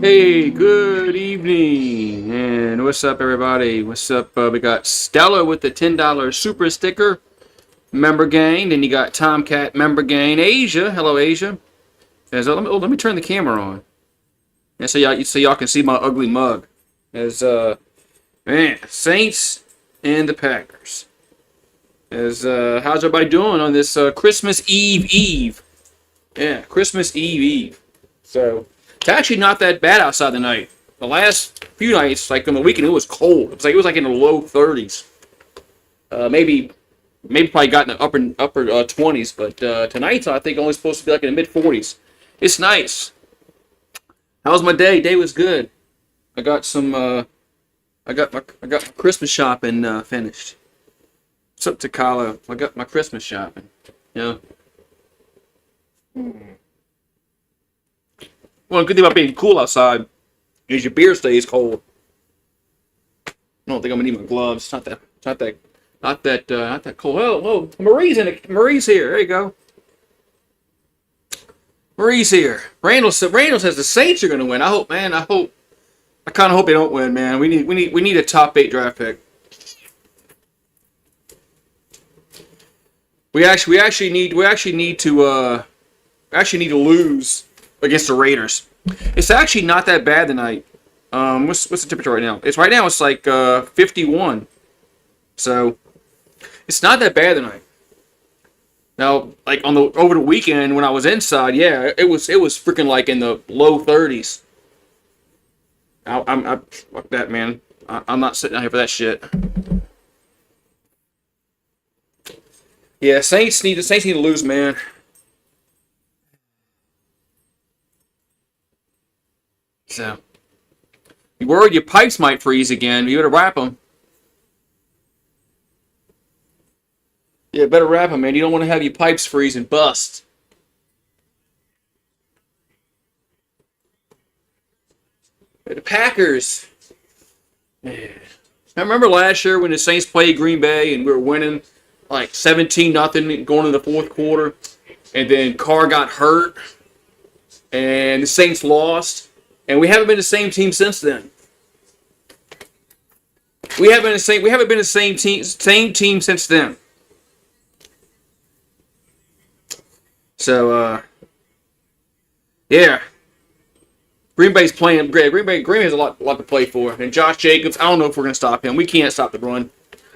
Hey, good evening, and what's up, everybody? What's up? We got Stella with the $10 super sticker member gain. Then you got Tomcat member gain. Asia, hello, Asia. Let me turn the camera on, and so y'all can see my ugly mug. As man, Saints and the Packers. As how's everybody doing on this Christmas Eve? Yeah, Christmas Eve. So. It's actually not that bad outside tonight. The last few nights, like on the weekend, it was cold. It was like in the low 30s. Maybe probably got in the upper 20s. But tonight's I think only supposed to be like in the mid 40s. It's nice. How was my day? Day was good. I got some. I got my Christmas shopping finished. What's up, Takala? I got my Christmas shopping. You know. Well, the good thing about being cool outside is your beer stays cold. I don't think I'm gonna need my gloves. It's not that cold. Oh, Marie's in it. Marie's here. There you go. Marie's here. Randall says the Saints are gonna win. I hope, man. I kind of hope they don't win, man. We need a top 8 draft pick. We actually need to lose against the Raiders. It's actually not that bad tonight. What's the temperature right now? It's like 51. So it's not that bad tonight. Now, like over the weekend when I was inside, yeah, it was freaking like in the low 30s. I fuck that, man. I'm not sitting out here for that shit. Yeah, Saints need to lose, man. So, you worried your pipes might freeze again. You better wrap them. Yeah, better wrap them, man. You don't want to have your pipes freeze and bust. The Packers. Man. I remember last year when the Saints played Green Bay and we were winning like 17-0 going into the fourth quarter. And then Carr got hurt. And the Saints lost. And we haven't been the same team since then. We haven't been the same team since then. So yeah. Green Bay's playing great. Green Bay has a lot to play for. And Josh Jacobs, I don't know if we're gonna stop him. We can't stop the run.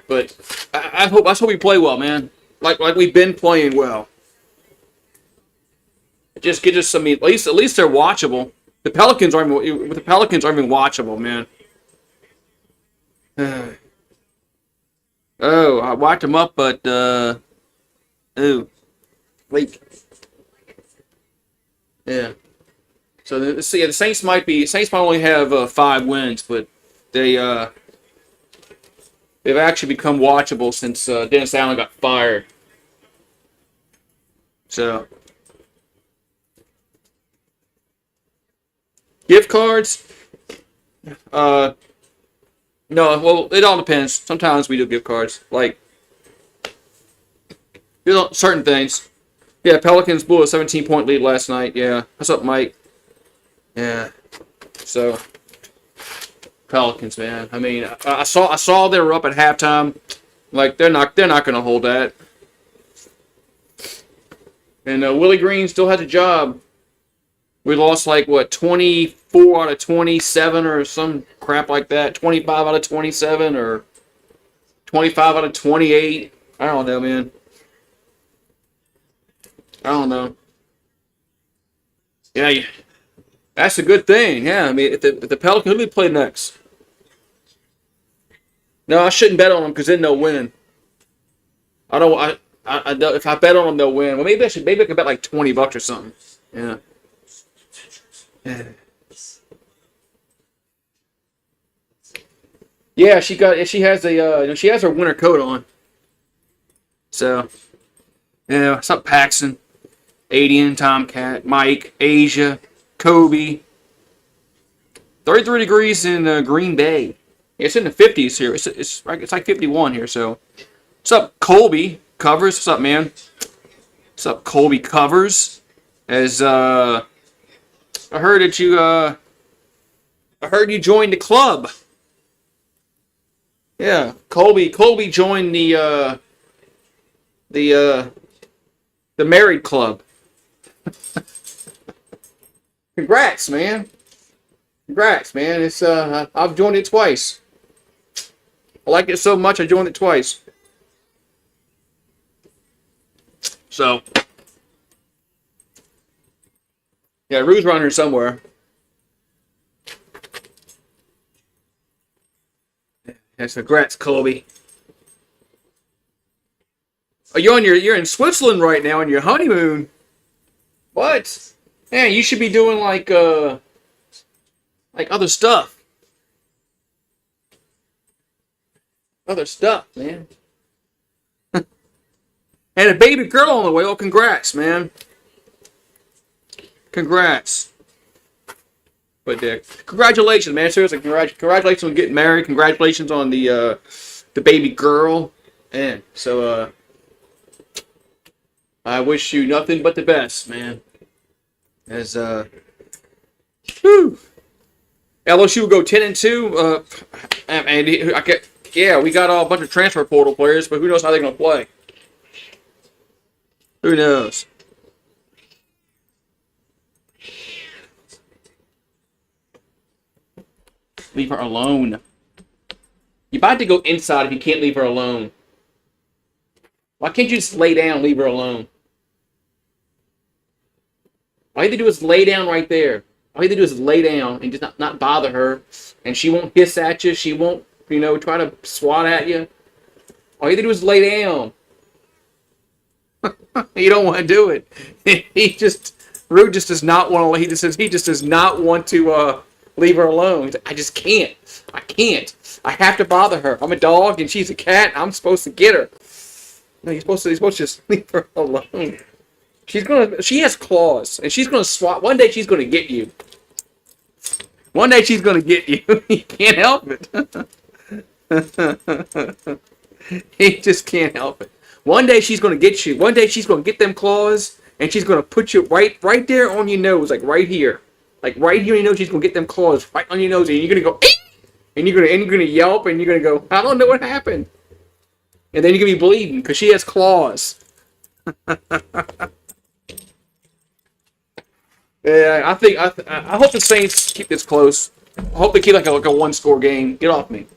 But I hope we play well, man. Like we've been playing well. Just get us some at least they're watchable. The Pelicans aren't even watchable, man. Oh, I whacked them up, but wait. Yeah. So the Saints might only have 5 wins, but they've actually become watchable since Dennis Allen got fired. So. Gift cards? No, well, it all depends. Sometimes we do gift cards. Like, certain things. Yeah, Pelicans blew a 17-point lead last night. Yeah. What's up, Mike? Yeah. So, Pelicans, man. I mean, I saw they were up at halftime. Like, they're not going to hold that. And Willie Green still has a job. We lost like, 24 out of 27 or some crap like that. 25 out of 27 or 25 out of 28. I don't know, man. I don't know. Yeah, that's a good thing. Yeah, I mean, if the Pelicans, who do we play next? No, I shouldn't bet on them because then they'll win. I don't. If I bet on them, they'll win. Well, maybe I could bet like $20 or something. Yeah. Yeah, she has her winter coat on. So, yeah, what's up, Paxton, Adian, Tomcat, Mike, Asia, Kobe. 33 degrees in Green Bay. Yeah, it's in the 50s here. It's like 51 here. So, what's up, Colby Covers? What's up, man? What's up, Colby Covers? As I heard that I heard you joined the club. Yeah, Colby joined the uh, the married club. Congrats, man. Congrats, man. It's I've joined it twice. I liked it so much I joined it twice. So yeah, Rue's around here somewhere. Yes, congrats, Colby. Oh, you're in Switzerland right now on your honeymoon. What? Man, you should be doing like other stuff. Other stuff, man. And a baby girl on the way. Oh, congrats, man. Congrats. But congratulations, man. Seriously, congratulations on getting married. Congratulations on the baby girl. And so I wish you nothing but the best, man. As whew. LSU will go 10-2. Yeah, we got a bunch of transfer portal players, but who knows how they're gonna play? Who knows? Leave her alone. You're about to go inside if you can't leave her alone. Why can't you just lay down and leave her alone? All you have to do is lay down right there. All you have to do is lay down and just not bother her. And she won't hiss at you. She won't, try to swat at you. All you have to do is lay down. You don't want to do it. Rude just does not want to. He just does not want to leave her alone. I just can't. I can't. I have to bother her. I'm a dog and she's a cat. I'm supposed to get her. No, you're supposed to just leave her alone. She has claws and she's gonna swat. One day she's gonna get you. One day she's gonna get you. You can't help it. He just can't help it. One day she's gonna get you. One day she's gonna get them claws and she's gonna put you right there on your nose, like right here. Like right here, you know she's gonna get them claws right on your nose, and you're gonna go, and you're gonna yelp, and you're gonna go, I don't know what happened, and then you're gonna be bleeding because she has claws. Yeah, I hope the Saints keep this close. I hope they keep like a 1-score game. Get off me.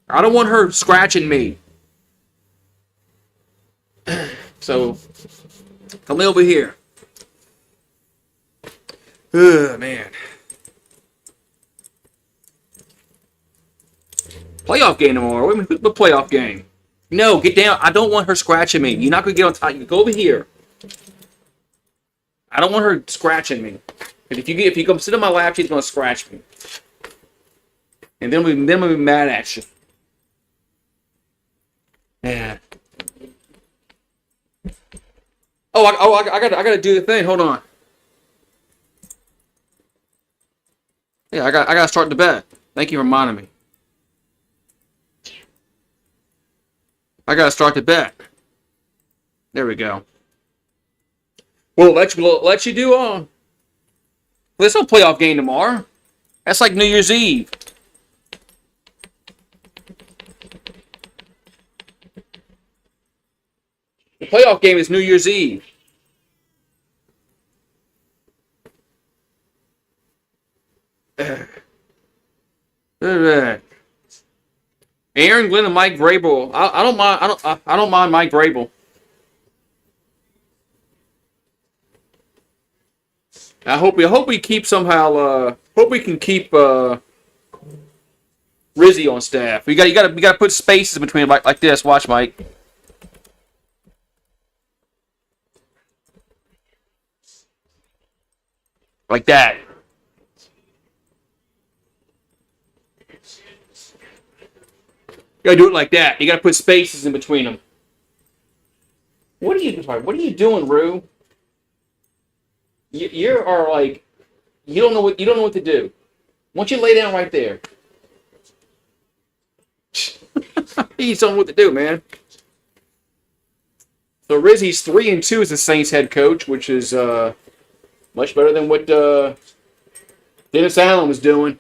I don't want her scratching me. So come over here. Oh, man. Playoff game tomorrow. What playoff game? No, get down. I don't want her scratching me. You're not going to get on top. You go over here. I don't want her scratching me. And if you come sit on my lap, she's going to scratch me. And then we'll be mad at you. Yeah. I got to do the thing. Hold on. Yeah, I got to start the bet. Thank you for reminding me. I got to start the bet. There we go. Well, let you do on. There's no playoff game tomorrow. That's like New Year's Eve. The playoff game is New Year's Eve. Aaron Glenn and Mike Vrabel. I don't mind. I don't mind Mike Vrabel. I hope we keep somehow. Hope we can keep Rizzy on staff. We got to put spaces between like this. Watch, Mike. Like that. You gotta do it like that. You gotta put spaces in between them. What are you doing, Rue? You are like, you don't know what to do. Why don't you lay down right there? You don't know what to do, man. So Rizzy's 3-2 as the Saints head coach, which is much better than what Dennis Allen was doing.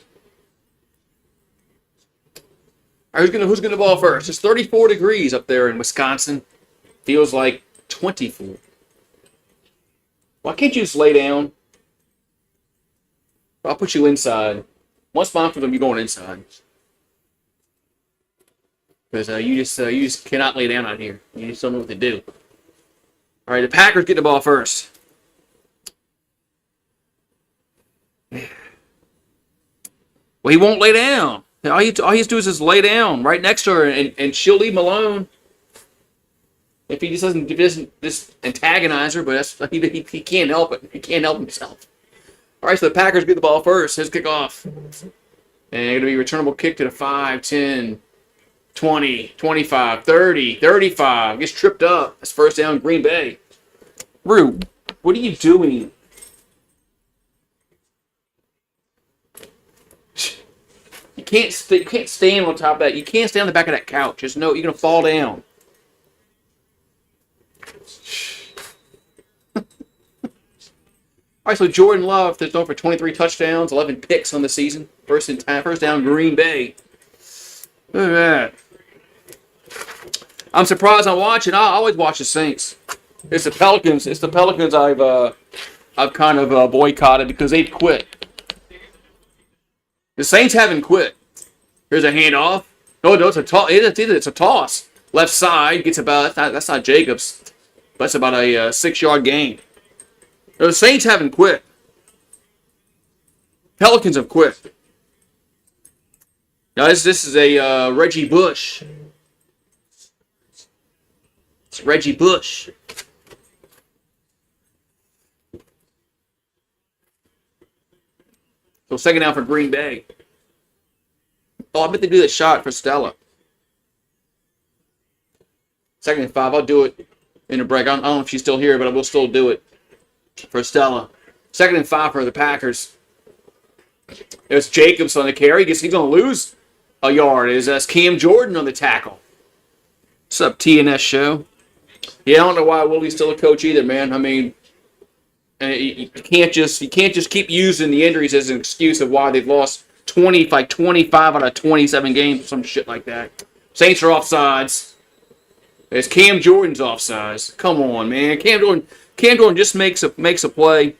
All right, who's gonna ball first? It's 34 degrees up there in Wisconsin. Feels like 24. Why can't you just lay down? I'll put you inside. Once mine for them, you're going inside. Because you just cannot lay down out here. You just don't know what to do. All right, the Packers get the ball first. Well, he won't lay down. All he has to do is just lay down right next to her, and she'll leave him alone. If he doesn't just antagonize her, but he can't help it. He can't help himself. All right, so the Packers get the ball first. Here's kickoff. And going to be a returnable kick to the 5, 10, 20, 25, 30, 35. Gets tripped up. That's first down, Green Bay. Rube, what are you doing? You can't stand on top of that. You can't stand on the back of that couch. Just know you're going to fall down. All right, so Jordan Love is thrown for 23 touchdowns, 11 picks on the season. First down, Green Bay. Look at that. I'm surprised I'm watching. I always watch the Saints. It's the Pelicans. It's the Pelicans I've kind of boycotted because they've quit. The Saints haven't quit. Here's a handoff. No, it's a toss. It's a toss. Left side gets about. That's not Jacobs. But that's about a 6-yard gain. The Saints haven't quit. Pelicans have quit. Now this is a Reggie Bush. It's Reggie Bush. So second down for Green Bay. Oh, I meant to do the shot for Stella. Second and 5. I'll do it in a break. I don't know if she's still here, but I will still do it for Stella. Second and 5 for the Packers. There's Jacobs on the carry. He's going to lose a yard. That's Cam Jordan on the tackle. What's up, TNS show? Yeah, I don't know why Willie's still a coach either, man. I mean, you can't just keep using the injuries as an excuse of why they've lost 25 out of 27 games or some shit like that. Saints are offsides. It's Cam Jordan's offsides. Come on, man. Cam Jordan just makes a play,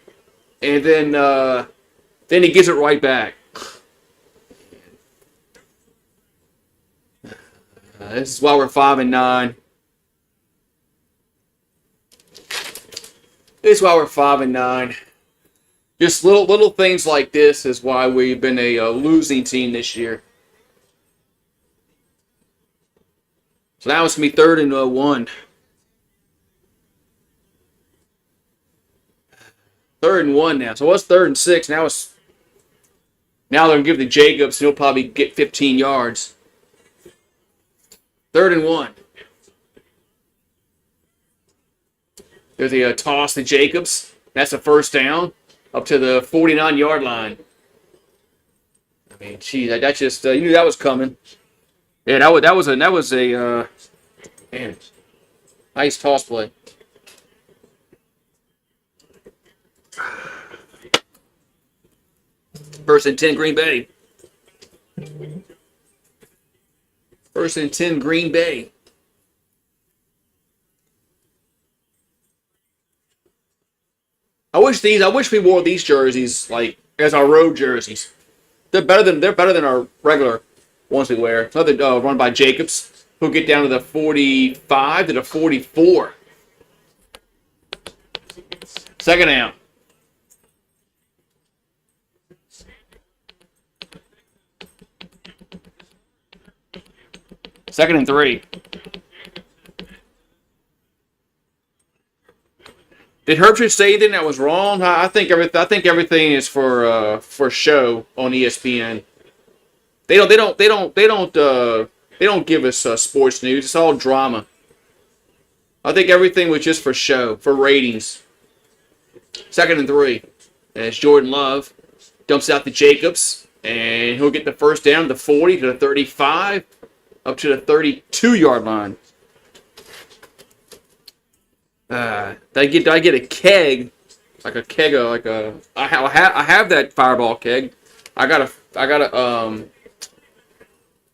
and then he gives it right back. This is why we're 5-9. This is why we're 5-9. Just little things like this is why we've been a losing team this year. So now it's going to be 3rd and 1. 3rd and 1 now. So what's 3rd and 6? Now they're going to give it to Jacobs, and he'll probably get 15 yards. 3rd and 1. There's a toss to Jacobs. That's a first down up to the 49-yard line. I mean, geez, that just you knew that was coming. Yeah, that was a man, nice toss play. First and 10, Green Bay. First and 10, Green Bay. I wish we wore these jerseys like as our road jerseys. They're better than our regular ones we wear. Another run by Jacobs, who'll get down to the 45 to the 44. Second down. Second and 3. Did Herbstreit say anything that was wrong? I think everything is for show on ESPN. They don't give us sports news. It's all drama. I think everything was just for show, for ratings. Second and 3. As Jordan Love dumps out to Jacobs, and he'll get the first down to the 40 to the 35, up to the 32-yard line. I get a keg, I have that Fireball keg. I got a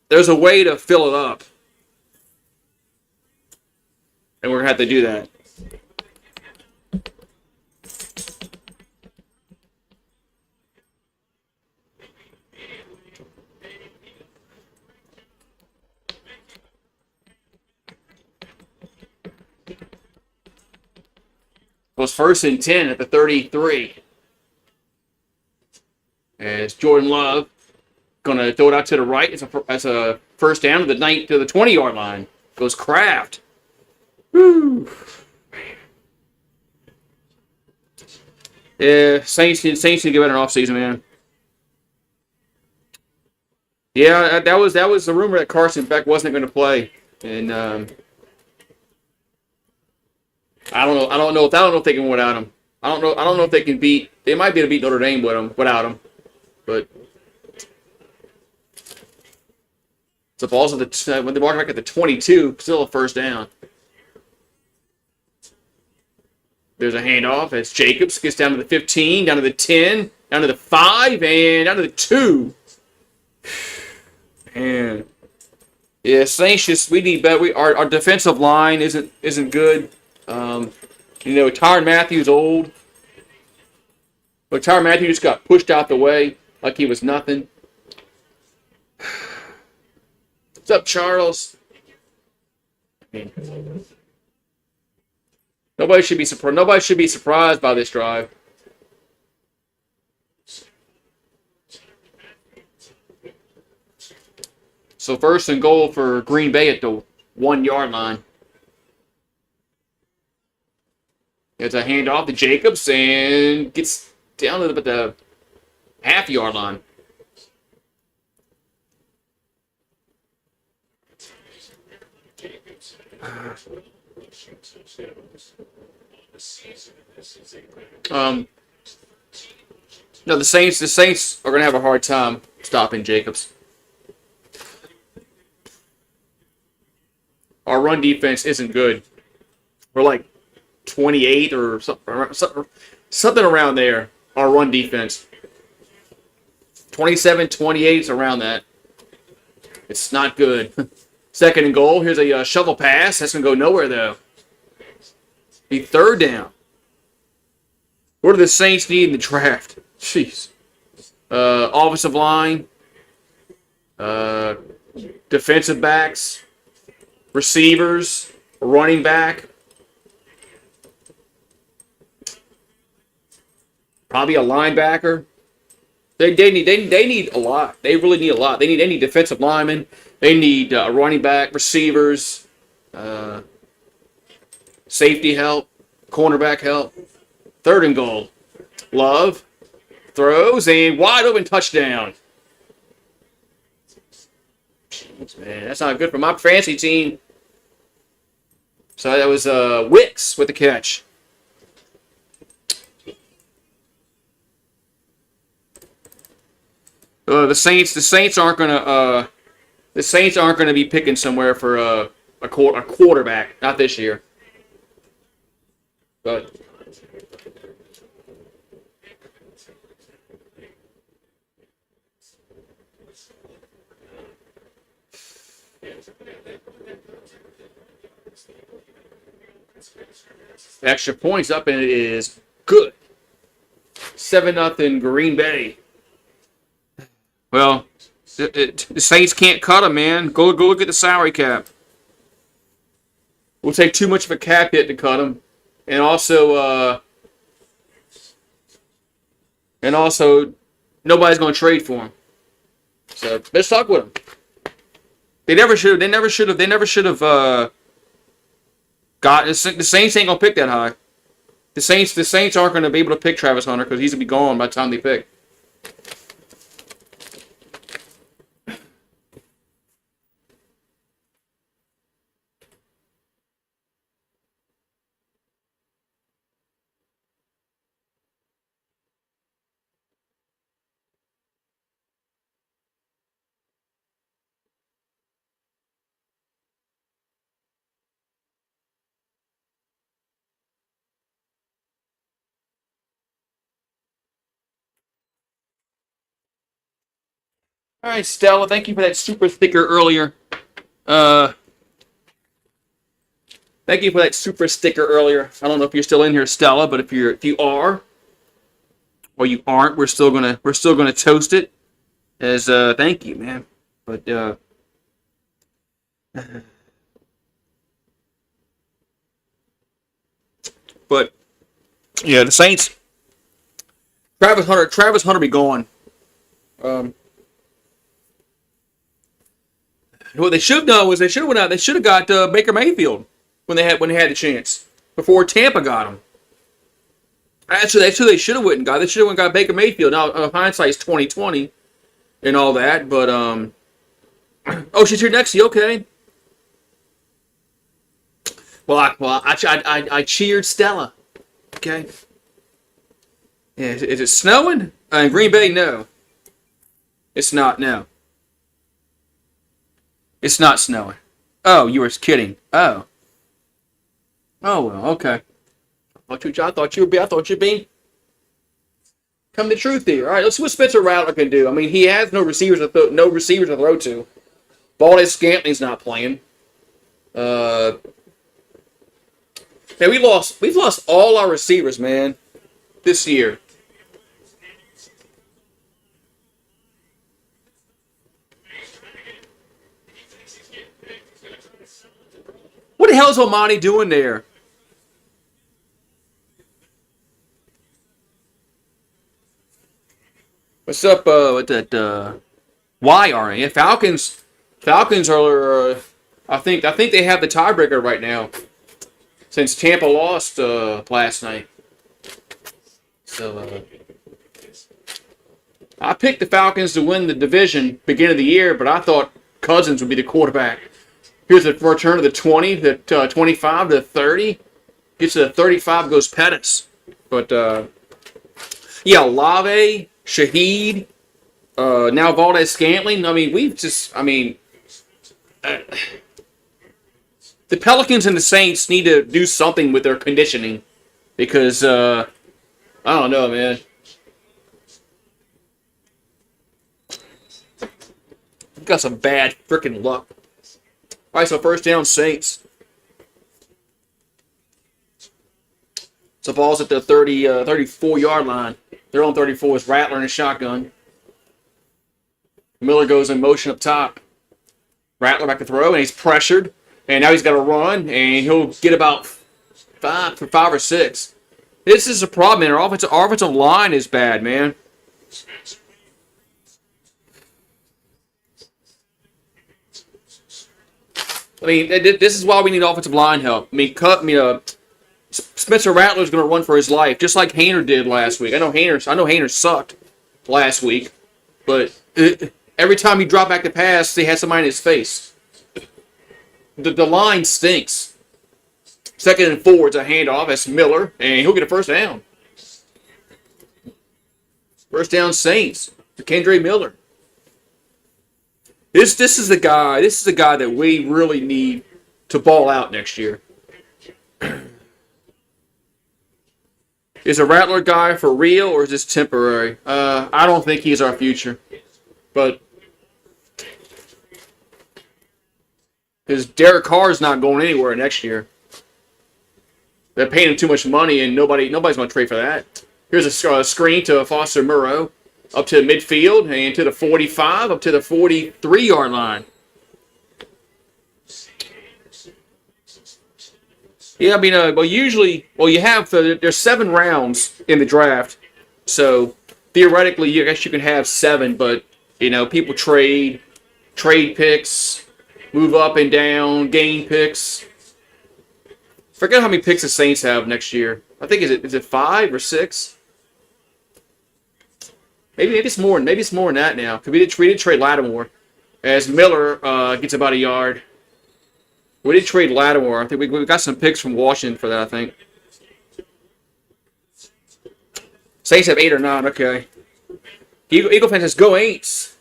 there's a way to fill it up, and we're gonna have to do that. It was 1st and 10 at the 33. As Jordan Love gonna throw it out to the right. It's a first down to the 20-yard line. Goes Kraft. Woo. Yeah, Saints need to get better in offseason, man. Yeah, that was the rumor that Carson Beck wasn't going to play, and I don't know if they can win without him. I don't know if they can beat. They might be able to beat Notre Dame without him, but the ball's at when they mark back at the 22, still a first down. There's a handoff as Jacobs gets down to the 15, down to the 10, down to the 5, and down to the 2. And yeah, Saints just we need better. Our defensive line isn't good. Tyrann Mathieu's old. But Tyrann Mathieu just got pushed out the way like he was nothing. What's up, Charles? Nobody should be surprised. Nobody should be surprised by this drive. So 1st and goal for Green Bay at the 1-yard line. It's a handoff to Jacobs and gets down to the half-yard line. No, the Saints are going to have a hard time stopping Jacobs. Our run defense isn't good. We're like 28 or something around there. Our run defense. 27, 28 is around that. It's not good. 2nd and goal. Here's a shovel pass. That's going to go nowhere, though. Be 3rd down. What do the Saints need in the draft? Jeez. Offensive line. Defensive backs. Receivers. Running back. Probably a linebacker. They need a lot. They really need a lot. They need any defensive lineman. They need a running back, receivers, safety help, cornerback help. 3rd and goal. Love throws a wide open touchdown. Jeez, man, that's not good for my fantasy team. So that was Wicks with the catch. The Saints aren't gonna be picking somewhere for a quarterback, not this year. But extra points up, and it is good. 7-0 Green Bay. Well, the Saints can't cut him, man. Go look at the salary cap. We'll take too much of a cap hit to cut him, and also nobody's going to trade for him. So let's talk with him. They never should have got the Saints ain't gonna pick that high. The Saints aren't gonna be able to pick Travis Hunter because he's gonna be gone by the time they pick. All right, Stella, thank you for that super sticker earlier. Uh, Thank you for that super sticker earlier. I don't know if you're still in here, Stella, but if you are or you aren't, we're still gonna toast it as thank you, man. But but yeah, the Saints. Travis Hunter be gone. Um, what they should have done was they should have went out. They should have got Baker Mayfield when they had the chance before Tampa got him. That's who they should have went and got. They should have went and got Baker Mayfield. Now hindsight's 2020 and all that, but oh, she's here next to you. Okay. Well, I cheered Stella. Okay. Yeah, is it snowing? In Green Bay, no. It's not. No. It's not snowing. Oh, you were kidding. Oh. Oh well. Okay. I thought you'd be come to truth here. All right. Let's see what Spencer Rattler can do. I mean, he has no receivers to throw to. Valdez Scantling's not playing. Man, we've lost all our receivers, man, this year. What the hell is Omani doing there? What's up with that YR? Yeah, Falcons are I think they have the tiebreaker right now since Tampa lost last night. So I picked the Falcons to win the division beginning of the year, but I thought Cousins would be the quarterback. Here's the return of the 20, the 25 to the 30. Gets to the 35, goes Pettis. But, yeah, Olave, Shaheed, now Valdez Scantling. I mean, the Pelicans and the Saints need to do something with their conditioning. Because, I don't know, man. We've got some bad freaking luck. All right, so first down, Saints. So ball's at the 34-yard line. They're on 34. It's Rattler in a shotgun. Miller goes in motion up top. Rattler back to throw, and he's pressured. And now he's got to run, and he'll get about five or six. This is a problem, man. Our offensive line is bad, man. I mean, this is why we need offensive line help. I mean, Spencer Rattler's going to run for his life, just like Haener did last week. I know Haener sucked last week, but every time he dropped back to pass, he had somebody in his face. The line stinks. 2nd and 4, it's a handoff. That's Miller, and he'll get a first down. First down, Saints to Kendre Miller. This is the guy. This is the guy that we really need to ball out next year. Is a Rattler guy for real or is this temporary? I don't think he's our future, but because Derek Carr's not going anywhere next year. They're paying him too much money, and nobody's going to trade for that. Here's a screen to Foster Murrow. Up to the midfield and to the 45, up to the 43-yard line. Yeah, I mean, you have there's 7 rounds in the draft, so theoretically, I guess you can have 7, but people trade picks, move up and down, gain picks. Forget how many picks the Saints have next year. I think is it 5 or 6? Maybe it's more. Maybe it's more than that now. Because we did trade Lattimore, as Miller gets about a yard. We did trade Lattimore. I think we got some picks from Washington for that. I think Saints have 8 or 9. Okay. Eagle fan says go 8s.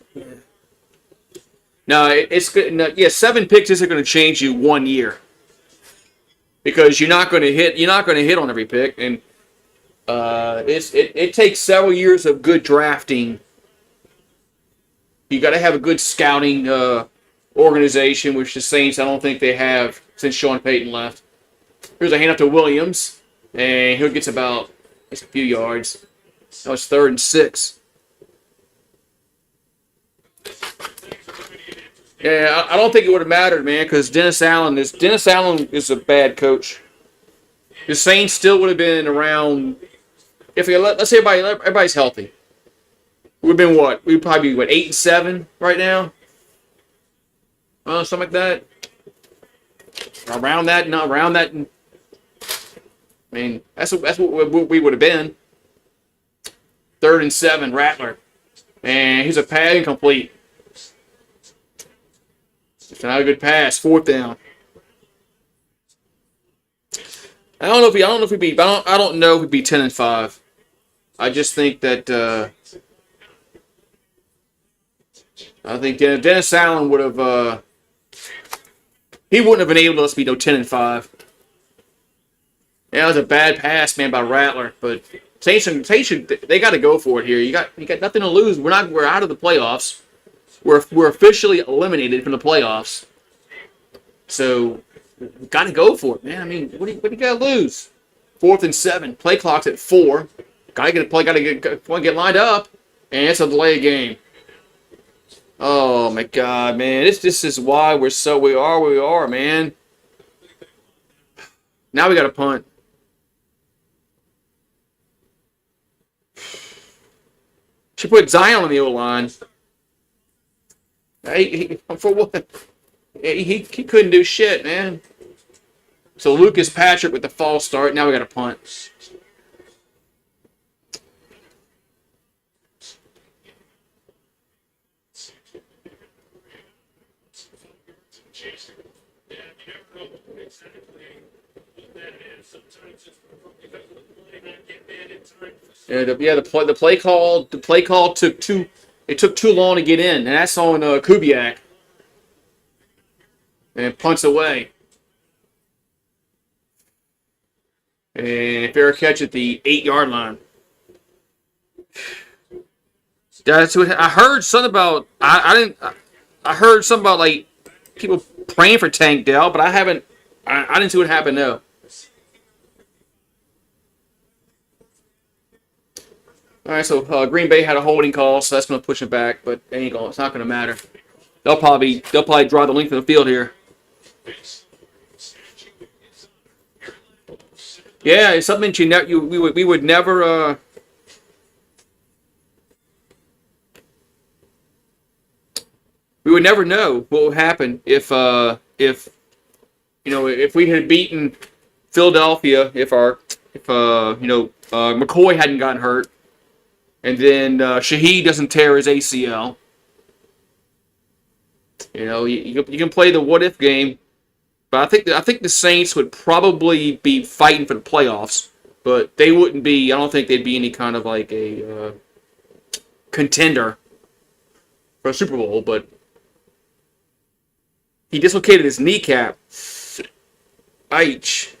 No, it's good. No, yeah, 7 picks isn't going to change you 1 year because you're not going to hit. You're not going to hit on every pick, and it takes several years of good drafting You got to have a good scouting organization, which the Saints I don't think they have since Sean Payton left. Here's a hand up to Williams, and he gets about just a few yards. That was 3rd and 6. Yeah, I don't think it would have mattered, man, because Dennis Allen is a bad coach. The Saints still would have been around if let's say everybody's healthy. We've been what? We'd probably be 8 and 7 right now, something like that. Around that, not around that. I mean, that's what we would have been. 3rd and 7, Rattler, and he's a pass incomplete. It's not a good pass. 4th down. I don't know if we'd be 10 and 5. I just think that I think Dennis Allen would have he wouldn't have been able to let us be 10 and 5. Yeah, it was a bad pass, man, by Rattler. But Saints they got to go for it here. You got nothing to lose. We're out of the playoffs. We're officially eliminated from the playoffs. So we got to go for it, man. I mean, what do you got to lose? 4th and 7. Play clock's at 4. Got to get lined up, and it's a delay game. Oh my God, man! This is why we are where we are, man. Now we got to punt. Should put Zion on the O-line. For what? He couldn't do shit, man. So Lucas Patrick with the false start. Now we got to punt. Yeah, the play call took too long to get in, and that's on Kubiak. And punts away. And fair catch at the 8-yard line. That's what I heard. Something about I heard something about like people praying for Tank Dell, but I didn't see what happened though. All right, so Green Bay had a holding call, so that's going to push it back, but it's not going to matter. They'll probably draw the length of the field here. Yeah, it's something we would never. We would never know what would happen if we had beaten Philadelphia, if McCoy hadn't gotten hurt, and then Shaheed doesn't tear his ACL. You can play the what if game, but I think the Saints would probably be fighting for the playoffs, but they wouldn't be. I don't think they'd be any kind of like a contender for a Super Bowl. But he dislocated his kneecap. Ouch.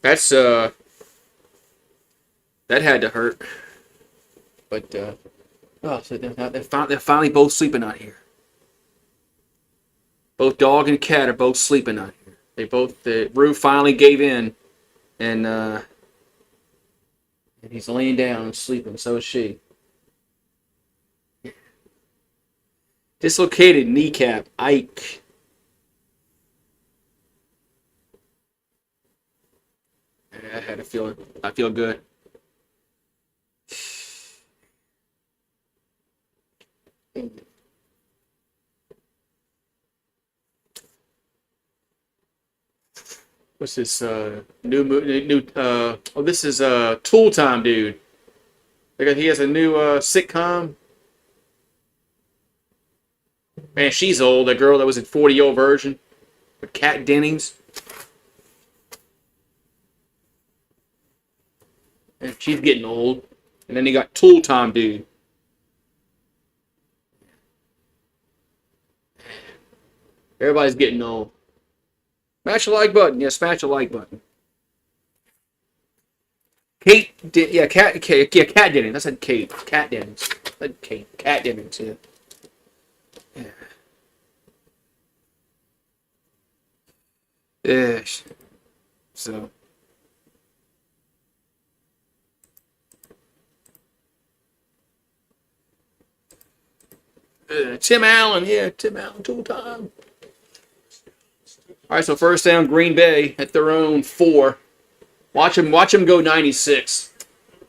That's that had to hurt. But so they're finally both sleeping out here. Both dog and cat are both sleeping out here. The roof finally gave in, and he's laying down and sleeping. So is she. Dislocated kneecap. Ike. I had a feeling. I feel good. What's this this is Tool Time dude. He has a new sitcom. Man, she's old. That girl that was in 40-year-old version with Kat Dennings. And she's getting old. And then you got Tool Time dude. Everybody's getting old. Smash the like button. Yeah, smash the like button. Cat Dennings. I said Kate. Cat Dennings. I said Kate. Cat Dennings. Yeah. Yeah. So. Tim Allen. Yeah, Tim Allen. 2 time. All right, so first down, Green Bay at their own 4. Watch him go 96.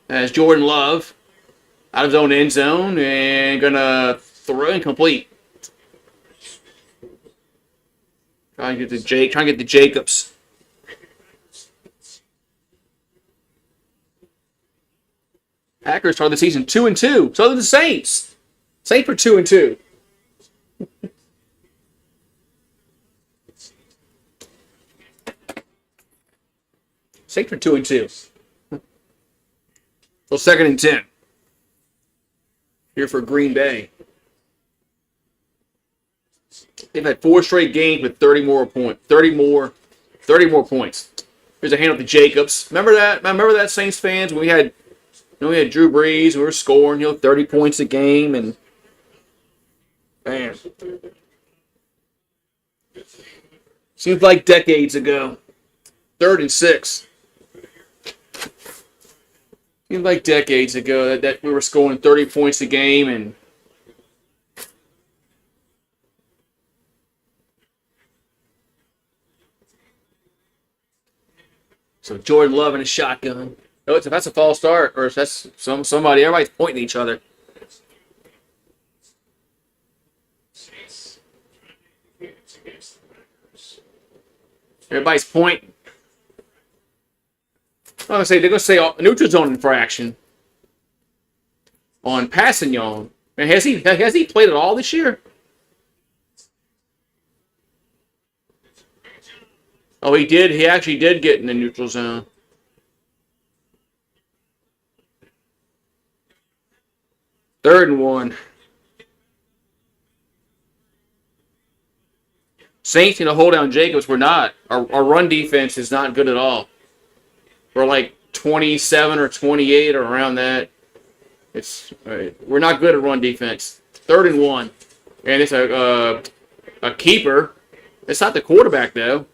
As Jordan Love out of his own end zone and gonna throw incomplete. Trying to get the Jacobs. Packers start the season 2-2. So did the Saints. Saints were 2-2. Saints were 2-2. So 2nd and 10. Here for Green Bay. They've had 4 straight games with 30 more points. Here's a handoff to Jacobs. Remember that, Saints fans? When we had Drew Brees, we were scoring, 30 points a game, and man, seems like decades ago. 3rd and 6. Seems like decades ago that we were scoring 30 points a game, and so Jordan Love in a shotgun. Oh, if that's a false start, or if that's somebody, everybody's pointing at each other. Everybody's pointing. They're going to say a neutral zone infraction on Passignon. And has he played at all this year? Oh, he did. He actually did get in the neutral zone. Third and 1. Saints hold down Jacobs. We're not. Our run defense is not good at all. We're like 27 or 28 or around that. We're not good at run defense. 3rd and 1, and it's a keeper. It's not the quarterback though.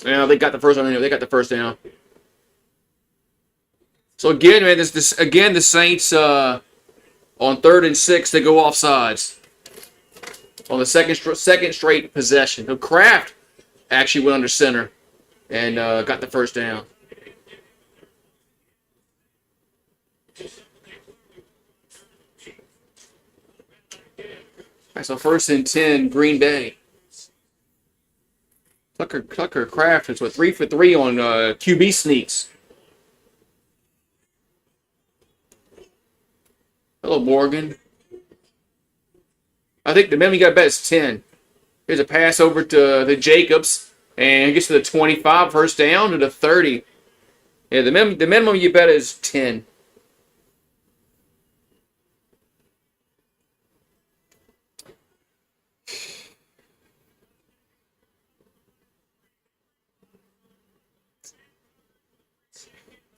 Yeah, they got the first one. They got the first down. So again, man, the Saints on 3rd and 6 they go offsides on the second straight possession. So Kraft actually went under center and got the first down. All right, so 1st and 10, Green Bay. Tucker Kraft is 3 for 3 on QB sneaks. Hello, Morgan. I think the minimum you got to bet is 10. Here's a pass over to Jacobs, and it gets to the 25, first down to the 30. Yeah, the minimum you bet is 10.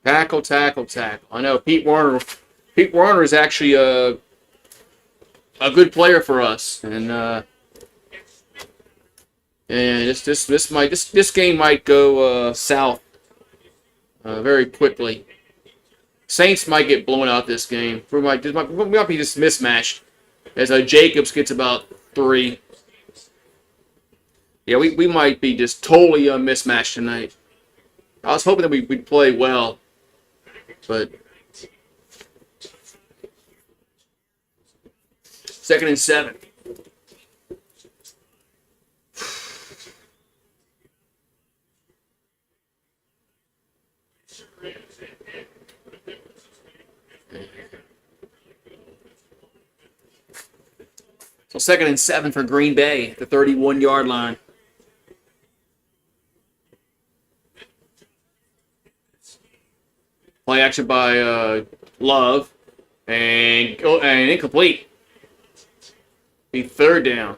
Tackle. I know Pete Warner is actually a good player for us, and this game might go south very quickly. Saints might get blown out this game. We might be just mismatched as Jacobs gets about 3. Yeah, we might be just totally mismatched tonight. I was hoping that we'd play well, but 2nd and 7. So 2nd and 7 for Green Bay at the 31-yard line. Play action by Love and incomplete. Be 3rd down.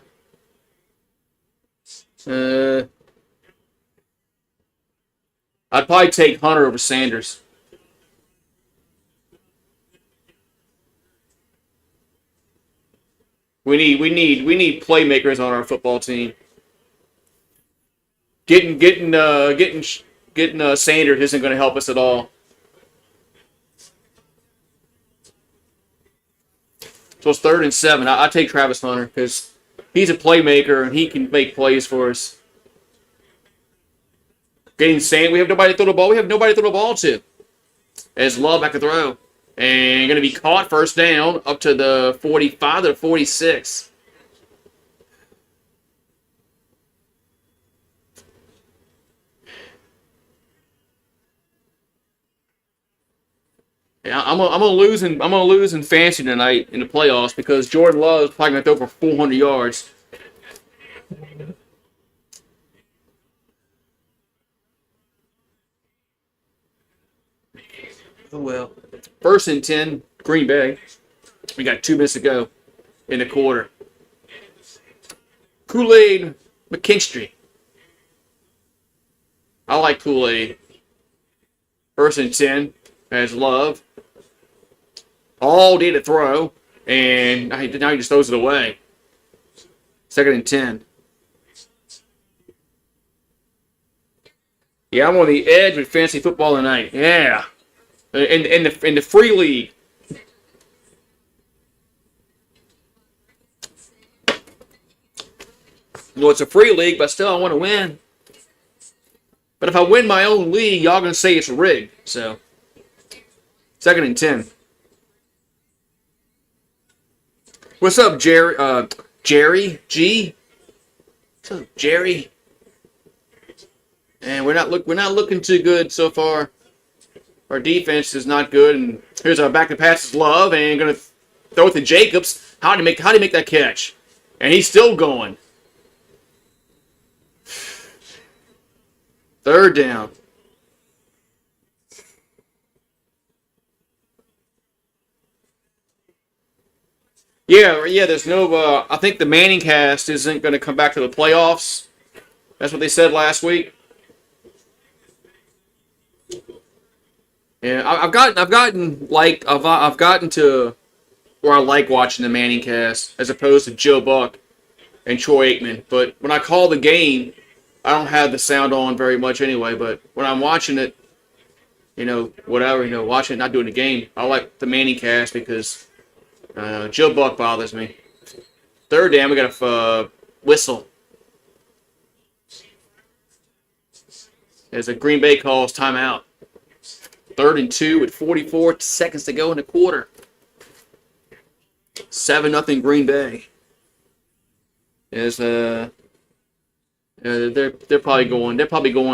I I'd probably take Hunter over Sanders. We need playmakers on our football team. Getting Sanders isn't going to help us at all. So it's 3rd and 7. I take Travis Hunter because he's a playmaker and he can make plays for us. Getting Sand, we have nobody to throw the ball. We have nobody to throw the ball to. As Love back to throw. And going to be caught first down up to the 45 to the 46. Yeah, I'm gonna lose in fantasy tonight in the playoffs because Jordan Love is probably gonna throw for 400 yards. Oh well. 1st and 10, Green Bay. We got 2 minutes to go in the quarter. Kool-Aid McKinstry. I like Kool-Aid. 1st and 10 as Love. All day to throw, and now he just throws it away. 2nd and 10. Yeah, I'm on the edge with fantasy football tonight. Yeah, in the free league. Well, it's a free league, but still I want to win. But if I win my own league, y'all gonna say it's rigged. So 2nd and 10. What's up, Jerry? Jerry G. What's up, Jerry? And we're not looking too good so far. Our defense is not good, and here's our back to passes Love, and gonna throw it to Jacobs. How do you make that catch? And he's still going. 3rd down. Yeah. There's no. I think the Manning cast isn't going to come back to the playoffs. That's what they said last week. Yeah, I've gotten to where I like watching the Manning cast as opposed to Joe Buck and Troy Aikman. But when I call the game, I don't have the sound on very much anyway. But when I'm watching it, watching it, not doing the game, I like the Manning cast because Joe Buck bothers me. 3rd down, we got a whistle. As a Green Bay calls timeout. 3rd and 2 with 44 seconds to go in the quarter. 7-0 Green Bay. As they're probably going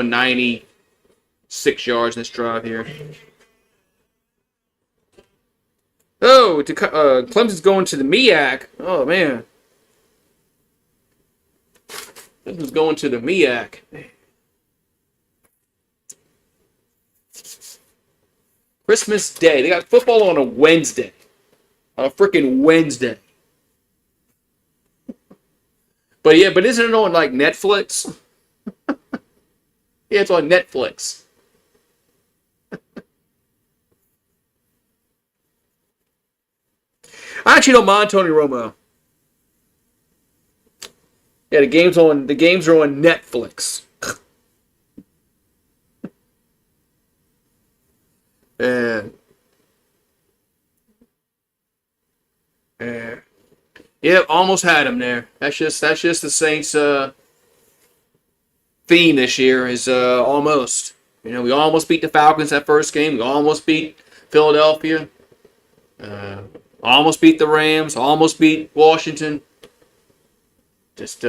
96 yards in this drive here. Oh, Clemson's going to the MEAC. Oh man, Clemson's going to the MEAC. Christmas Day. They got football on a Wednesday. On a freaking Wednesday. But isn't it on like Netflix? Yeah, it's on Netflix. I actually don't mind Tony Romo. Yeah, the games are on Netflix. And yeah, almost had him there. That's just the Saints theme this year is almost. We almost beat the Falcons that first game. We almost beat Philadelphia. Almost beat the Rams. Almost beat Washington. Just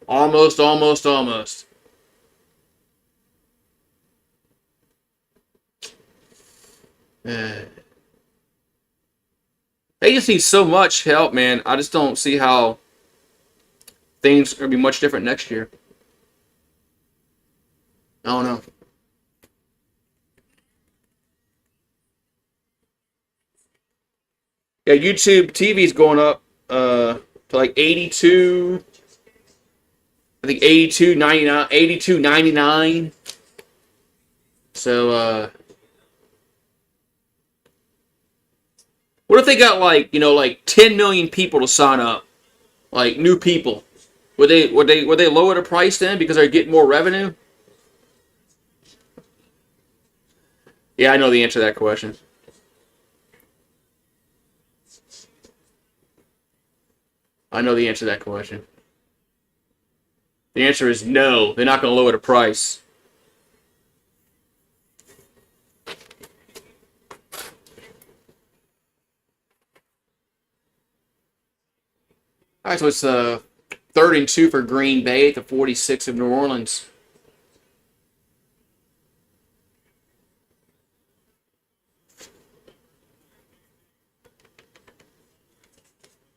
almost. They just need so much help, man. I just don't see how things are going to be much different next year. I don't know. Yeah, YouTube TV's going up to like 82. I think 82.99. So, what if they got like, like 10 million people to sign up, like new people? Would they lower the price then because they're getting more revenue? Yeah, I know the answer to that question. I know the answer to that question. The answer is no. They're not going to lower the price. All right, so it's 3rd and 2 for Green Bay at the 46 of New Orleans.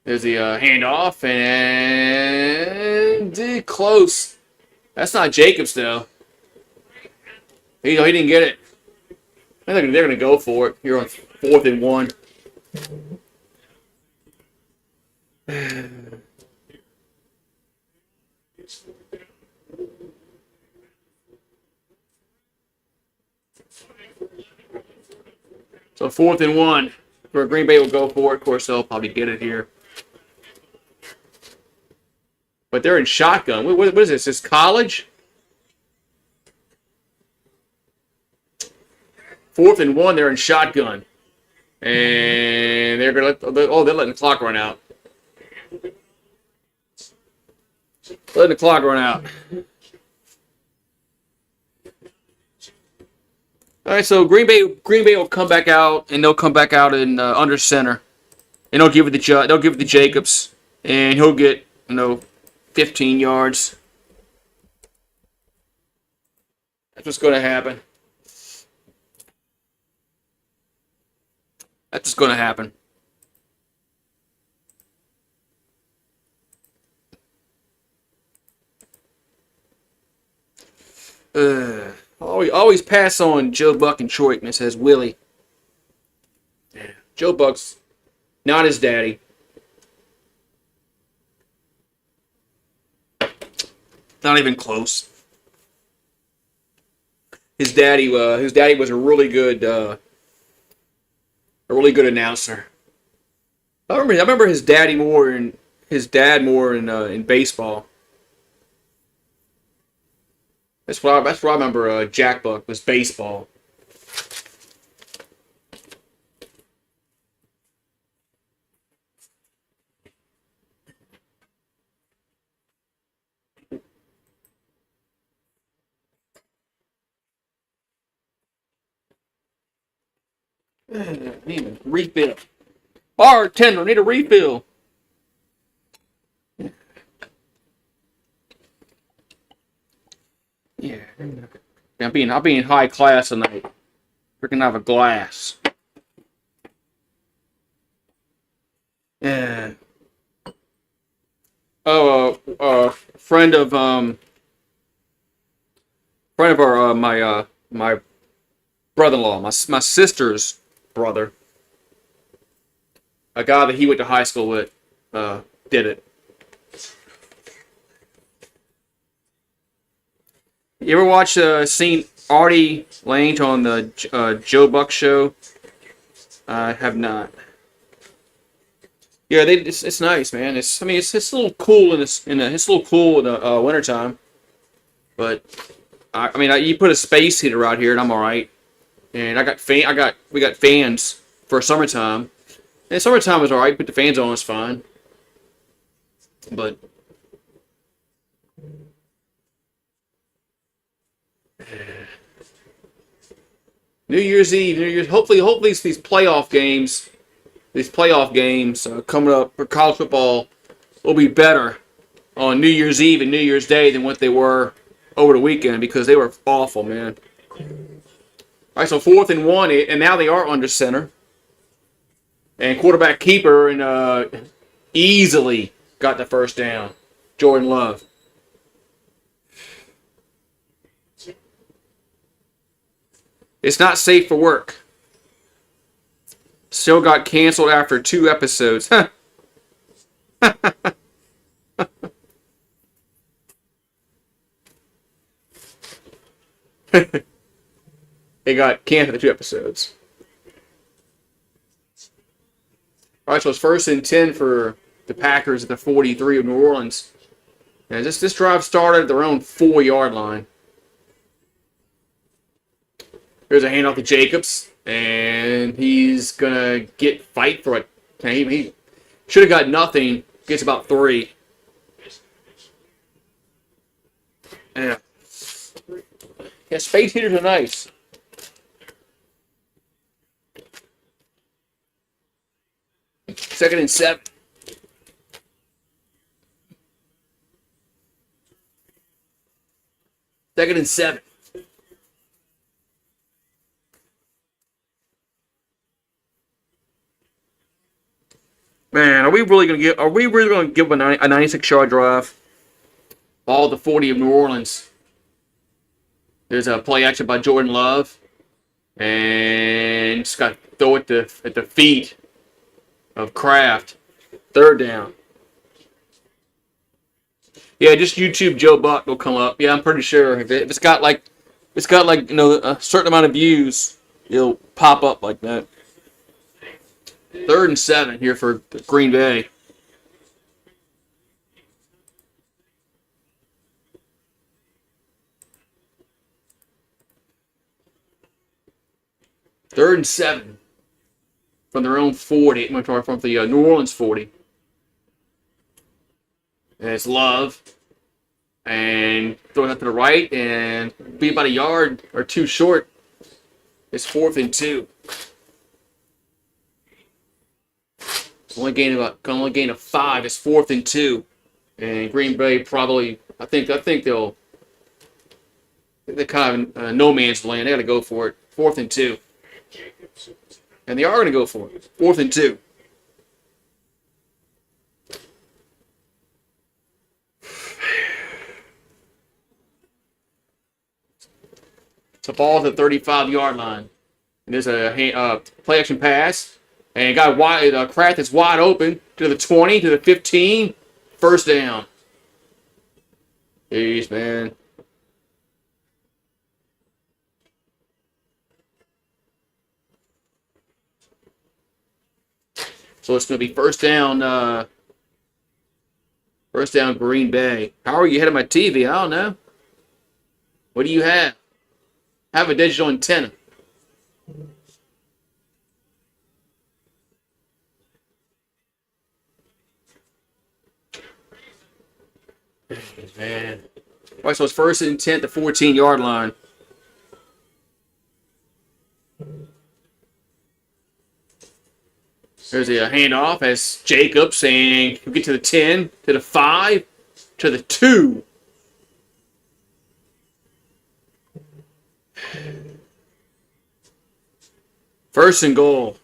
There's the handoff, and close. That's not Jacobs, though. He didn't get it. I think they're going to go for it here on 4th and 1. So 4th and 1. Where Green Bay will go for it. Of course, they'll probably get it here. But they're in shotgun. What is this? Is college? 4th and 1, they're in shotgun. And they're going to they're letting the clock run out. Letting the clock run out. All right, so Green Bay will come back out, and they'll come back out in under center, and they'll give it to Jacobs, and he'll get 15 yards. That's what's going to happen. That's what's going to happen. Always pass on Joe Buck and Troitman, says Willie. Yeah. Joe Buck's not his daddy. Not even close. His daddy was a really good announcer. I remember his dad more in baseball. That's what I remember. Jack Buck was baseball. Need a refill. Bartender, need a refill. Yeah. I'm being high class tonight. Freaking have a glass. Yeah. Oh, friend of our my brother-in-law, my sister's brother, a guy that he went to high school with, did it. You ever seen Artie Lange on the Joe Buck show? I have not. Yeah, it's nice, man. It's a little cool it's a little cool in the wintertime, but you put a space heater out here and I'm all right. And we got fans for summertime. And summertime is all right. Put the fans on, it's fine. But New Year's Eve, hopefully these playoff games coming up for college football will be better on New Year's Eve and New Year's Day than what they were over the weekend because they were awful, man. All right, so 4th and 1, and now they are under center. And quarterback keeper and easily got the first down. Jordan Love. It's not safe for work. Still got canceled after 2 episodes. It got canceled 2 episodes. All right, so it's 1st and 10 for the Packers at the 43 of New Orleans. And this drive started at their own 4-yard line. Here's a handoff to Jacobs, and he's gonna fight for it. He should have got nothing. Gets about 3. Yeah. Yeah, space heaters are nice. Second and 7. Second and 7. Man, are we really gonna give a 96-yard drive? All the 40 of New Orleans. There's a play action by Jordan Love, and just got to throw it at the feet of Kraft. 3rd down. Yeah, just YouTube Joe Buck will come up. Yeah, I'm pretty sure if it's got like a certain amount of views, it'll pop up like that. 3rd and 7 here for Green Bay. Third and 7 from their own 40, from the New Orleans 40. And it's Love, and throwing it to the right, and be about a yard or 2 short. It's 4th and 2. Only gain of 5. It's 4th and 2, and Green Bay probably. I think they're kind of no man's land. They got to go for it. 4th and 2, and they are going to go for it. 4th and 2. It's a ball at the 35-yard line, and there's a play action pass. And got wide. Kraft is wide open to the 20, to the 15. 1st down. Jeez, man. So it's going to be 1st down. 1st down, Green Bay. How are you ahead of my TV? I don't know. What do you have? I have a digital antenna. Man. All right, so it's 1st and 10 at the 14-yard line. There's a handoff as Jacobs, and we get to the 10, to the 5, to the 2. First and goal.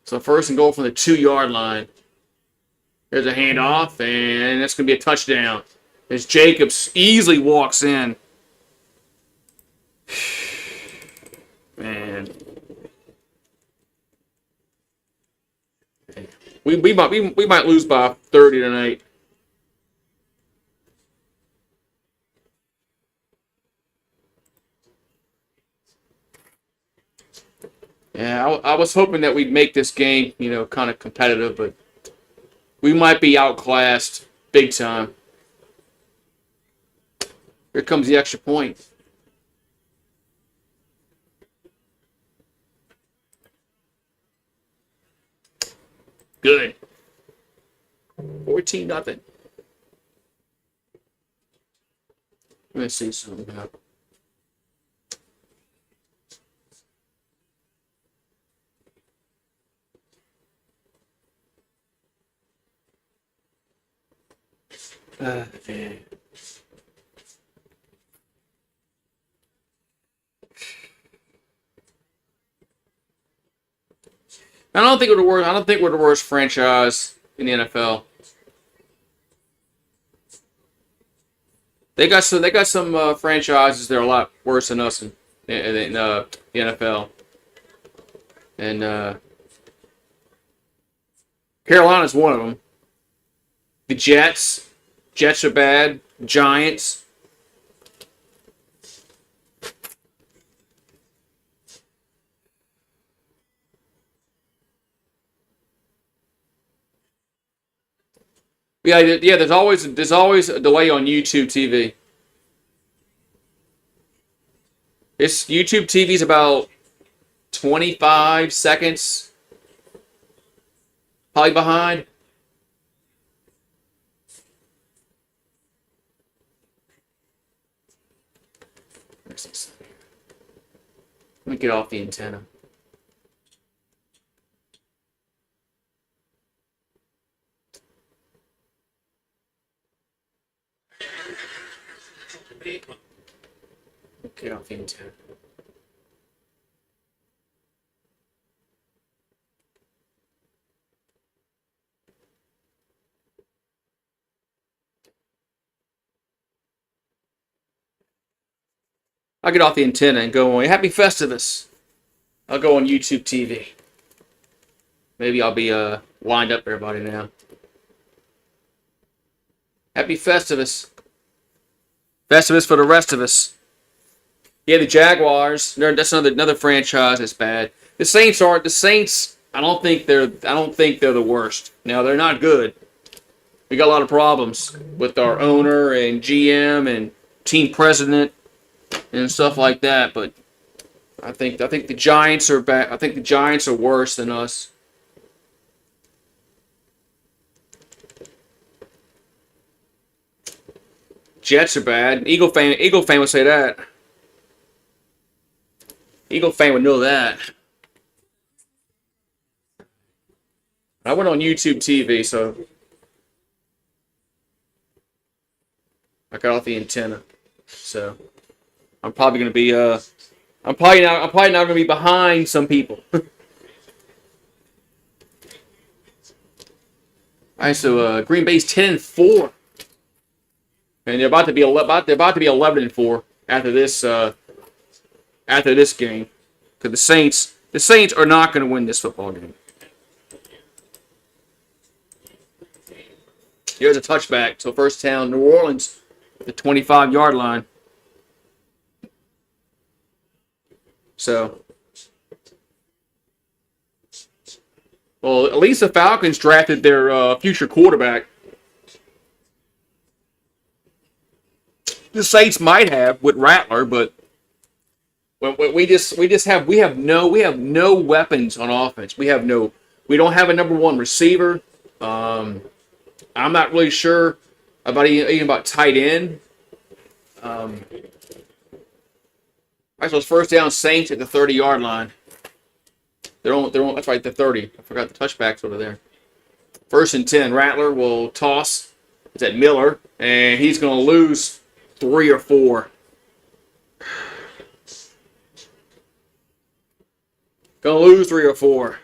So 1st and goal from the 2-yard line. There's a handoff, and that's going to be a touchdown. As Jacobs easily walks in. Man. We might lose by 30 tonight. Yeah, I was hoping that we'd make this game, kind of competitive, but we might be outclassed big time. Here comes the extra point. Good. 14-0. Let's see something now. Man. I don't think we're the worst franchise in the NFL. They got some franchises that are a lot worse than us in the NFL. And Carolina's one of them. The Jets. Jets are bad. Giants. Yeah. There's always a delay on YouTube TV. It's YouTube TV is about 25 seconds, probably behind. Let me get off the antenna. Get off the antenna. I'll get off the antenna and go on. Happy Festivus. I'll go on YouTube TV. Maybe I'll be lined up everybody now. Happy Festivus. Festivus for the rest of us. Yeah, the Jaguars. That's another franchise that's bad. The Saints aren't. The Saints. I don't think they're the worst. Now they're not good. We got a lot of problems with our owner and GM and team president and stuff like that. But I think the Giants are bad. I think the Giants are worse than us. Jets are bad. Eagle fan would say that. Eagle fan would know that. I went on YouTube TV, so I got off the antenna. So I'm probably gonna be I'm probably not gonna be behind some people. All right, so Green Bay's 10-4. And they're about to be 11-4 after this game, because the Saints are not going to win this football game. Here's a touchback, so first down, New Orleans, the 25-yard line. So, well, at least the Falcons drafted their future quarterback. The Saints might have with Rattler, but we have no weapons on offense. We don't have a number one receiver. I'm not really sure even about tight end. All right, so it's first down, Saints at the 30-yard line. They're on. That's right, the 30. I forgot the touchbacks over there. First and 10. Rattler will toss. It's at Miller, and he's going to lose 3 or 4. Gonna lose 3 or 4.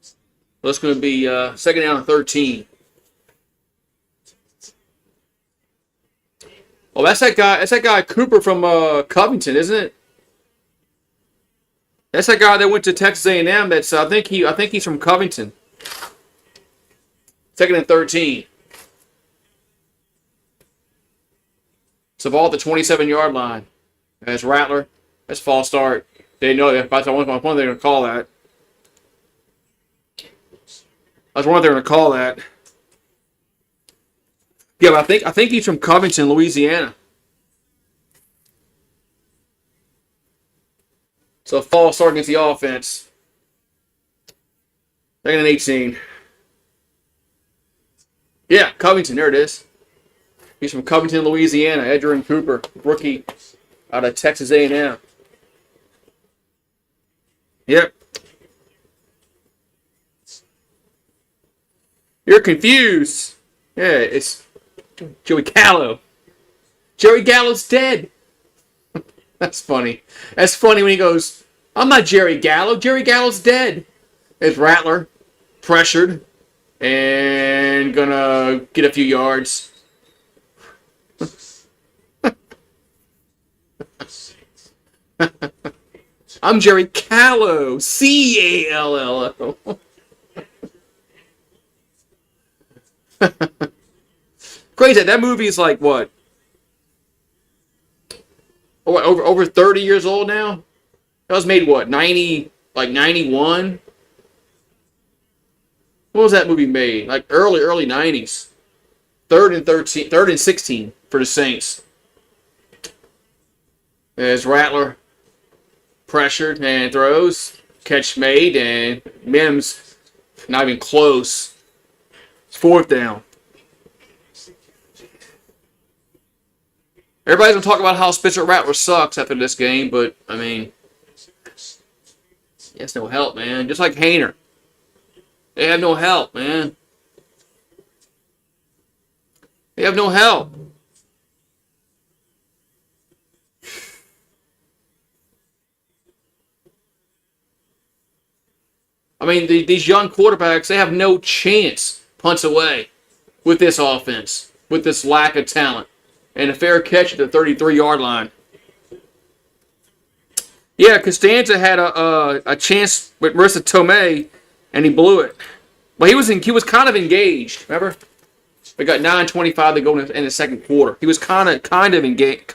So it's gonna be second down and 13. Oh, that's that guy. That's that guy Cooper from Covington, isn't it? That's that guy that went to Texas A&M. That's I think he's from Covington. Second and 13. It's the ball at the 27-yard line. That's Rattler. That's false start. They know that. I wonder they're going to call that. I was wondering they're going to call that. Yeah, but I think he's from Covington, Louisiana. So false start against the offense. Second and 18. Yeah, Covington. There it is. He's from Covington, Louisiana. Edgerrin Cooper, rookie out of Texas A&M. Yep. You're confused. Yeah, it's Joey Gallo. Jerry Gallo's dead. That's funny. That's funny when he goes, I'm not Jerry Gallo. Jerry Gallo's dead. It's Rattler, pressured, and gonna get a few yards. I'm Jerry Callow. Callo. Crazy. That movie is like what? Over 30 years old now? That was made what? 90, like 91? What was that movie made? Like early 90s. Third and 16 for the Saints. As Rattler pressured and throws. Catch made, and Mims not even close. It's 4th down. Everybody's going to talk about how Spencer Rattler sucks after this game, but, I mean, he has no help, man. Just like Hainer. They have no help, man. They have no help. I mean, these young quarterbacks, they have no chance punts away with this offense, with this lack of talent. And a fair catch at the 33-yard line. Yeah, Costanza had a chance with Marissa Tomei, and he blew it. But he was kind of engaged, remember? We got 9:25 to go in the second quarter. He was kind of engaged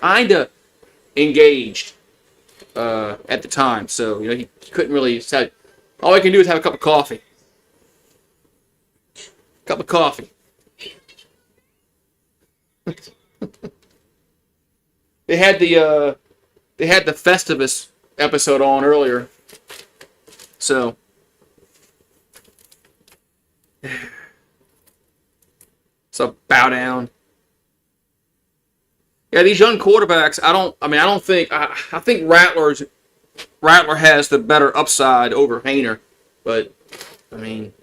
at the time. So, he couldn't really say. All I can do is have a cup of coffee. Cup of coffee. They had the Festivus episode on earlier. So bow down. Yeah, these young quarterbacks, I think Rattler has the better upside over Hainer, but I mean,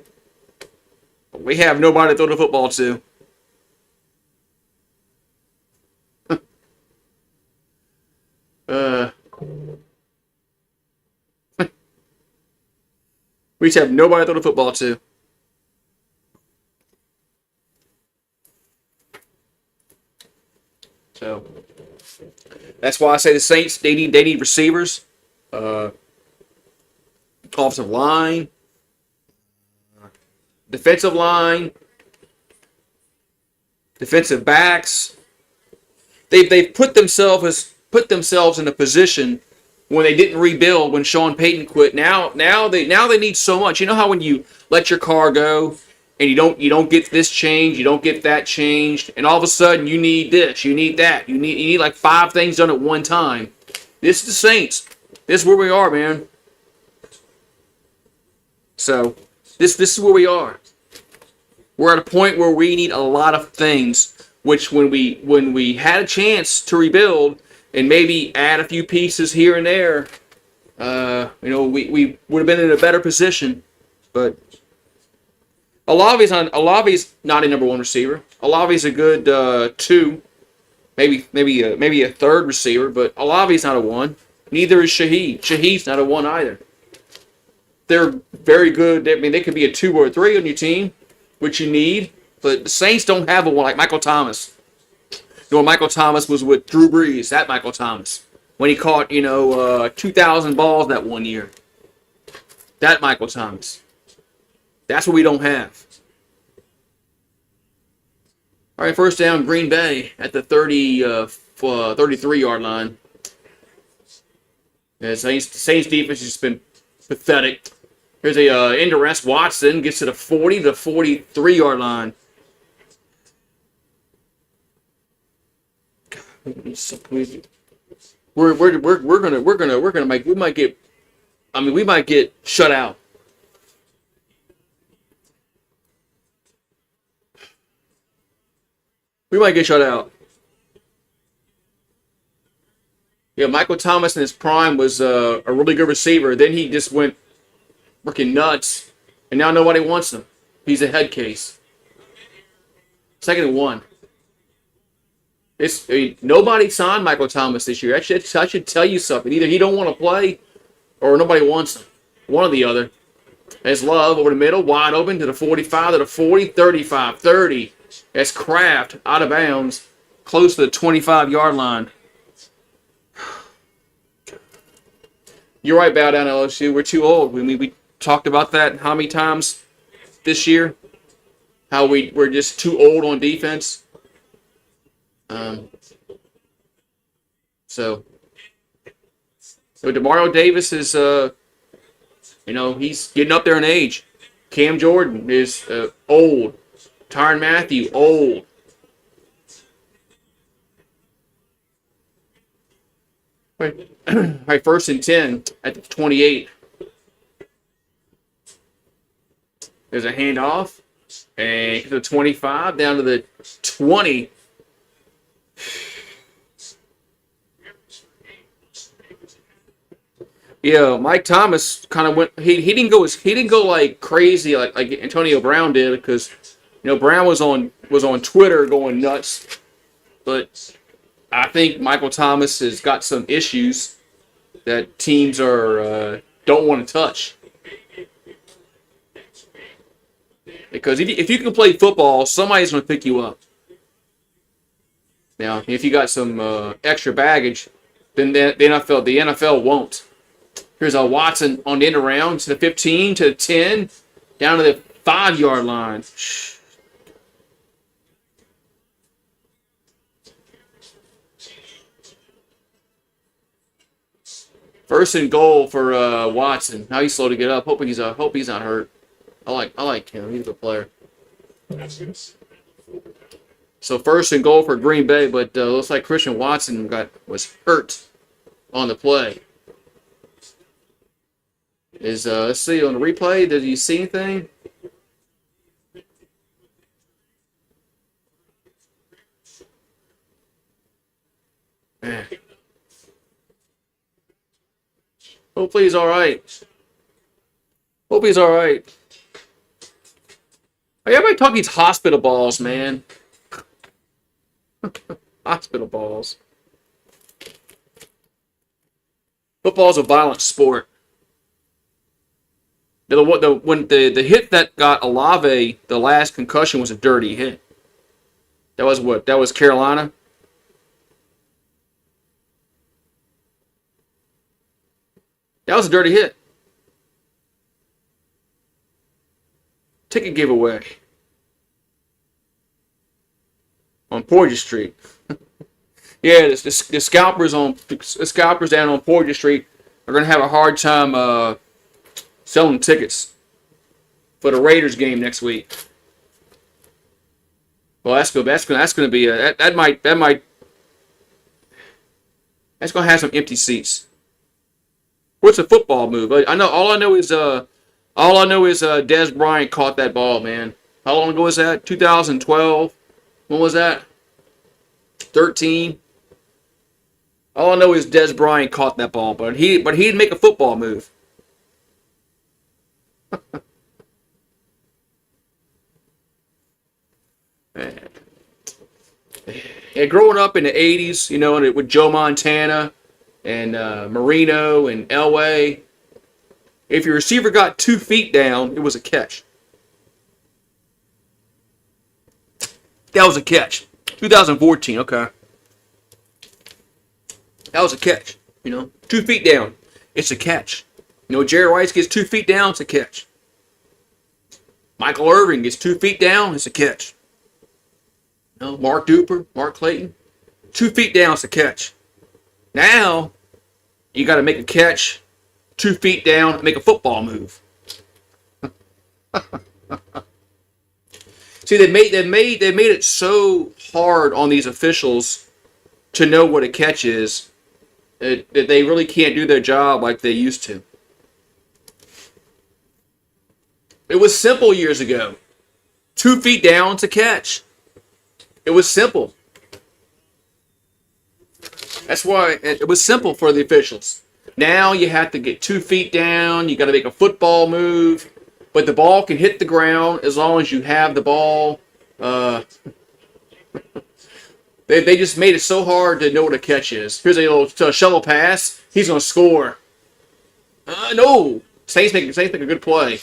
we have nobody to throw the football to. We just have nobody to throw the football to. So that's why I say the Saints, they need receivers, offensive line, defensive line, defensive backs. They've put themselves in a position when they didn't rebuild when Sean Payton quit. Now they need so much. You know how when you let your car go and you don't get this changed, you don't get that changed, and all of a sudden you need this, you need that, you need like 5 things done at one time. This is the Saints. This is where we are, man. So this is where we are. We're at a point where we need a lot of things, which when we had a chance to rebuild and maybe add a few pieces here and there, we would have been in a better position. But Olave's not a number 1 receiver. Olave's a good 2, maybe a third receiver, but Olave's not a 1. Neither is Shaheed. Shaheed's not a 1 either. They're very good. I mean, they could be a 2 or a 3 on your team, which you need. But the Saints don't have a 1 like Michael Thomas. When Michael Thomas was with Drew Brees, that Michael Thomas. When he caught, 2,000 balls that one year. That Michael Thomas. That's what we don't have. All right, first down, Green Bay at the 33-yard line. The Saints defense has just been pathetic. Here's a indirect. Watson gets to the 40 to the 43-yard line. We might get shut out. We might get shut out. Yeah, Michael Thomas in his prime was a really good receiver. Then he just went freaking nuts, and now nobody wants him. He's a head case. 2nd and 1. Nobody signed Michael Thomas this year. I should tell you something. Either he don't want to play, or nobody wants him. One or the other. There's Love over the middle, wide open to the 45, to the 40, 35, 30. That's Kraft out of bounds, close to the 25-yard line. You're right, bow down LSU. We're too old. We talked about that how many times this year? How we're just too old on defense. Um, so, so Demario Davis is, he's getting up there in age. Cam Jordan is old. Tyrann Mathieu, old. Right. Right, 1st and 10 at the 28. There's a handoff. And to the 25, down to the 20. Yeah, Mike Thomas kind of went. He didn't go like crazy like Antonio Brown did, because Brown was on Twitter going nuts, but I think Michael Thomas has got some issues that teams don't want to touch, because if you can play football, somebody's going to pick you up. Now, if you got some extra baggage, then the NFL won't. Here's a Watson on the end around to the 15, to the 10, down to the 5-yard line. First and goal for Watson. Now he's slow to get up. Hope he's not hurt. I like him. He's a good player. So first and goal for Green Bay, but looks like Christian Watson was hurt on the play. Let's see on the replay. Did you see anything? Man. Hopefully he's all right. Hope he's all right. Everybody talk these hospital balls, man. Hospital balls. Football's a violent sport. When the hit that got Olave, the last concussion, was a dirty hit. That was what? That was Carolina? That was a dirty hit. Ticket giveaway on Porter Street. Yeah, the scalpers down on Porter Street are going to have a hard time selling tickets for the Raiders game next week. Well, that's going to be that's going to have some empty seats. What's a football move? All I know is Dez Bryant caught that ball, man. How long ago was that? 2012. When was that? 13. All I know is Dez Bryant caught that ball, but he didn't make a football move. Man. Yeah, growing up in the 80s, and with Joe Montana and Marino and Elway, if your receiver got 2 feet down, it was a catch. That was a catch. 2014, okay. That was a catch. 2 feet down, it's a catch. Jerry Rice gets 2 feet down, it's a catch. Michael Irvin gets 2 feet down, it's a catch. Mark Duper, Mark Clayton, 2 feet down, it's a catch. Now, you got to make a catch 2 feet down and make a football move. See, they made it so hard on these officials to know what a catch is that they really can't do their job like they used to. It was simple years ago. 2 feet down to catch. It was simple. That's why it was simple for the officials. Now you have to get 2 feet down. You got to make a football move, but the ball can hit the ground as long as you have the ball. They just made it so hard to know what a catch is. Here's a little shovel pass. He's gonna score. No, Saints make a good play.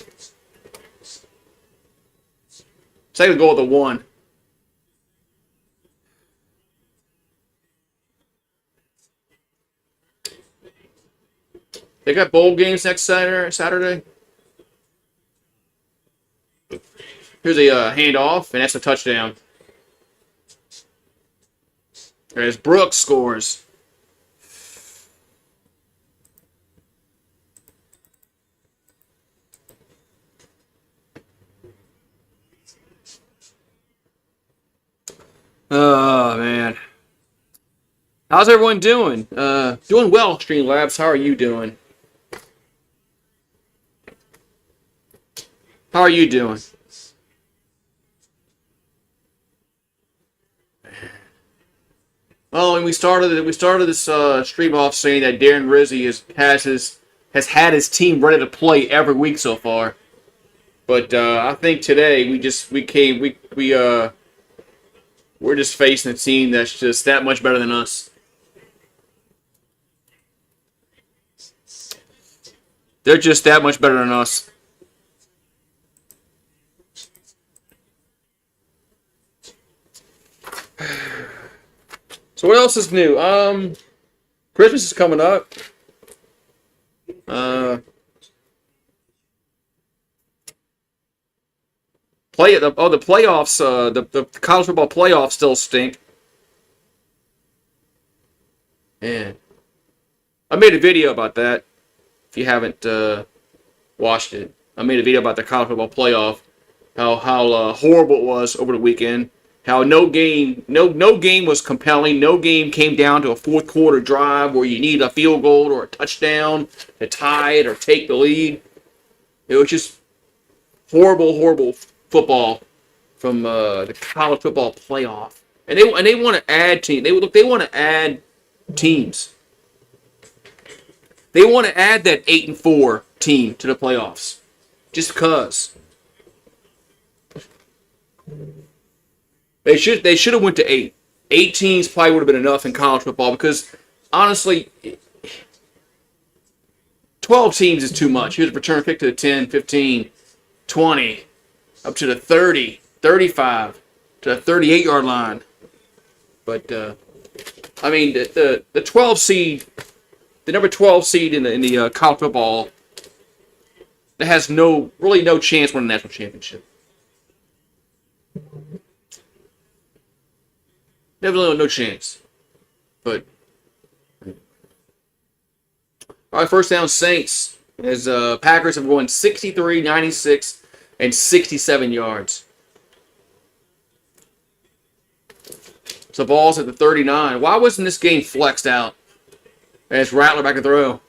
Saints go with a 1. They got bowl games next Saturday. Here's a handoff, and that's a touchdown. As Brooks scores. Oh, man. How's everyone doing? Doing well, Streamlabs. How are you doing? How are you doing? Well, and we started this stream off saying that Darren Rizzi has had his team ready to play every week so far. But I think today we're just facing a team that's just that much better than us. They're just that much better than us. So what else is new? Christmas is coming up. Uh, the playoffs. The college football playoffs still stink. Man, I made a video about that. If you haven't watched it, I made a video about the college football playoff. How horrible it was over the weekend. How no game was compelling. No game came down to a fourth quarter drive where you need a field goal or a touchdown to tie it or take the lead. It was just horrible football from the college football playoff. And they want to add teams. They want to add teams. They want to add that 8-4 team to the playoffs, just because. They should have went to 8. 8 teams probably would have been enough in college football because, honestly, 12 teams is too much. Here's a return pick to the 10, 15, 20, up to the 30, 35, to the 38-yard line. But, I mean, the 12 seed, the number 12 seed in the college football, that has really no chance winning a national championship. Definitely no chance. But all right, first down Saints as Packers have won 63, 96, and 67 yards. So ball's at the 39. Why wasn't this game flexed out? As Rattler back to throw.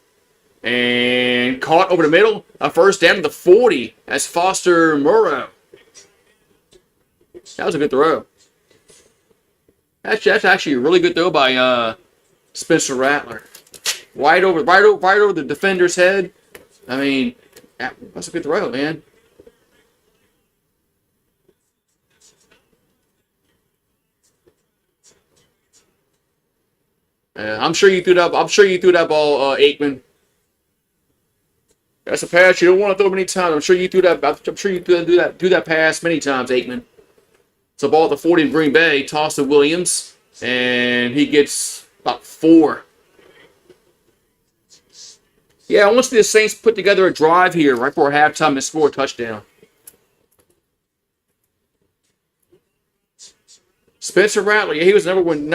And caught over the middle. A first down to the 40 as Foster Moreau. That was a good throw. That's actually a really good throw by Spencer Rattler. Right over the defender's head. I mean, that's a good throw, man. I'm sure you threw that ball, Aikman. That's a pass you don't want to throw many times. I'm sure you threw that pass many times, Aikman. It's a ball at the 40 of Green Bay, tossed to Williams, and he gets about 4. Yeah, I want to see the Saints put together a drive here right before halftime and score a touchdown. Spencer Rattler, yeah, he was number one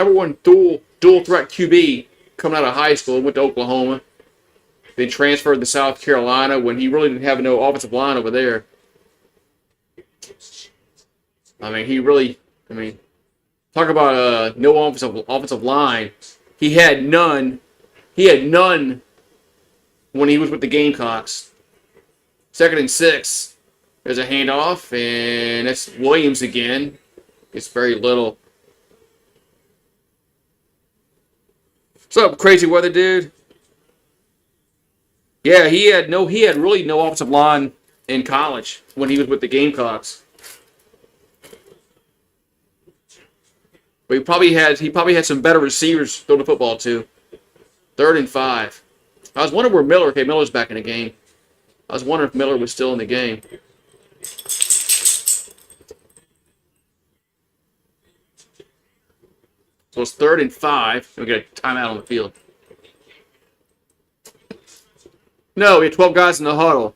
dual threat QB coming out of high school. Went to Oklahoma, then transferred to South Carolina when he really didn't have no offensive line over there. I mean, talk about no offensive line. He had none. When he was with the Gamecocks. 2nd and 6. There's a handoff, and that's Williams again. It's very little. What's up, crazy weather dude? Yeah, he had really no offensive line in college when he was with the Gamecocks. But he probably had some better receivers to throw the football to. 3rd and 5. I was wondering where Miller. Okay, Miller's back in the game. I was wondering if Miller was still in the game. So it's 3rd and 5. We got a timeout on the field. No, we had 12 guys in the huddle.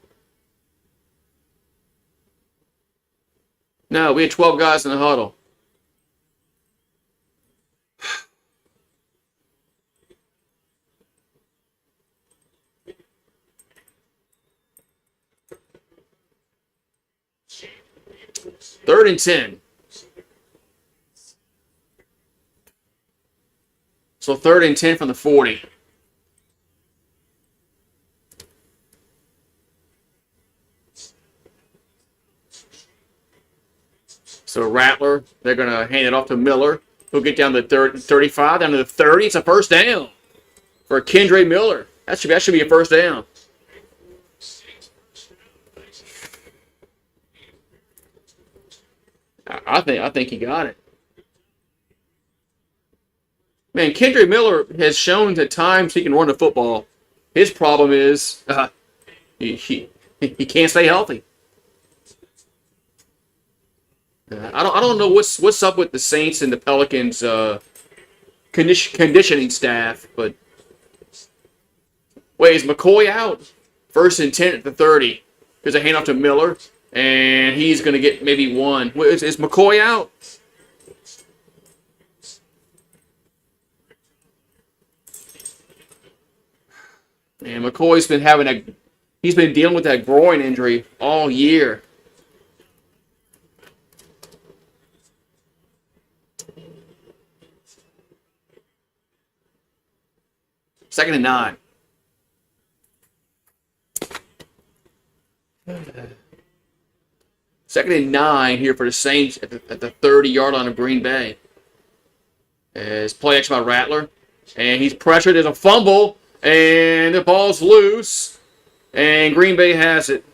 No, we had 12 guys in the huddle. Third and 10. So third and 10 from the 40. So Rattler, they're going to hand it off to Miller. He'll get down to 35, down to the 30. It's a first down for Kendre Miller. That should be a first down. I think he got it. Man, Kendre Miller has shown at times he can run the football. His problem is he can't stay healthy. I don't know what's up with the Saints and the Pelicans conditioning staff, but wait, is McCoy out? First and 10 at the 30. There's a handoff to Miller, and he's going to get maybe one. Is McCoy out? Man, McCoy's been he's been dealing with that groin injury all year. Second and 9. Second and 9 here for the Saints at the 30-yard line of Green Bay. As play action by Rattler. And he's pressured. There's a fumble. And the ball's loose. And Green Bay has it.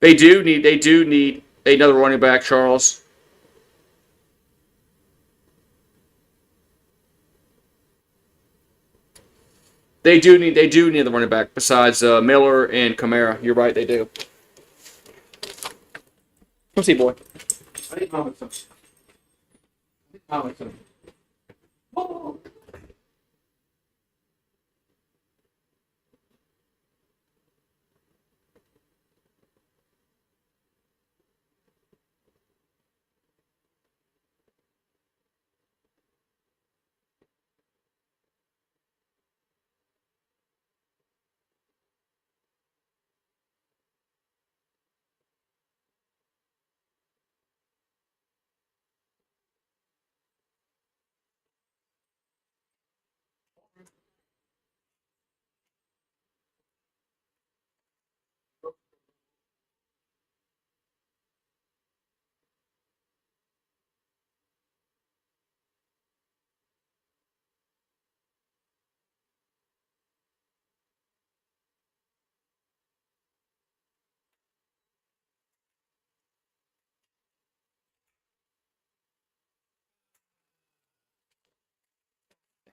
They do need another running back, Charles. They do need the running back besides Miller and Kamara. You're right, they do. Come see, boy. I think Tomlinson. Oh.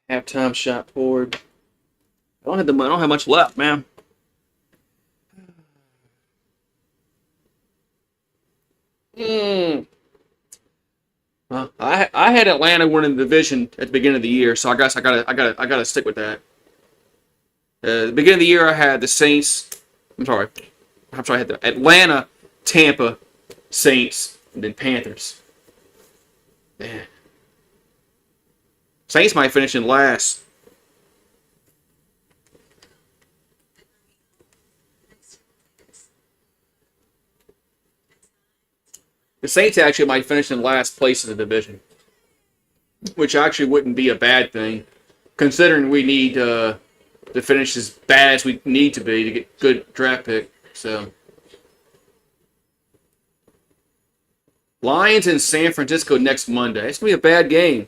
Halftime shot forward. I don't have much left, man. I had Atlanta winning the division at the beginning of the year, so I guess I gotta stick with that. The beginning of the year, I had the Saints. I had the Atlanta, Tampa, Saints, and then Panthers. Man, Saints might finish in last. The Saints actually might finish in last place in the division, which actually wouldn't be a bad thing, considering we need to finish as bad as we need to be to get good draft pick. So, Lions in San Francisco next Monday. It's gonna be a bad game.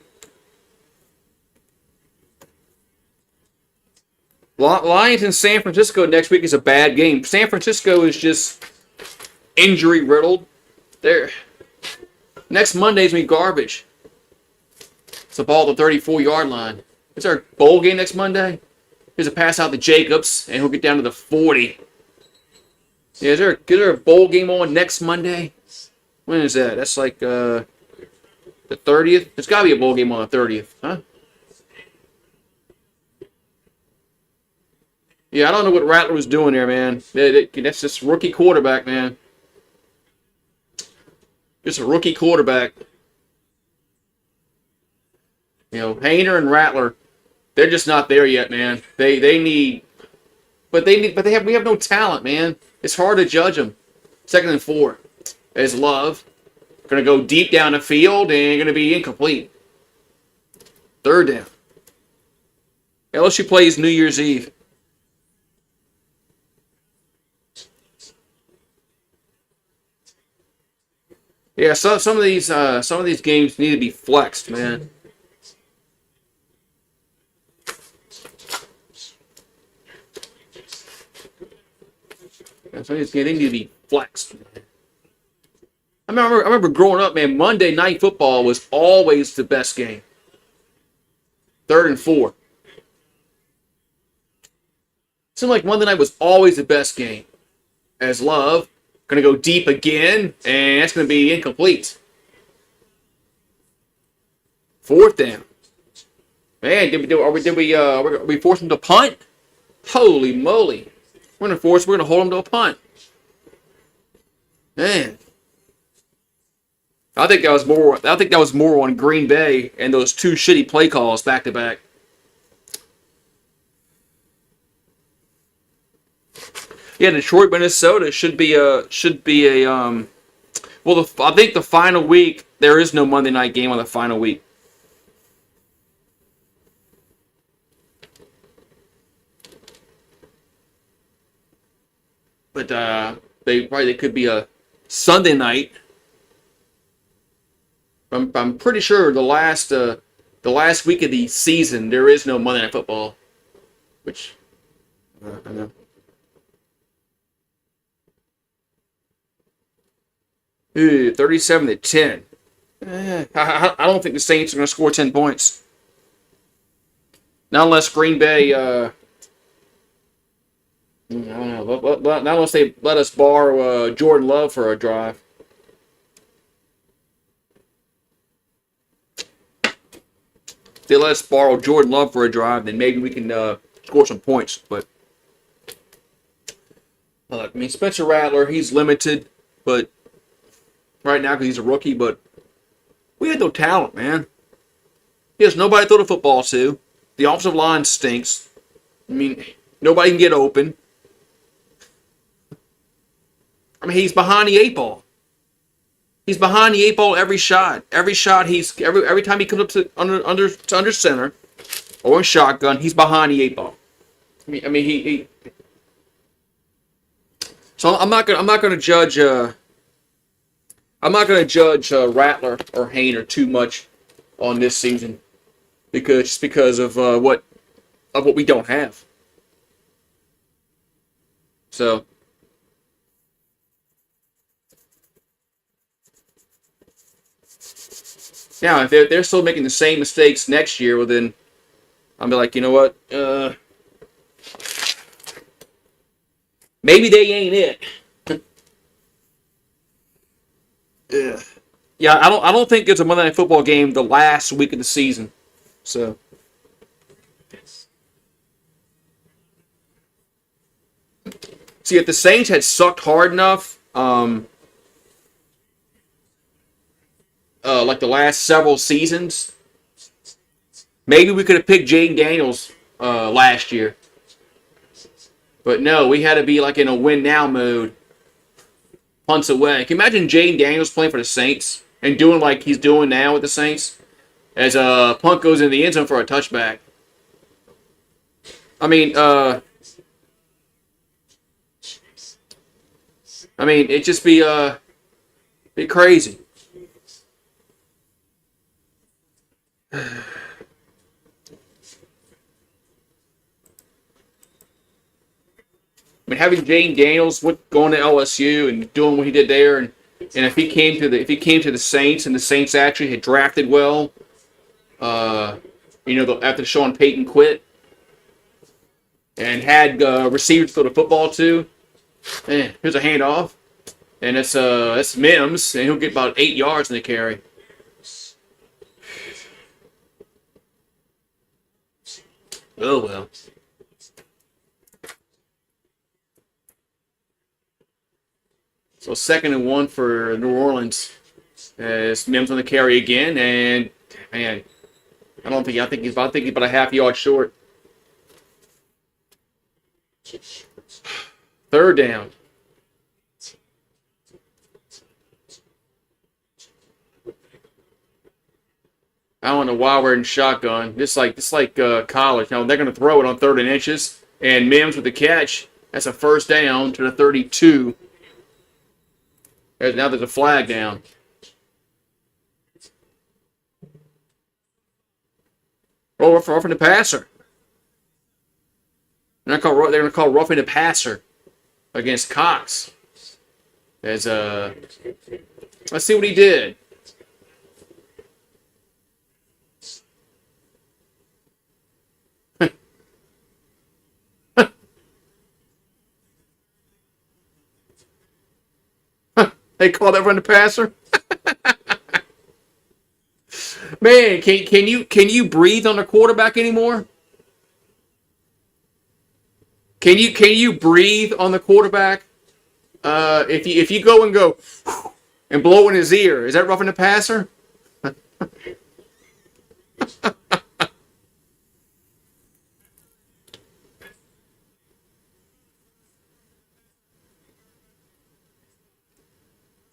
Lions in San Francisco next week is a bad game. San Francisco is just injury riddled. Next Monday's gonna be garbage. It's a ball at the 34-yard line. Is our bowl game next Monday? Here's a pass out to Jacobs, and he'll get down to the 40. Yeah, is there a bowl game on next Monday? When is that? That's like the 30th. There's got to be a bowl game on the 30th, huh? Yeah, I don't know what Rattler was doing there, man. That's just rookie quarterback, man. Just a rookie quarterback. You know, Hayner and Rattler, they're just not there yet, man. They need, but we have no talent, man. It's hard to judge them. Second and 4 is Love. Going to go deep down the field and going to be incomplete. Third down. LSU plays New Year's Eve. Yeah, some of these games need to be flexed, man. Yeah, some of these games need to be flexed. I remember growing up, man. Monday Night Football was always the best game. Third and 4. Seemed like Monday night was always the best game. As Love going to go deep again, and that's going to be incomplete. Fourth down. Man, are we forcing them to punt? Holy moly! We're going to hold them to a punt. Man, I think that was more on Green Bay and those two shitty play calls back to back. Yeah, Detroit, Minnesota should be a well, I think the final week there is no Monday night game on the final week. But they could be a Sunday night. I'm pretty sure the last week of the season there is no Monday Night Football, which I know. 37-10. I don't think the Saints are going to score 10 points. Not unless Green Bay. I don't know. Not unless they let us borrow Jordan Love for a drive. If they let us borrow Jordan Love for a drive, then maybe we can score some points. But I mean, Spencer Rattler, he's limited, but right now because he's a rookie. But we had no talent, man. He has nobody to throw the football to. The offensive line stinks. I mean, nobody can get open. I mean, he's behind the 8 ball. He's behind the 8 ball every shot. Every time he comes up to under center or in shotgun, he's behind the 8 ball. I mean he So I'm not gonna judge Rattler or Hayner too much on this season because of what we don't have. So. Now, if they're still making the same mistakes next year, well then, I'll be like, you know what? Maybe they ain't it. Yeah, I don't think it's a Monday Night Football game the last week of the season. So. See, if the Saints had sucked hard enough, like the last several seasons, maybe we could have picked Jaden Daniels last year. But no, we had to be like in a win now mode. Punts away. Can you imagine Jaden Daniels playing for the Saints and doing like he's doing now with the Saints? As a punt goes in the end zone for a touchback. I mean, it'd just be crazy. I mean, having Jane Daniels going to LSU and doing what he did there, and if he came to the Saints and the Saints actually had drafted well, after Sean Payton quit, and had receivers throw the football to, man, here's a handoff. And it's Mims, and he'll get about 8 yards in the carry. Oh well. So 2nd and 1 for New Orleans. As Mims on the carry again, and man, I think he's about a half yard short. 3rd down. I don't know why we're in shotgun. This like college. Now they're going to throw it on 3rd and inches, and Mims with the catch. That's a 1st down to the 32. Now there's a flag down. Roughing the passer. They're going to call roughing the passer against Cox. Let's see what he did. They called that run the passer. Man, can you breathe on the quarterback anymore? Can you breathe on the quarterback? If you go and blow in his ear, is that roughing the passer?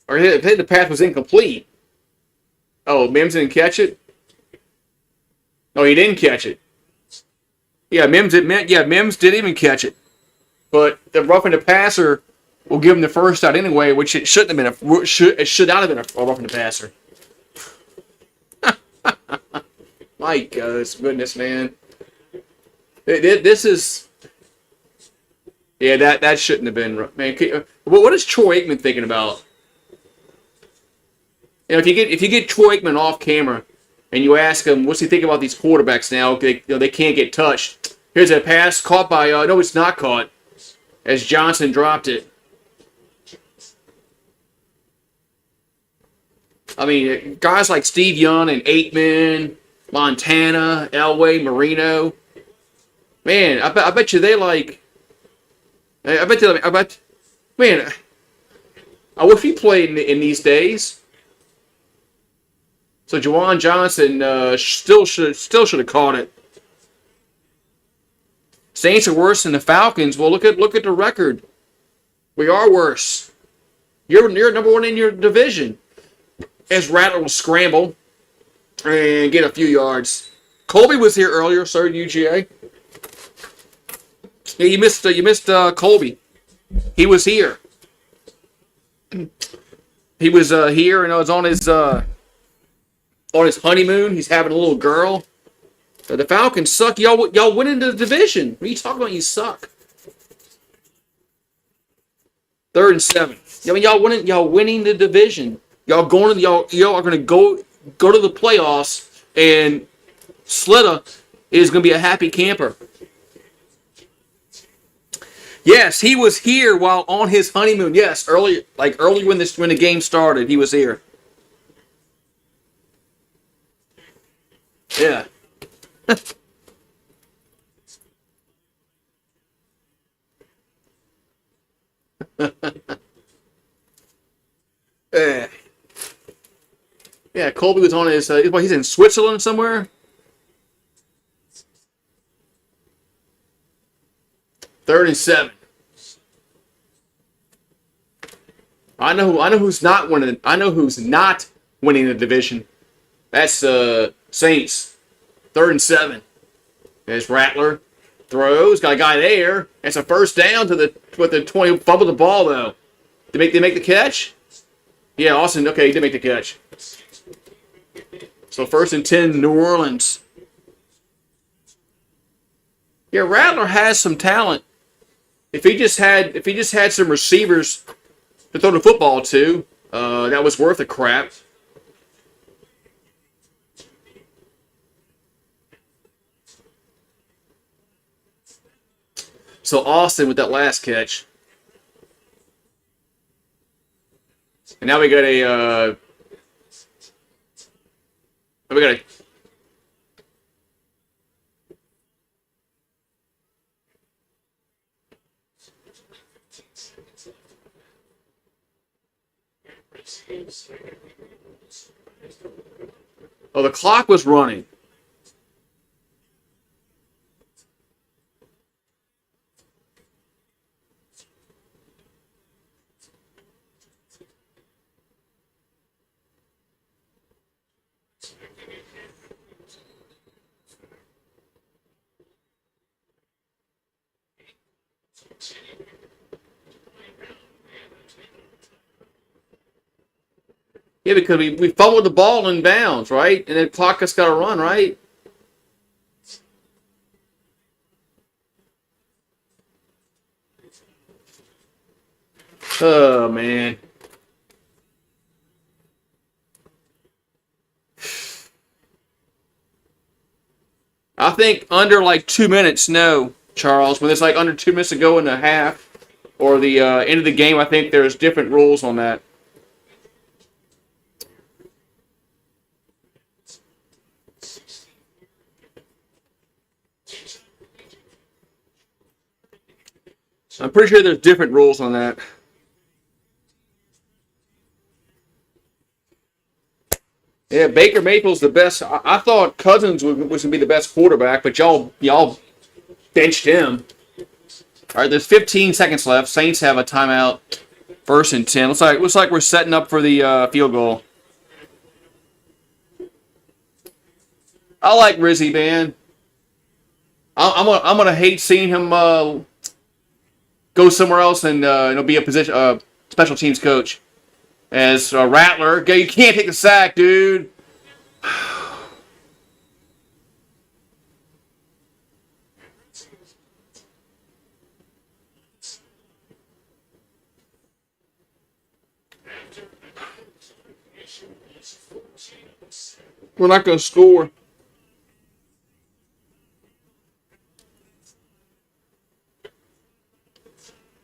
Or the pass was incomplete. Oh, Mims didn't catch it? No, he didn't catch it. Yeah, Mims didn't even catch it. But the roughing the passer will give him the first out anyway, which it shouldn't have been it should not have been a roughing the passer. My goodness, man. This is that shouldn't have been, man. What is Troy Aikman thinking about? You know, if you get Troy Aikman off camera and you ask him what's he thinking about these quarterbacks now, they can't get touched. Here's a pass caught by no, it's not caught, as Johnson dropped it. I mean, guys like Steve Young and Aikman, Montana, Elway, Marino. Man, I bet you they like. I bet. Man, I wish he played in these days. So Juwan Johnson still should have caught it. Saints are worse than the Falcons. Well, look at the record. We are worse. You're number 1 in your division. As Rattler will scramble and get a few yards. Colby was here earlier, sir. UGA. Yeah, you missed Colby. He was here. He was here, and I was on his honeymoon. He's having a little girl. The Falcons suck. Y'all went into the division. What are you talking about? You suck. 3rd and 7. I mean, y'all winning the division. Y'all are going to go to the playoffs, and Slitta is going to be a happy camper. Yes, he was here while on his honeymoon. Yes, early when the game started, he was here. Yeah. Yeah, Colby was on his. He's in Switzerland somewhere. 3rd and 7. I know who's not winning. I know who's not winning the division. That's Saints. 3rd and 7. There's Rattler. Throws. Got a guy there. It's a 1st down to the 20. Fumbled the ball though. Did they make the catch? Yeah, Austin. Okay, he did make the catch. So 1st and 10, New Orleans. Yeah, Rattler has some talent. If he just had some receivers to throw the football to, that was worth a crap. So Austin with that last catch. And now we got a we got a oh, the clock was running. Yeah, because we fumbled the ball in bounds, right? And the clock has got to run, right? Oh, man. I think under like 2 minutes, no, Charles. When it's like under 2 minutes to go in the half or the end of the game, I think there's different rules on that. I'm pretty sure there's different rules on that. Yeah, Baker Mayfield's the best. I thought Cousins was going to be the best quarterback, but y'all benched him. All right, there's 15 seconds left. Saints have a timeout. 1st and 10. Looks like we're setting up for the field goal. I like Rizzy, man. I'm gonna hate seeing him go somewhere else and be a position special teams coach as a Rattler. You can't take the sack, dude. We're not gonna score.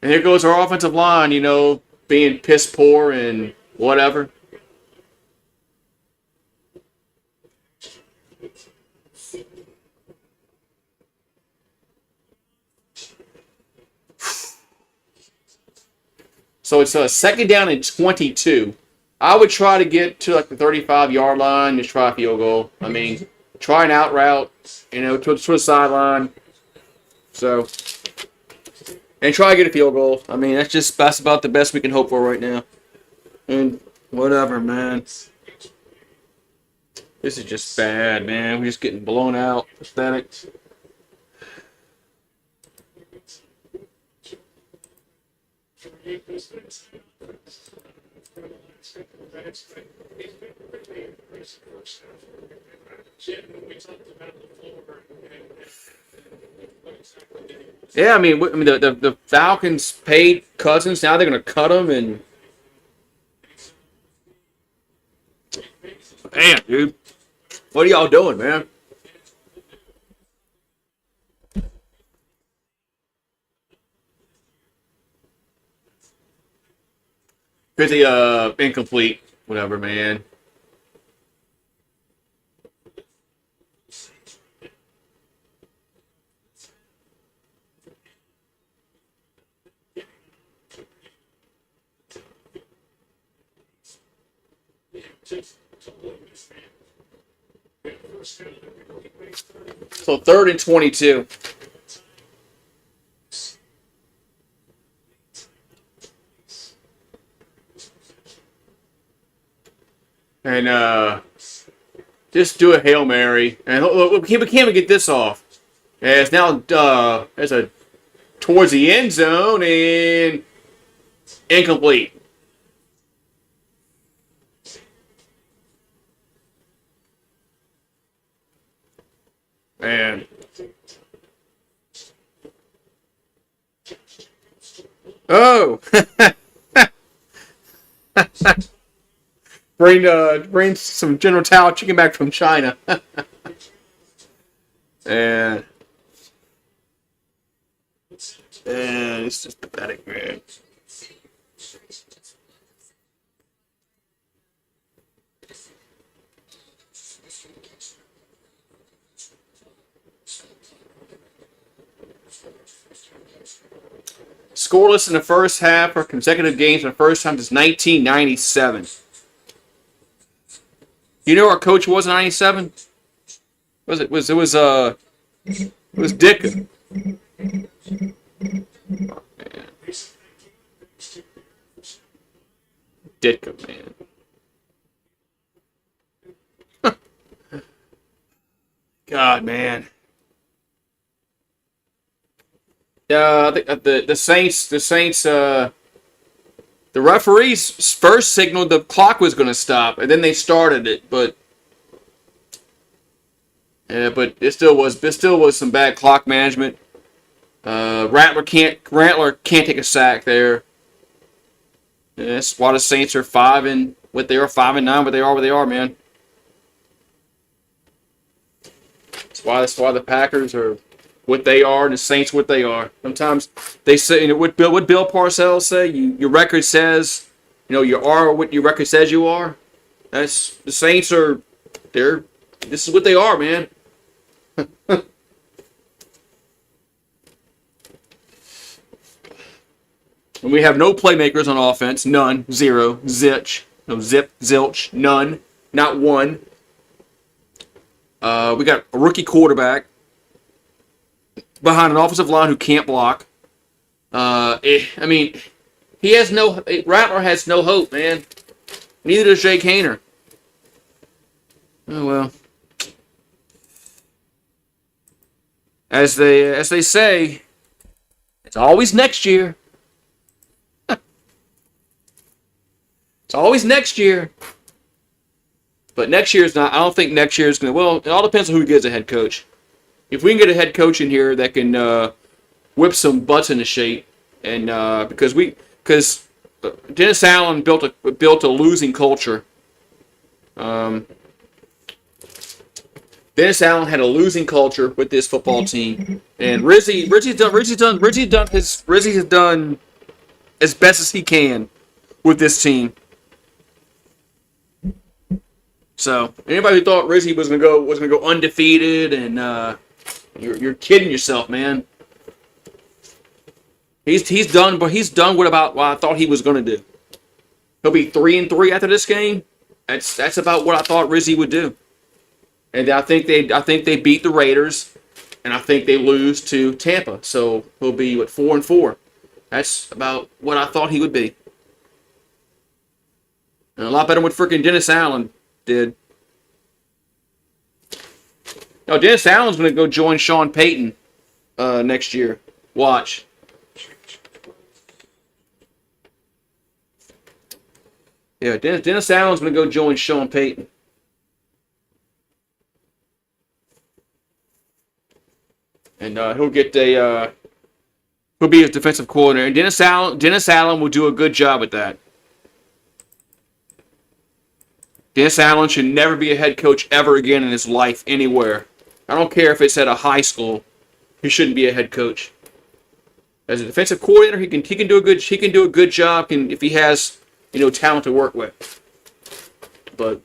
And here goes our offensive line, being piss poor and whatever. So it's a 2nd down and 22. I would try to get to like the 35-yard line, just try a field goal. I mean, try an out route, to the sideline. So, and try to get a field goal. I mean, that's about the best we can hope for right now. And whatever, man. This is just bad, man. We're just getting blown out. Pathetic. Yeah, I mean, the Falcons paid Cousins. Now they're going to cut him, and damn, dude, what are y'all doing, man? Pretty incomplete, whatever, man. So 3rd and 22. And just do a Hail Mary. And we can't even get this off. And it's now towards the end zone and incomplete. Man. Oh. Bring some General Tao chicken back from China. and it's just pathetic, man. scoreless in the first half for consecutive games for the first time since 1997. You know our coach was in 97? It was Ditka. Ditka, man. God, man. The Saints. The referees first signaled the clock was going to stop, and then they started it. But it still was some bad clock management. Rattler can't take a sack there. And that's why the Saints are 5-9, but they are where they are, man. That's why the Packers are what they are and the Saints what they are. Sometimes they say, what Bill Parcells say, your record says, you are what your record says you are. That's the Saints are. This is what they are, man. And we have no playmakers on offense. None. Zero. Zilch. No zip. Zilch. None. Not one. We got a rookie quarterback behind an offensive line who can't block. He has no. Rattler has no hope, man. Neither does Jake Haener. Oh well. As they say, it's always next year. It's always next year. But next year's not. I don't think next year's going to. Well, it all depends on who gets a head coach. If we can get a head coach in here that can whip some butts into shape, and because Dennis Allen built a losing culture. Dennis Allen had a losing culture with this football team, and Rizzi has done as best as he can with this team. So anybody who thought Rizzi was gonna go undefeated, and you're kidding yourself, man. He's done what I thought he was gonna do. He'll be 3-3 after this game. That's about what I thought Rizzi would do. And I think they beat the Raiders, and I think they lose to Tampa. So he'll be 4-4. That's about what I thought he would be. And a lot better than what freaking Dennis Allen did. No, Dennis Allen's going to go join Sean Payton next year. Watch. Yeah, Dennis Allen's going to go join Sean Payton. And he'll be his defensive coordinator. And Dennis Allen will do a good job at that. Dennis Allen should never be a head coach ever again in his life anywhere. I don't care if it's at a high school. He shouldn't be a head coach. As a defensive coordinator, he can do a good job if he has talent to work with. But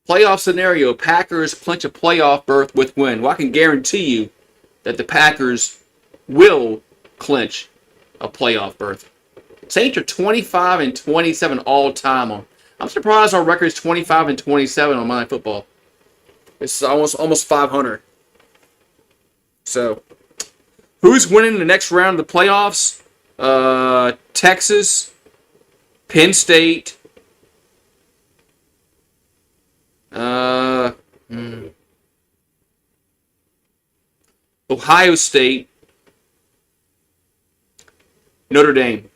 playoff scenario: Packers clinch a playoff berth with win. Well, I can guarantee you that the Packers will clinch a playoff berth. Saints are 25-27 all time. I'm surprised our record is 25-27 on Monday Night Football. It's almost 500. So, who's winning the next round of the playoffs? Texas, Penn State, Ohio State, Notre Dame.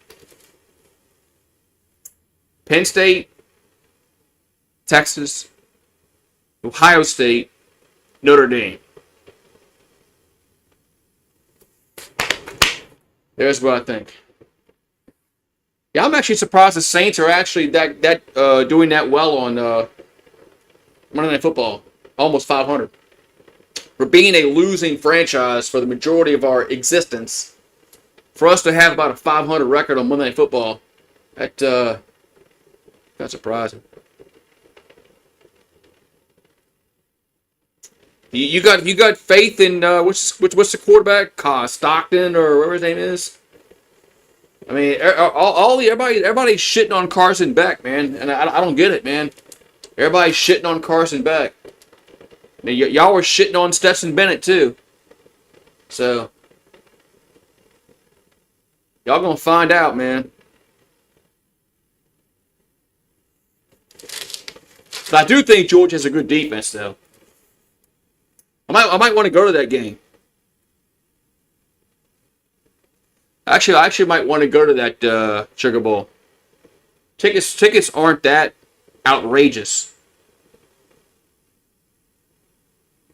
Penn State, Texas, Ohio State, Notre Dame. There's what I think. Yeah, I'm actually surprised the Saints are actually doing that well on Monday Night Football. Almost 500. For being a losing franchise for the majority of our existence, for us to have about a 500 record on Monday Night Football, that's surprising. You got faith in what's the quarterback? Stockton or whatever his name is. I mean, everybody's shitting on Carson Beck, man, and I don't get it, man. Everybody's shitting on Carson Beck. Y'all were shitting on Stetson Bennett too. So y'all gonna find out, man. But I do think Georgia has a good defense, though. I might want to go to that game. Actually, I actually might want to go to that Sugar Bowl. Tickets aren't that outrageous.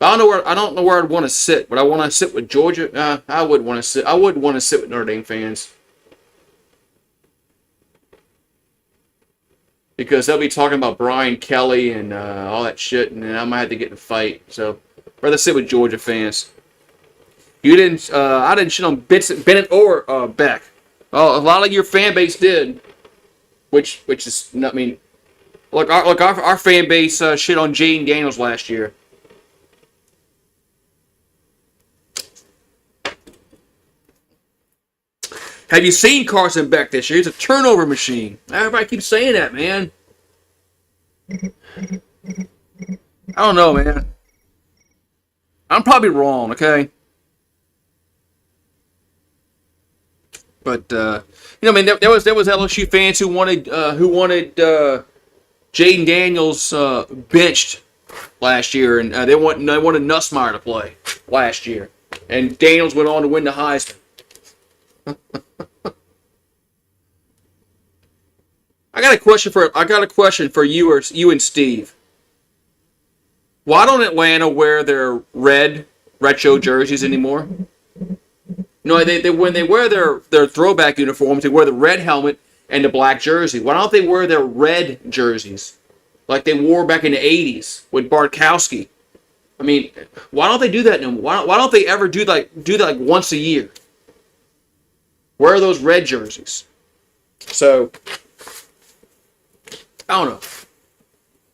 I don't know where I'd want to sit. Would I want to sit with Georgia? I would want to sit. I would want to sit with Notre Dame fans because they'll be talking about Brian Kelly and all that shit, and then I might have to get in a fight. So, rather sit with Georgia fans. You didn't. I didn't shit on Bennett or Beck. Oh, a lot of your fan base did, which is. I mean, look, our fan base shit on Jaden Daniels last year. Have you seen Carson Beck this year? He's a turnover machine. Everybody keeps saying that, man. I don't know, man. I'm probably wrong, okay? But I mean, there was LSU fans who wanted Jaden Daniels benched last year, and they wanted Nussmeier to play last year, and Daniels went on to win the Heisman. I got a question for you and Steve. Why don't Atlanta wear their red retro jerseys anymore? No, they when they wear their throwback uniforms, they wear the red helmet and the black jersey. Why don't they wear their red jerseys like they wore back in the '80s with Bartkowski? I mean, why don't they do that anymore? Why don't they ever do that like once a year? Wear those red jerseys. So I don't know.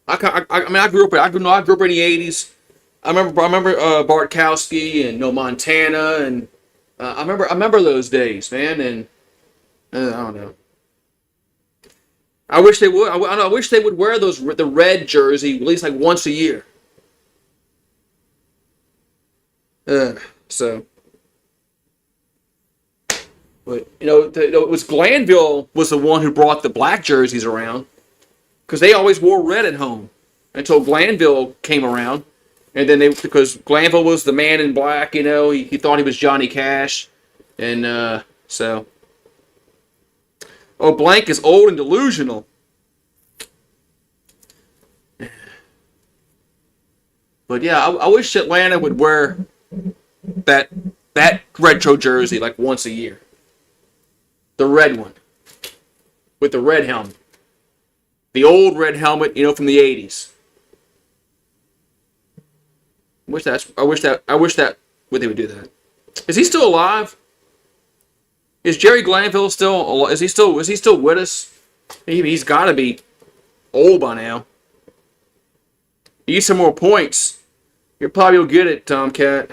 I mean, I grew up in the '80s. I remember Bartkowski and Montana, and I remember those days, man. And I don't know. I wish they would. I wish they would wear the red jersey at least like once a year. So, but it was Glanville was the one who brought the black jerseys around. Because they always wore red at home until Glanville came around, and then because Glanville was the man in black, he thought he was Johnny Cash, and so. Oh, blank is old and delusional. But yeah, I wish Atlanta would wear that retro jersey like once a year. The red one with the red helmet. The old red helmet, from the '80s. I wish that they would do that. Is he still alive? Is Jerry Glanville still? Is he still with us? He's got to be old by now. You need some more points. You probably will get it, Tomcat.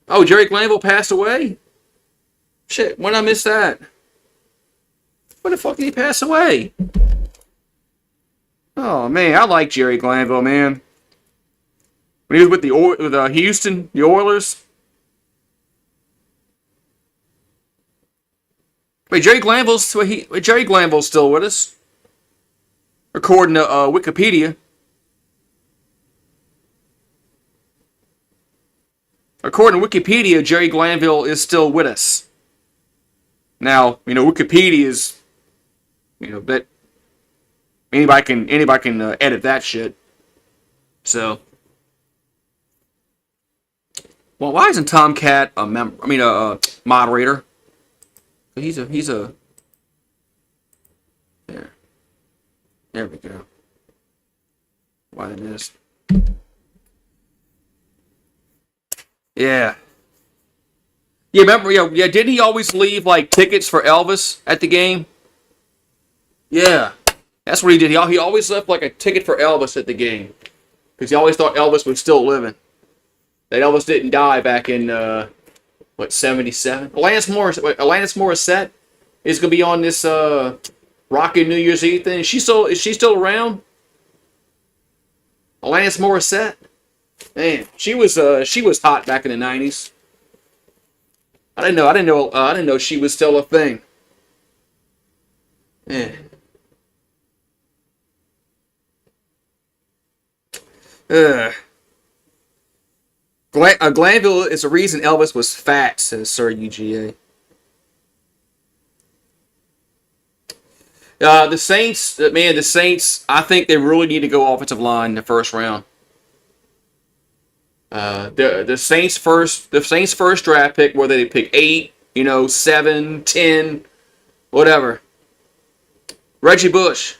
Oh, Jerry Glanville passed away? Shit, when did I miss that? When the fuck did he pass away? Oh, man, I like Jerry Glanville, man. When he was with Houston, the Oilers. Wait, Jerry Glanville's still with us, according to Wikipedia. According to Wikipedia, Jerry Glanville is still with us. Now, Wikipedia is, that anybody can edit that shit. So, well, why isn't Tomcat a moderator? He's a. There we go. Why it is? Yeah. Yeah, remember? Yeah. Didn't he always leave like tickets for Elvis at the game? Yeah, that's what he did. He always left like a ticket for Elvis at the game. because he always thought Elvis was still living. That Elvis didn't die back in, 77? Alanis Morissette is going to be on this Rockin' New Year's Eve thing. Is she still around? Alanis Morissette? Man, she was hot back in the 90s. I didn't know she was still a thing. Yeah. Glanville is the reason Elvis was fat, says Sir UGA. The Saints, man, the Saints, I think they really need to go offensive line in the first round. The Saints first draft pick, whether they pick 8, 7, 10, whatever. Reggie Bush.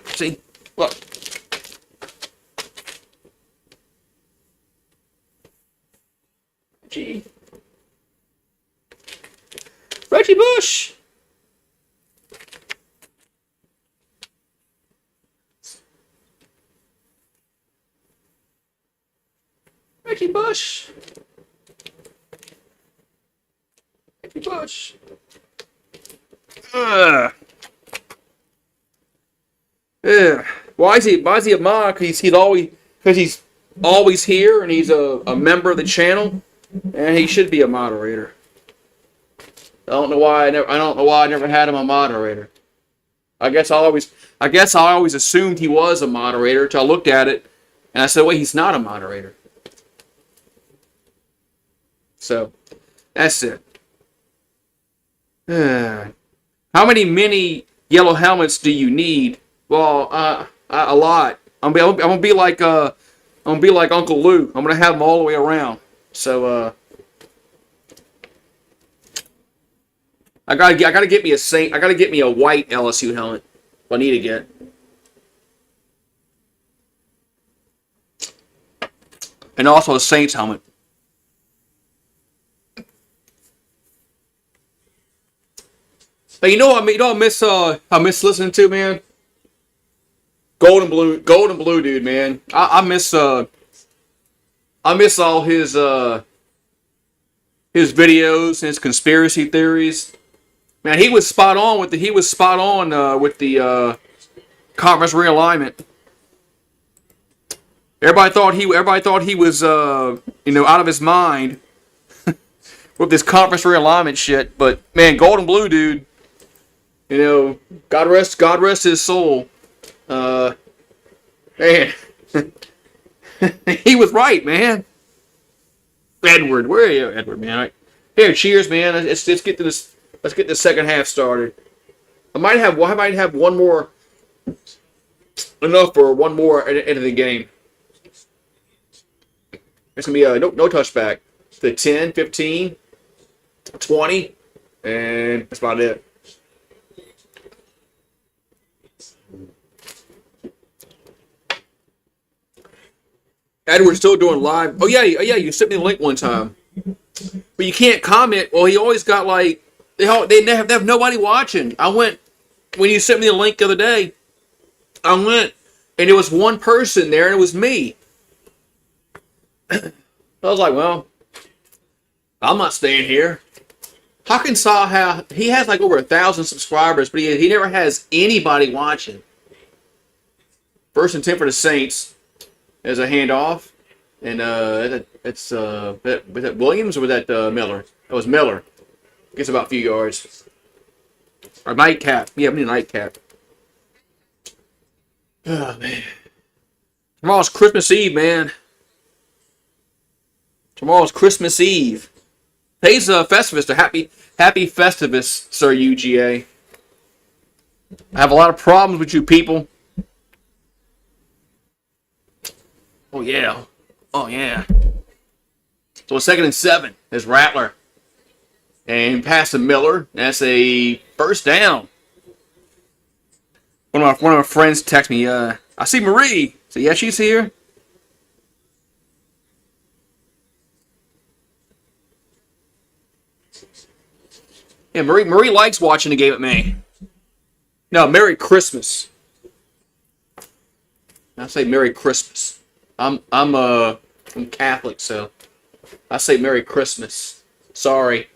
See, look. Reggie Bush. Reggie Bush. Reggie Bush. Yeah. Why is he a mod? Because he's always here and he's a member of the channel, and he should be a moderator. I don't know why I never had him a moderator. I guess I always assumed he was a moderator until I looked at it and I said, wait, he's not a moderator. So that's it. How many mini yellow helmets do you need? Well, a lot. I'm gonna be like Uncle Lou. I'm gonna have them all the way around. So I gotta get me a white LSU helmet. I need to get. And also a Saints helmet. But I miss listening to, man. Golden Blue dude, man. I miss all his videos, his conspiracy theories. Man, he was spot on with the conference realignment. Everybody thought he was out of his mind with this conference realignment shit. But man, Golden Blue dude, God rest his soul. Man, he was right, man. Edward, where are you, Edward, man? Right. Here, cheers, man. Let's get to this. Let's get the second half started. I might have one more. Enough for one more at the end of the game. It's gonna be a no touchback. The 10, 15, 20, and that's about it. Edward's still doing live. Oh yeah, you sent me the link one time. But you can't comment. Well, he always got like they have nobody watching. I went when you sent me the link the other day. I went and there was one person there and it was me. I was like, well, I'm not staying here. Hawkins saw how he has like over 1,000 subscribers, but he never has anybody watching. First and 10 for the Saints as a handoff, and was that Williams or was that Miller? That was Miller. Gets about a few yards. Or nightcap. Yeah, I mean nightcap. Oh man, tomorrow's Christmas Eve, man. Tomorrow's Christmas Eve. Today's Festivus. A happy Festivus, Sir UGA. I have a lot of problems with you people. Oh yeah. Oh yeah. So a 2nd and 7 is Rattler. And pass to Miller. That's a first down. One of my friends text me, I see Marie. So yeah, she's here. Yeah, Marie likes watching the game with me. No, Merry Christmas. I say Merry Christmas. I'm Catholic, so I say Merry Christmas. Sorry.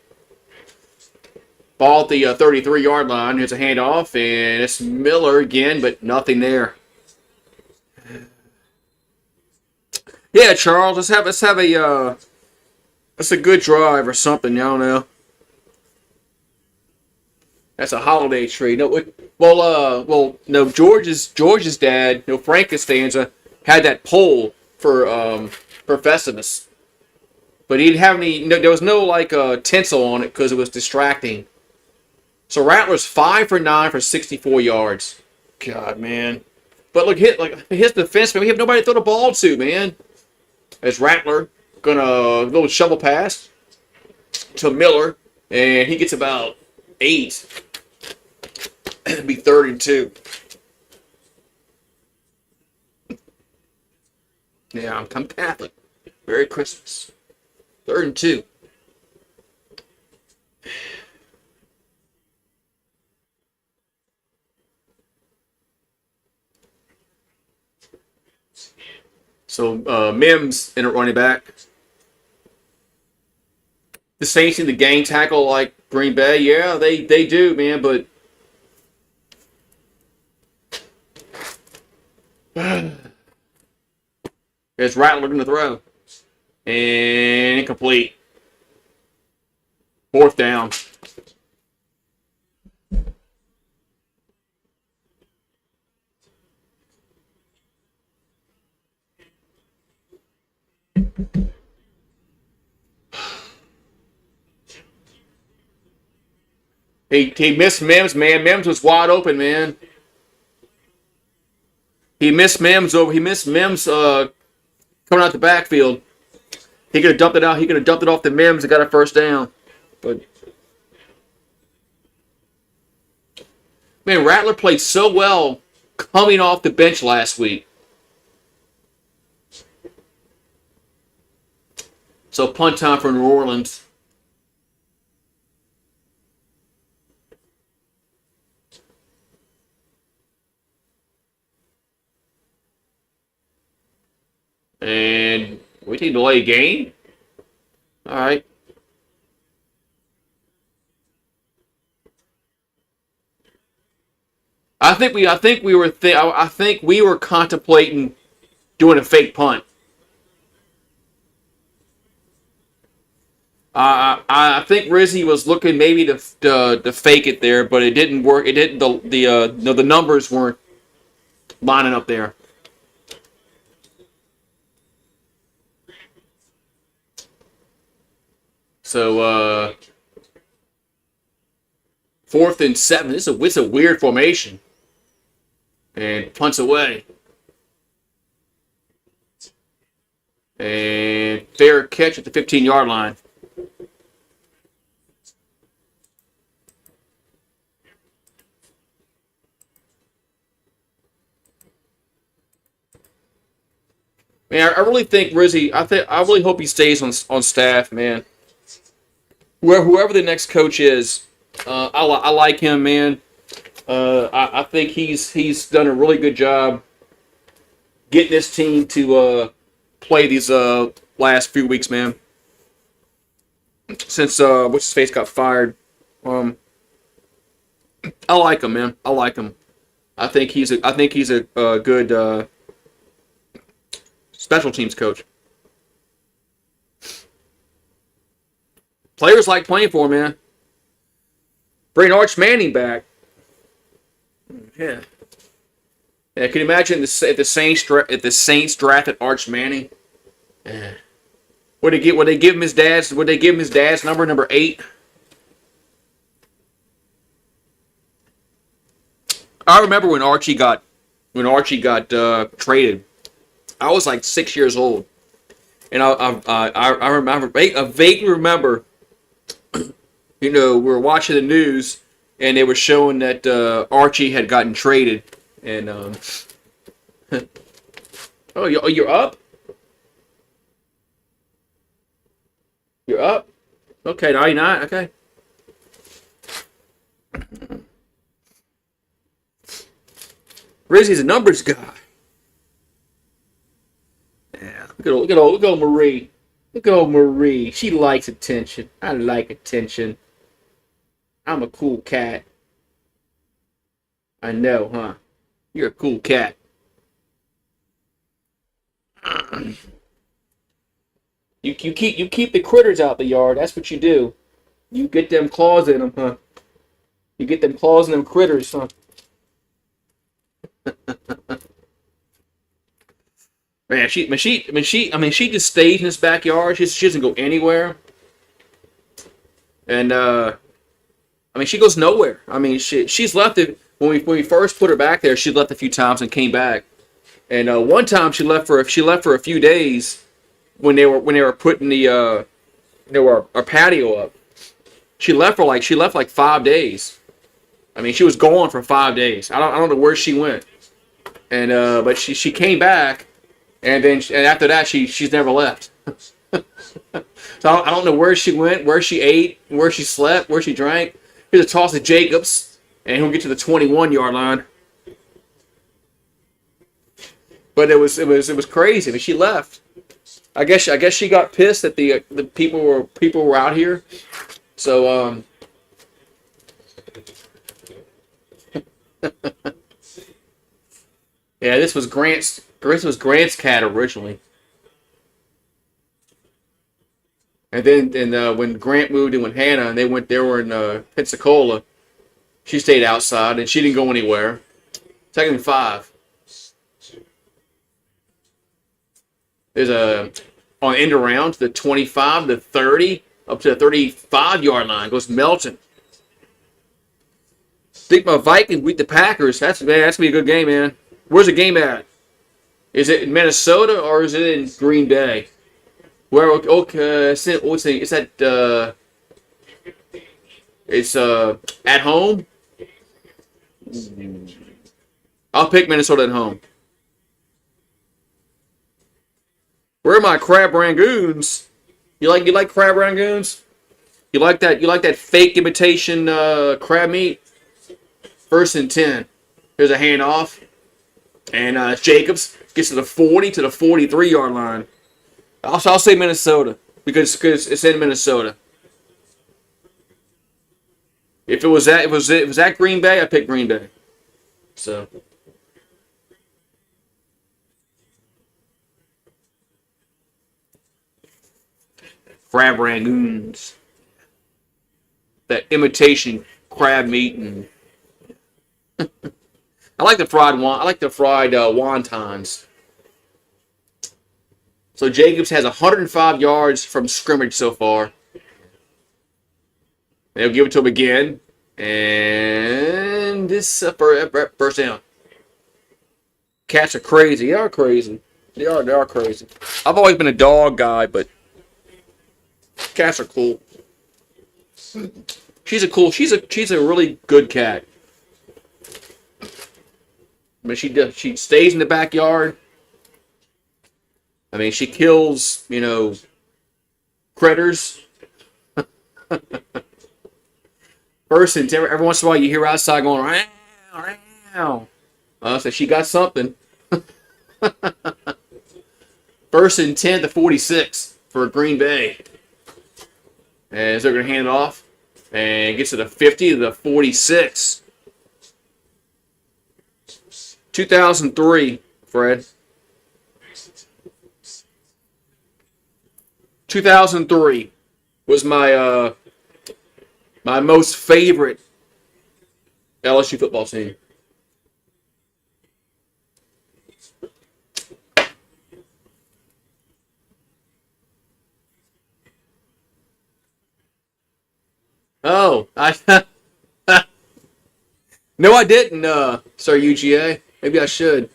Ball at the 33-yard line. Here's a handoff, and it's Miller again, but nothing there. Yeah, Charles, let's have a that's a good drive or something. I don't know. That's a holiday tree. No, no. George's dad, no, Frank Costanza, had that pole for Festivus, but he didn't have any. No, there was no like tinsel on it because it was distracting. So Rattler's 5 for 9 for 64 yards. God, man. But look, his defense, man. We have nobody to throw the ball to, man. As Rattler gonna a little shovel pass to Miller, and he gets about 8. It'd be 3rd and 2. Yeah, I'm Catholic. Merry Christmas. 3rd and 2. So Mims in a running back. The Saints need to gang tackle like Green Bay. Yeah, they do, man, but it's Rattler looking to throw. And incomplete. 4th down. He missed Mims, man. Mims was wide open, man. He missed Mims coming out the backfield. He could have dumped it out. He could have dumped it off to Mims and got a 1st down. But man, Rattler played so well coming off the bench last week. So punt time for New Orleans. And we take delay game. All right. I think we were contemplating doing a fake punt. I think Rizzy was looking maybe to fake it there, but it didn't work. It didn't. The numbers weren't lining up there. So 4th and 7. It's a weird formation. And punts away. And fair catch at the 15-yard line. Man, I really think Rizzy. I really hope he stays on staff, man. Whoever the next coach is, I like him, man. I think he's done a really good job getting this team to play these last few weeks, man. Since what's his face got fired, I like him, man. I like him. I think he's a good special teams coach. Players like playing for him, man. Bring Arch Manning back. Yeah. Yeah, can you imagine if the Saints drafted Arch Manning? Yeah. Would they give him his dad's number 8? I remember when Archie got traded. I was like 6 years old, and I vaguely remember. We were watching the news, and they were showing that Archie had gotten traded, and oh, you're up. You're up. Okay, 99. Okay. Rizzy's a numbers guy. Look at old Marie. Look at old Marie. She likes attention. I like attention. I'm a cool cat. I know, huh? You're a cool cat. You keep the critters out the yard. That's what you do. You get them claws in them, huh? You get them claws in them critters, huh? Man, she just stays in this backyard. She doesn't go anywhere. And she goes nowhere. She's left it when we first put her back there. She left a few times and came back. And one time she left for a few days when they were putting our patio up. She left like 5 days. She was gone for 5 days. I don't know where she went. And but she came back, and after that she's never left. So I don't know where she went, where she ate, where she slept, where she drank. Here's a toss to Jacobs, and he'll get to the 21-yard line. But it was crazy. She left. I guess she got pissed that the people were out here. So yeah, this was Grant's cat originally. And then when Grant moved in with Hannah and they were in Pensacola, she stayed outside and she didn't go anywhere. Second and 5. There's on end around the 25, the 30, up to the 35-yard line. Goes Melton. Think my Vikings beat the Packers. That's gonna be a good game, man. Where's the game at? Is it in Minnesota or is it in Green Bay? Where? Okay, it's at home. I'll pick Minnesota at home. Where are my crab rangoons? You like crab rangoons? You like that fake imitation crab meat? 1st and 10. Here's a handoff, and Jacobs gets to the 40 to the 43-yard line. I'll say Minnesota because it's in Minnesota. If it was at Green Bay, I'd pick Green Bay. So. Crab rangoons. That imitation crab meat and I like the fried wontons. So Jacobs has 105 yards from scrimmage so far. They'll give it to him again, and this first down. Cats are crazy. They are crazy. They are crazy. I've always been a dog guy, but cats are cool. She's a really good cat. But she stays in the backyard. She kills, critters. First and 10, every once in a while you hear outside going, "Row, row." So she got something. 1st and 10 to 46 for Green Bay. And they're going to hand it off. And gets to the 50 to the 46. 2003, Fred. 2003 was my most favorite LSU football team. Oh, no, I didn't, Sir UGA. Maybe I should.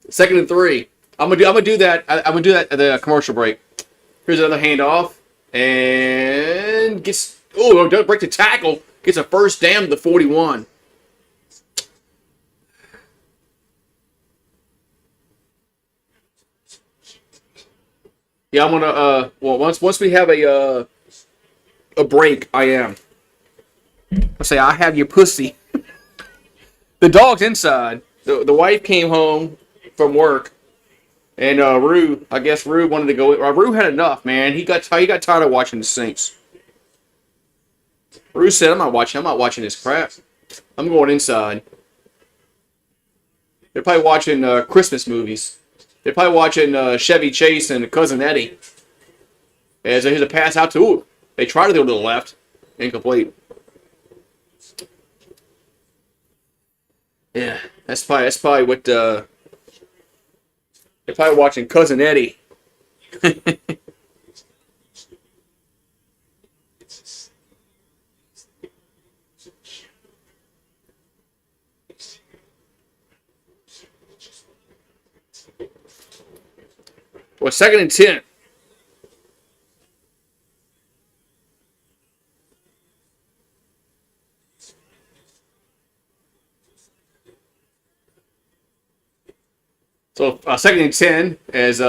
2nd and 3. I'm gonna do that. I'm gonna do that at the commercial break. Here's another handoff, and don't break the tackle. Gets a first down to the 41. Yeah, I'm gonna. Once we have a break, I am. I say I have your pussy. The dog's inside. The wife came home from work, And Rue, I guess Rue wanted to go. Rue had enough, man. He got tired of watching the Saints. Rue said, I'm not watching this crap. I'm going inside." They're probably watching Christmas movies. They're probably watching Chevy Chase and Cousin Eddie. Here's a pass out to. Ooh, they try to go to the left, incomplete. Yeah, that's probably what. They're probably watching Cousin Eddie. Well, 2nd and 10. So 2nd and 10 as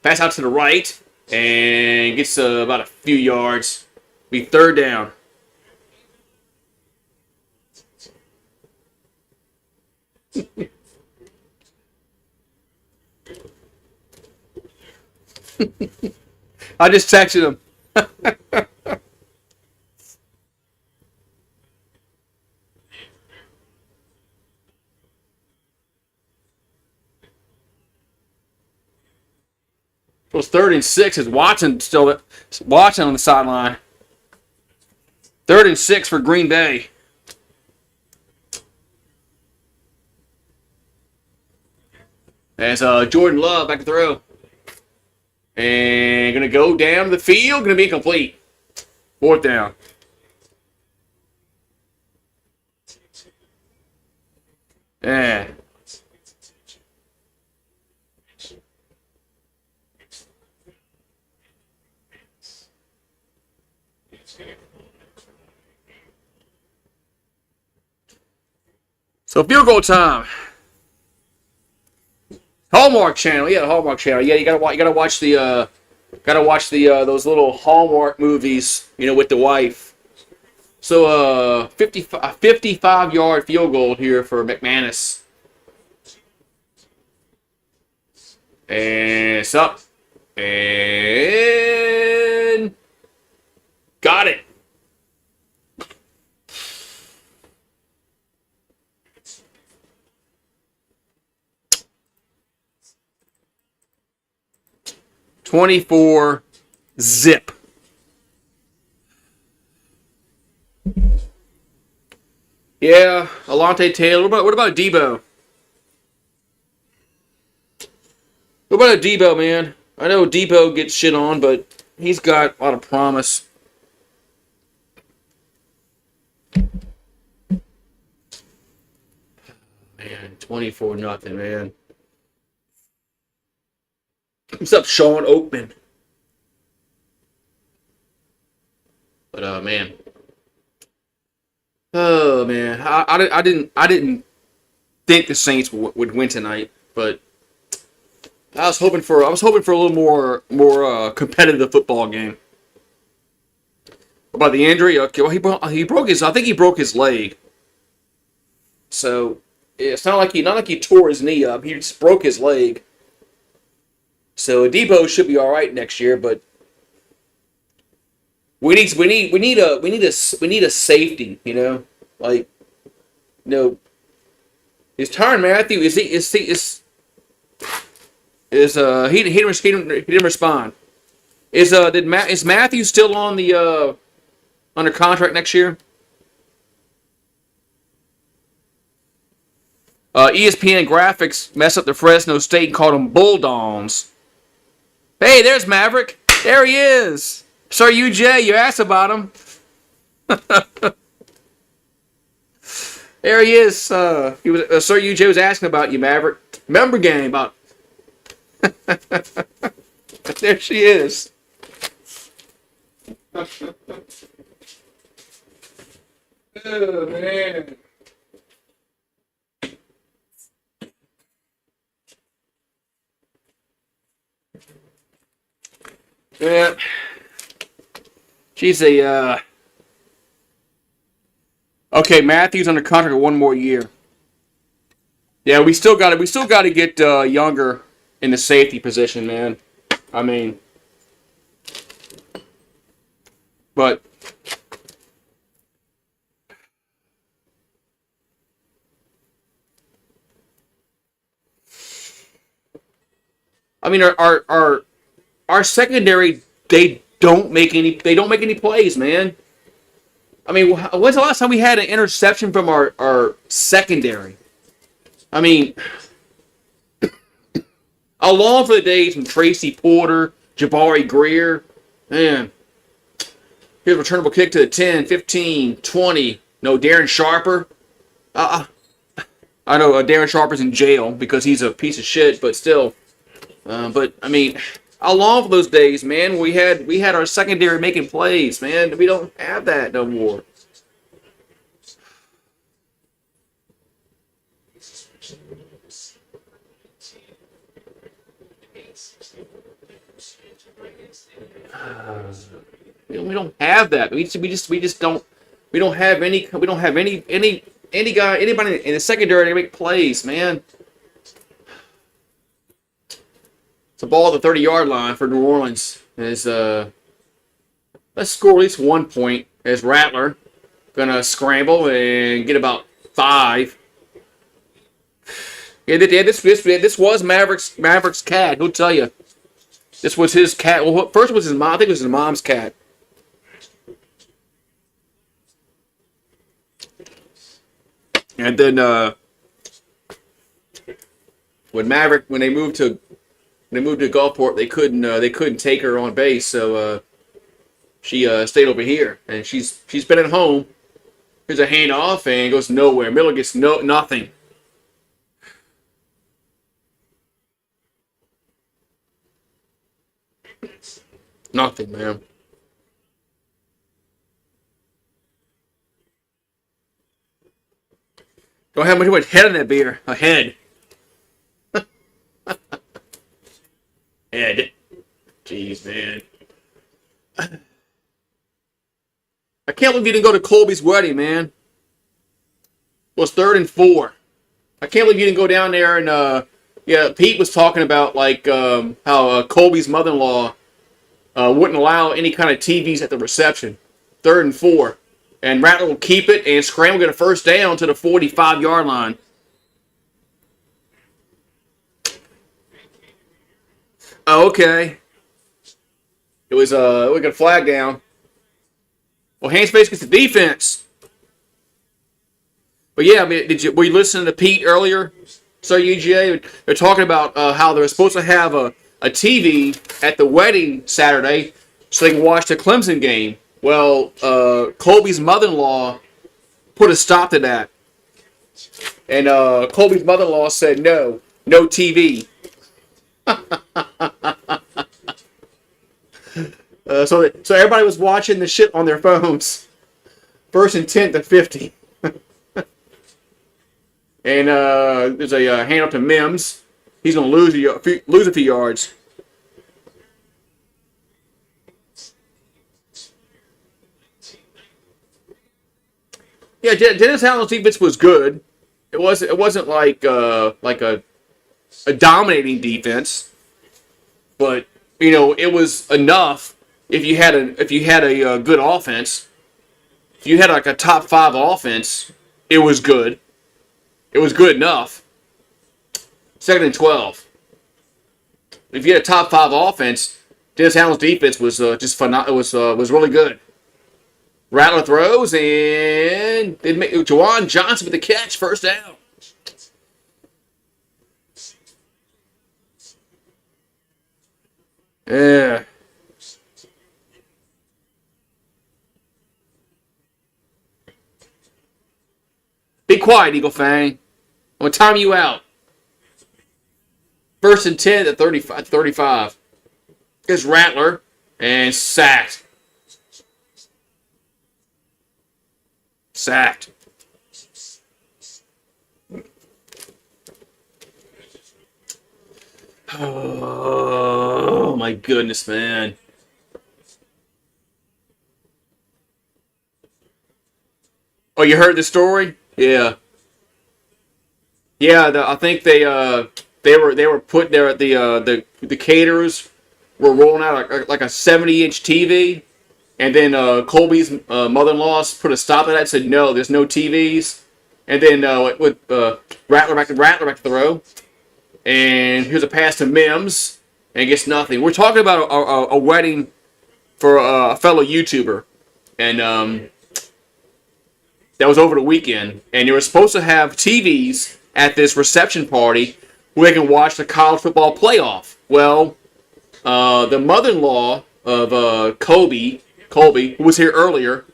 pass out to the right and gets about a few yards. Be 3rd down. I just texted him. It was 3rd and 6 as Watson on the sideline. 3rd and 6 for Green Bay. As Jordan Love back to throw. And going to go down to the field. Going to be incomplete. 4th down. Yeah. So field goal time. Hallmark Channel, yeah, the Hallmark Channel. Yeah, you gotta watch those little Hallmark movies, with the wife. So 55-yard field goal here for McManus. And it's up. And got it. .24-zip. Yeah, Alontae Taylor. What about Debo? What about Debo, man? I know Debo gets shit on, but he's got a lot of promise. Man, 24-0, man. What's up, Sean Oakman? But man, oh man, I didn't think the Saints would win tonight, but I was hoping for a little more competitive football game. About the injury, okay, well he broke his, I think he broke his leg, so it's not like he tore his knee up. He just broke his leg. So Debo should be all right next year, but we need a safety, Is Tyrann Mathieu he didn't respond. Is Matthew still on the under contract next year? ESPN graphics messed up the Fresno State and called them Bulldogs. Hey, there's Maverick. There he is. Sir UJ, you asked about him. There he is. Sir UJ was asking about you, Maverick. Member game about. There she is. Oh man. Yeah. She's a okay, Matthew's under contract for one more year. Yeah, we still got to get younger in the safety position, man. I mean, but our secondary, they don't make any plays, man. I mean, when's the last time we had an interception from our secondary? I mean, I long for the days from Tracy Porter, Jabari Greer. Man, here's a returnable kick to the 10, 15, 20. No, Darren Sharper. I know Darren Sharper's in jail because he's a piece of shit, but still. But I mean, I long for those days, man. We had our secondary making plays, man. We don't have that no more. We don't have that. We just don't. We don't have any. We don't have anybody in the secondary to make plays, man. It's a ball at the 30-yard line for New Orleans. Let's score at least 1 point as Rattler gonna scramble and get about 5. Yeah, this was Maverick's cat. He'll tell you. This was his cat. Well, first was his mom. I think it was his mom's cat. And then when they moved to Gulfport, they couldn't take her on base, so she stayed over here, and she's been at home. Here's a handoff and goes nowhere. Miller gets nothing. Nothing, man. Don't have much head in that beer. A head. Head. Jeez, man. I can't believe you didn't go to Colby's wedding, man. Well, it's 3rd and 4. I can't believe you didn't go down there and, yeah, Pete was talking about, like, how Colby's mother-in-law wouldn't allow any kind of TVs at the reception. 3rd and 4. And Rattler will keep it and scramble, get a first down to the 45-yard line. Oh, okay. It was we got a flag down. Well, hands face gets the defense. But yeah, I mean, were you listening to Pete earlier? So UGA, they're talking about how they're supposed to have a TV at the wedding Saturday so they can watch the Clemson game. Well, Colby's mother-in-law put a stop to that. And Colby's mother-in-law said no TV. So everybody was watching the shit on their phones. 1st and 10 to 50. And there's a hand up to Mims. He's going to lose a few yards. Yeah, Dennis Allen's defense was good. It wasn't like a dominating defense, but you know it was enough. If you had a good offense, if you had like a top 5 offense, it was good. It was good enough. 2nd and 12. If you had a top 5 offense, Dennis Allen's defense was just phenomenal. It was really good. Rattler throws, and Juwan Johnson with the catch, first down. Yeah. Be quiet, Eagle Fang. I'm going to time you out. 1st and 10 at 35. Here's Rattler, and sacked. Sacked. Oh, my goodness, man. Oh, you heard the story? Yeah. Yeah, I think they They were put there at the caterers were rolling out like a 70-inch TV, and then Colby's mother-in-law put a stop to that and said no, there's no TVs. And then with Rattler back to the row, and here's a pass to Mims, and gets nothing. We're talking about a wedding for a fellow YouTuber, and that was over the weekend, and you were supposed to have TVs at this reception party where they can watch the college football playoff. Well, the mother-in-law of Colby, who was here earlier,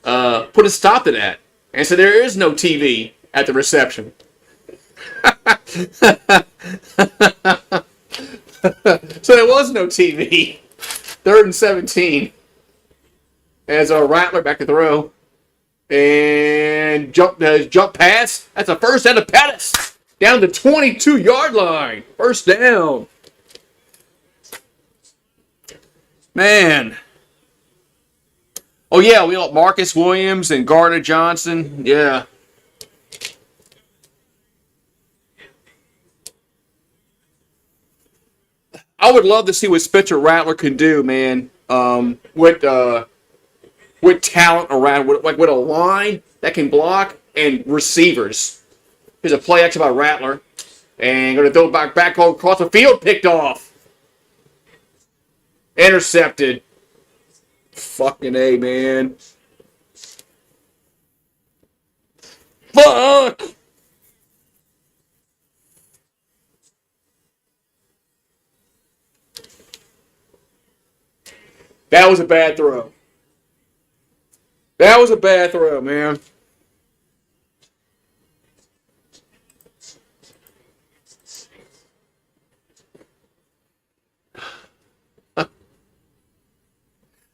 put a stop to that and said there is no TV at the reception. So there was no TV. 3rd and 17. As a Rattler back to throw. And jump pass. That's a first and a Pettis. Down the 22-yard line. First down. Man. Oh, yeah, we got Marcus Williams and Gardner Johnson. Yeah. I would love to see what Spencer Rattler can do, man. With talent around, with a line that can block and receivers. Here's a play action by Rattler. And going to throw back across the field, picked off. Intercepted. Fucking A, man. Fuck! That was a bad throw. That was a bad throw, man.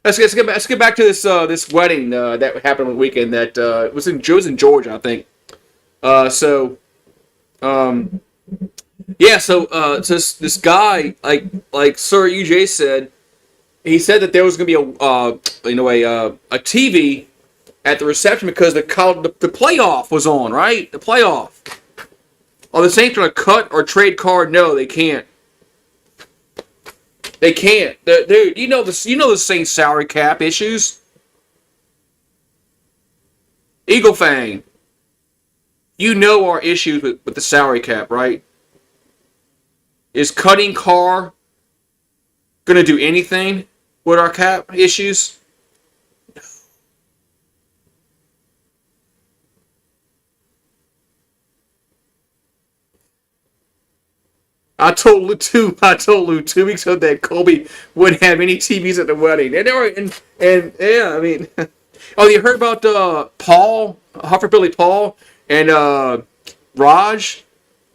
Let's get back to this wedding that happened on the weekend that was in Georgia, I think. This guy, like Sir UJ said, he said that there was going to be a TV at the reception because the playoff was on, right? The playoff. Are the Saints going to cut or trade card? No, they can't. They can't. Dude, you know the Saints salary cap issues. Eagle Fang, you know our issues with the salary cap, right? Is cutting Carr going to do anything with our cap issues? No. I told Lou 2 weeks ago that Colby wouldn't have any TVs at the wedding. And yeah, I mean, oh, you heard about Paul, Billy Paul, and Raj,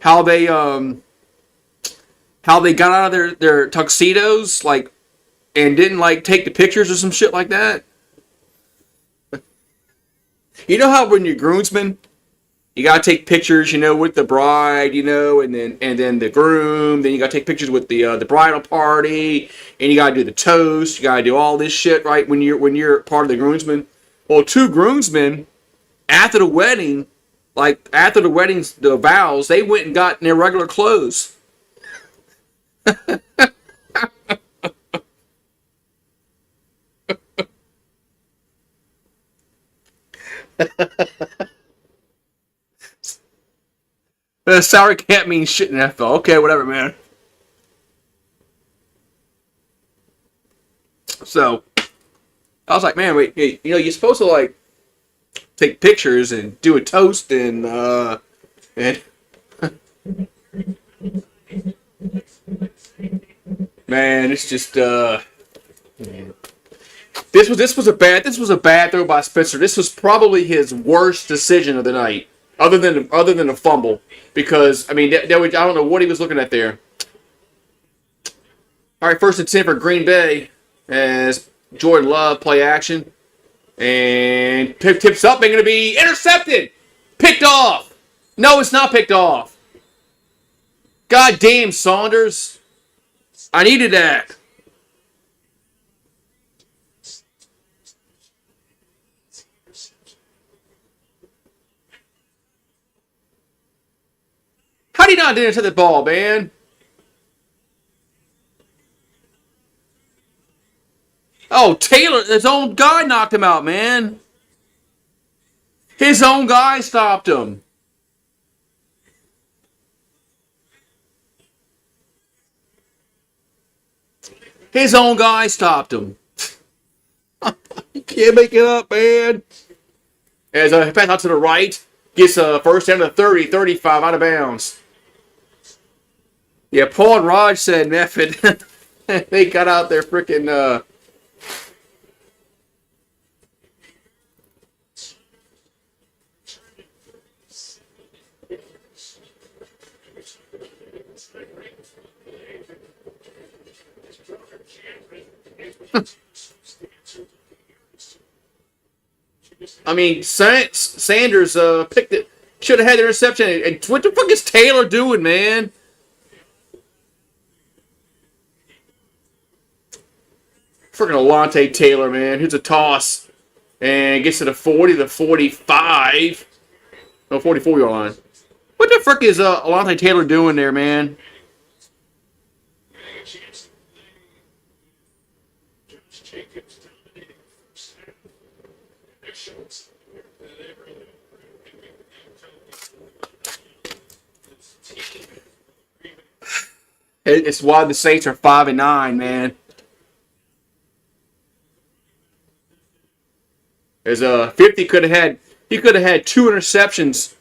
how they got out of their tuxedos, like, and didn't take the pictures or some shit like that. You know how when you're groomsmen, you gotta take pictures, with the bride, and then the groom. Then you gotta take pictures with the bridal party, and you gotta do the toast. You gotta do all this shit, right? When you're part of the groomsmen. Well, 2 groomsmen after the wedding, the vows, they went and got in their regular clothes. Salary cap means shit in NFL. Okay, whatever, man. So, I was like, man, wait, hey, you're supposed to, take pictures and do a toast and man, it's just, This was a bad throw by Spencer. This was probably his worst decision of the night, other than a fumble, because I mean, I don't know what he was looking at there. All right, 1st and 10 for Green Bay as Jordan Love play action, and tips up and going to be intercepted, picked off. No, it's not picked off. God damn, Saunders, I needed that. How do he not didn't hit the ball, man? Oh, Taylor, his own guy knocked him out, man. His own guy stopped him. His own guy stopped him. You can't make it up, man. As a pass out to the right, gets a first down to 30, 35 out of bounds. Yeah, Paul and Raj said, Mefford, they got out there freaking. I mean, Sanders picked it. Should have had the interception. And what the fuck is Taylor doing, man? Freaking Alante Taylor, man. Here's a toss. And gets to the 40, the 45. No, 44-yard line. What the frick is Alante Taylor doing there, man? It's why the Saints are 5-9, man. There's 50 could have had. He could have had 2 interceptions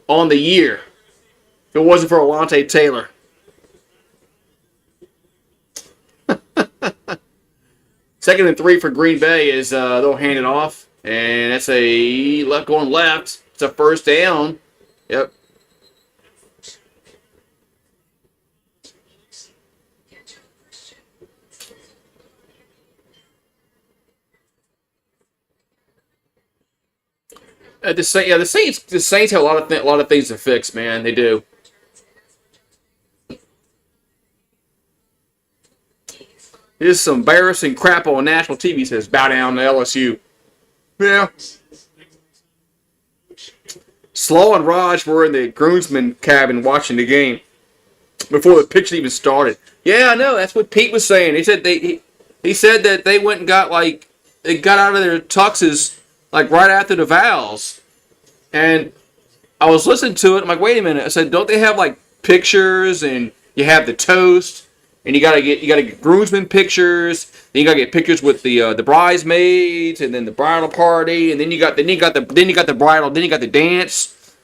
on the year if it wasn't for Alante Taylor. Second and 3 for Green Bay is they'll hand it off, and that's a left going left. It's a first down. Yep. The Saints have a lot of things to fix, man. They do. This is some embarrassing crap on national TV. Says bow down to LSU. Yeah. Slaw and Raj were in the groomsman cabin watching the game before the pitch even started. Yeah, I know. That's what Pete was saying. He said that they went and they got out of their tuxes like right after the vows. And I was listening to it. I'm like, wait a minute. I said, don't they have like pictures and you have the toast and you gotta get groomsmen pictures. Then you gotta get pictures with the bridesmaids and then the bridal party and then you got the bridal. Then you got the dance.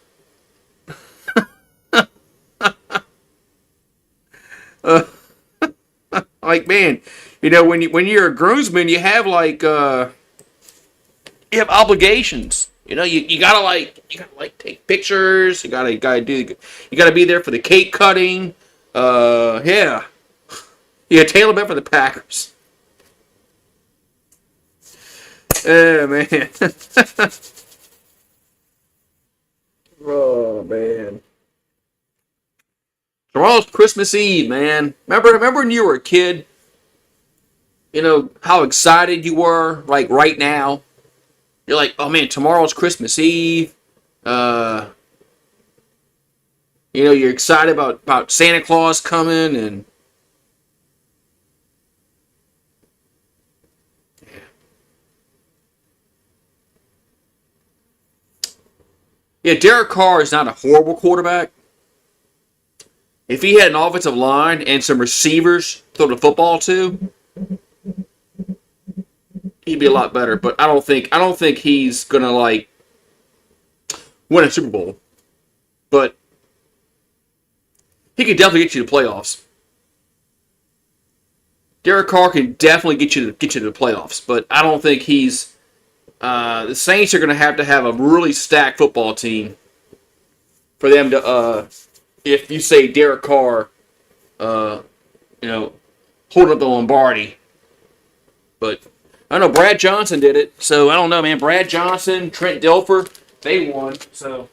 Like, man, when you're a groomsman, you have you have obligations. You gotta take pictures. You gotta be there for the cake cutting. Yeah. Yeah, Taylor bet for the Packers. Oh man. Oh man. Tomorrow's Christmas Eve, man. Remember when you were a kid? How excited you were, like right now. You're like, oh man, tomorrow's Christmas Eve. You're excited about Santa Claus coming and yeah, Derek Carr is not a horrible quarterback. If he had an offensive line and some receivers to throw the football to, he'd be a lot better. But I don't think he's gonna win a Super Bowl. But he could definitely get you to the playoffs. Derek Carr can definitely get you to the playoffs. But I don't think he's. The Saints are gonna have to have a really stacked football team for them to. If you say Derek Carr, holding up the Lombardi. But I know Brad Johnson did it, so I don't know, man. Brad Johnson, Trent Dilfer, they won, so.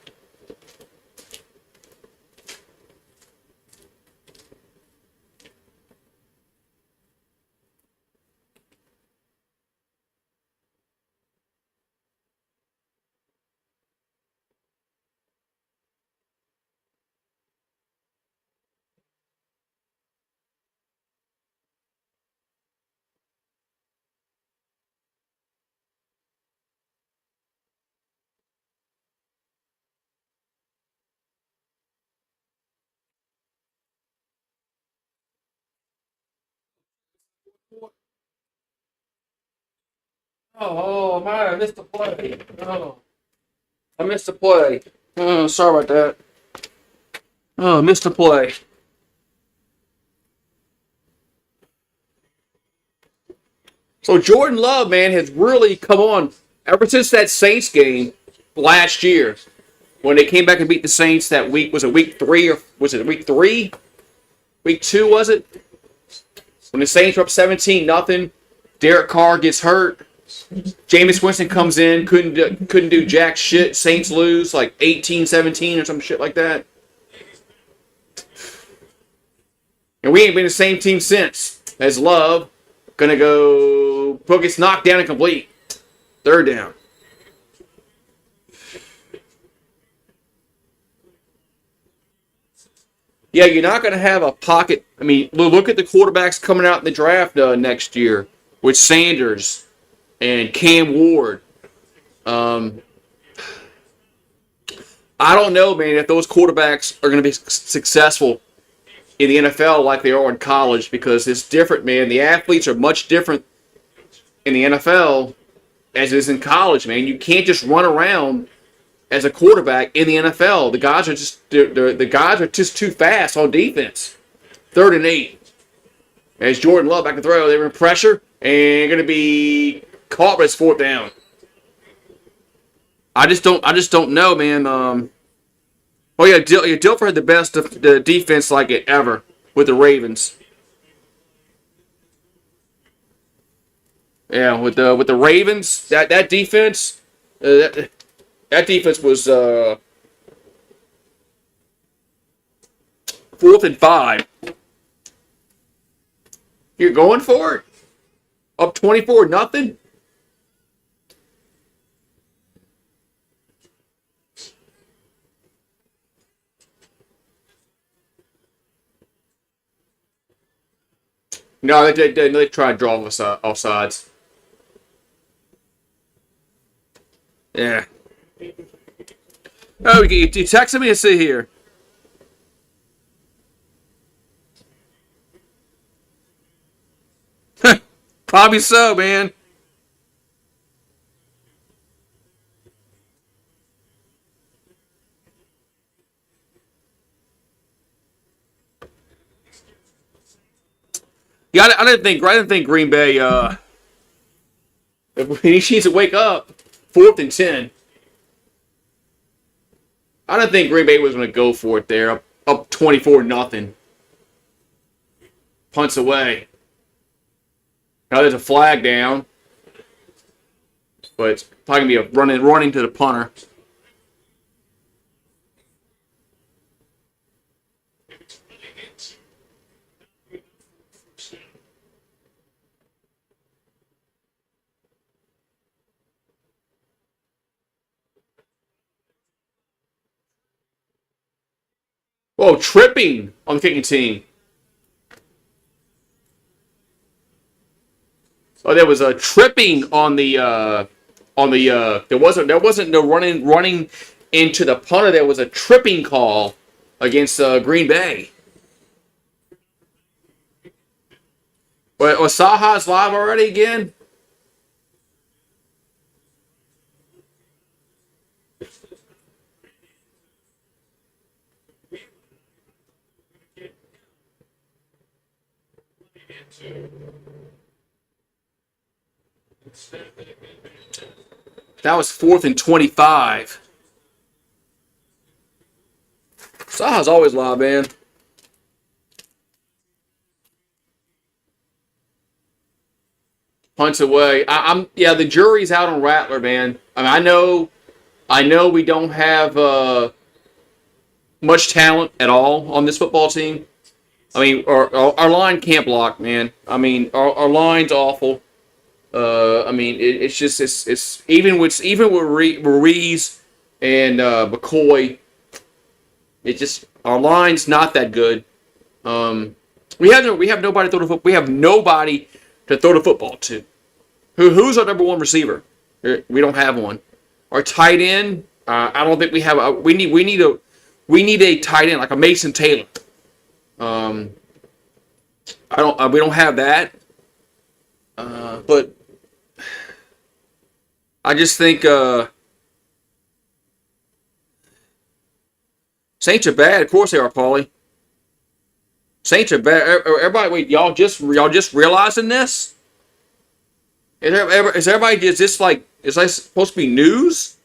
Oh, my, I missed the play. Oh, I missed the play. Oh, sorry about that. Oh, I missed the play. So Jordan Love, man, has really come on ever since that Saints game last year when they came back and beat the Saints that week. Was it week 3 or was it week 3? Week 2 was it? When the Saints were up 17-0, Derek Carr gets hurt. Jameis Winston comes in, couldn't do jack shit. Saints lose like 18-17 or some shit like that. And we ain't been the same team since. As Love gonna go, Book gets knocked down and complete. Third down. Yeah, you're not going to have a pocket. I mean, look at the quarterbacks coming out in the draft next year with Sanders and Cam Ward. Um, I don't know, man, if those quarterbacks are going to be successful in the NFL like they are in college because it's different, man. The athletes are much different in the NFL as it is in college, man. You can't just run around as a quarterback in the NFL. The guys are just the guys are just too fast on defense. 3rd and 8. As Jordan Love back to throw, they were in pressure and going to be caught, but it's 4th down. I just don't know, man. Oh yeah, Dilfer had the best the defense like it ever with the Ravens. Yeah, with the Ravens, that defense, that defense was 4th and 5. You're going for it? Up 24-0? No, they tried to draw us off sides. Yeah. Oh, you texted me to see here. Probably so, man. Yeah, I didn't think Green Bay. He needs to wake up. 4th and 10. I don't think Green Bay was going to go for it there. Up 24-0. Punts away. Now there's a flag down, but it's probably going to be a running to the punter. Whoa, tripping on the kicking team. Oh, there was a tripping on the there wasn't no running into the punter. There was a tripping call against Green Bay. But was Saha's live already again? That was 4th and 25. Saha's always live, man. Punts away. Yeah. The jury's out on Rattler, man. I mean, I know we don't have much talent at all on this football team. I mean, our line can't block, man. I mean, our line's awful. I mean, it's just it's even with Ruiz and McCoy, it just our line's not that good. We have nobody to throw the football. We have nobody to throw the football to. Who's our number one receiver? We don't have one. Our tight end, I don't think we have. We need a tight end like a Mason Taylor. I don't. We don't have that. But I just think Saints are bad. Of course they are, Paulie. Saints are bad. Everybody, wait, y'all just realizing this? Is everybody just like, is that supposed to be news?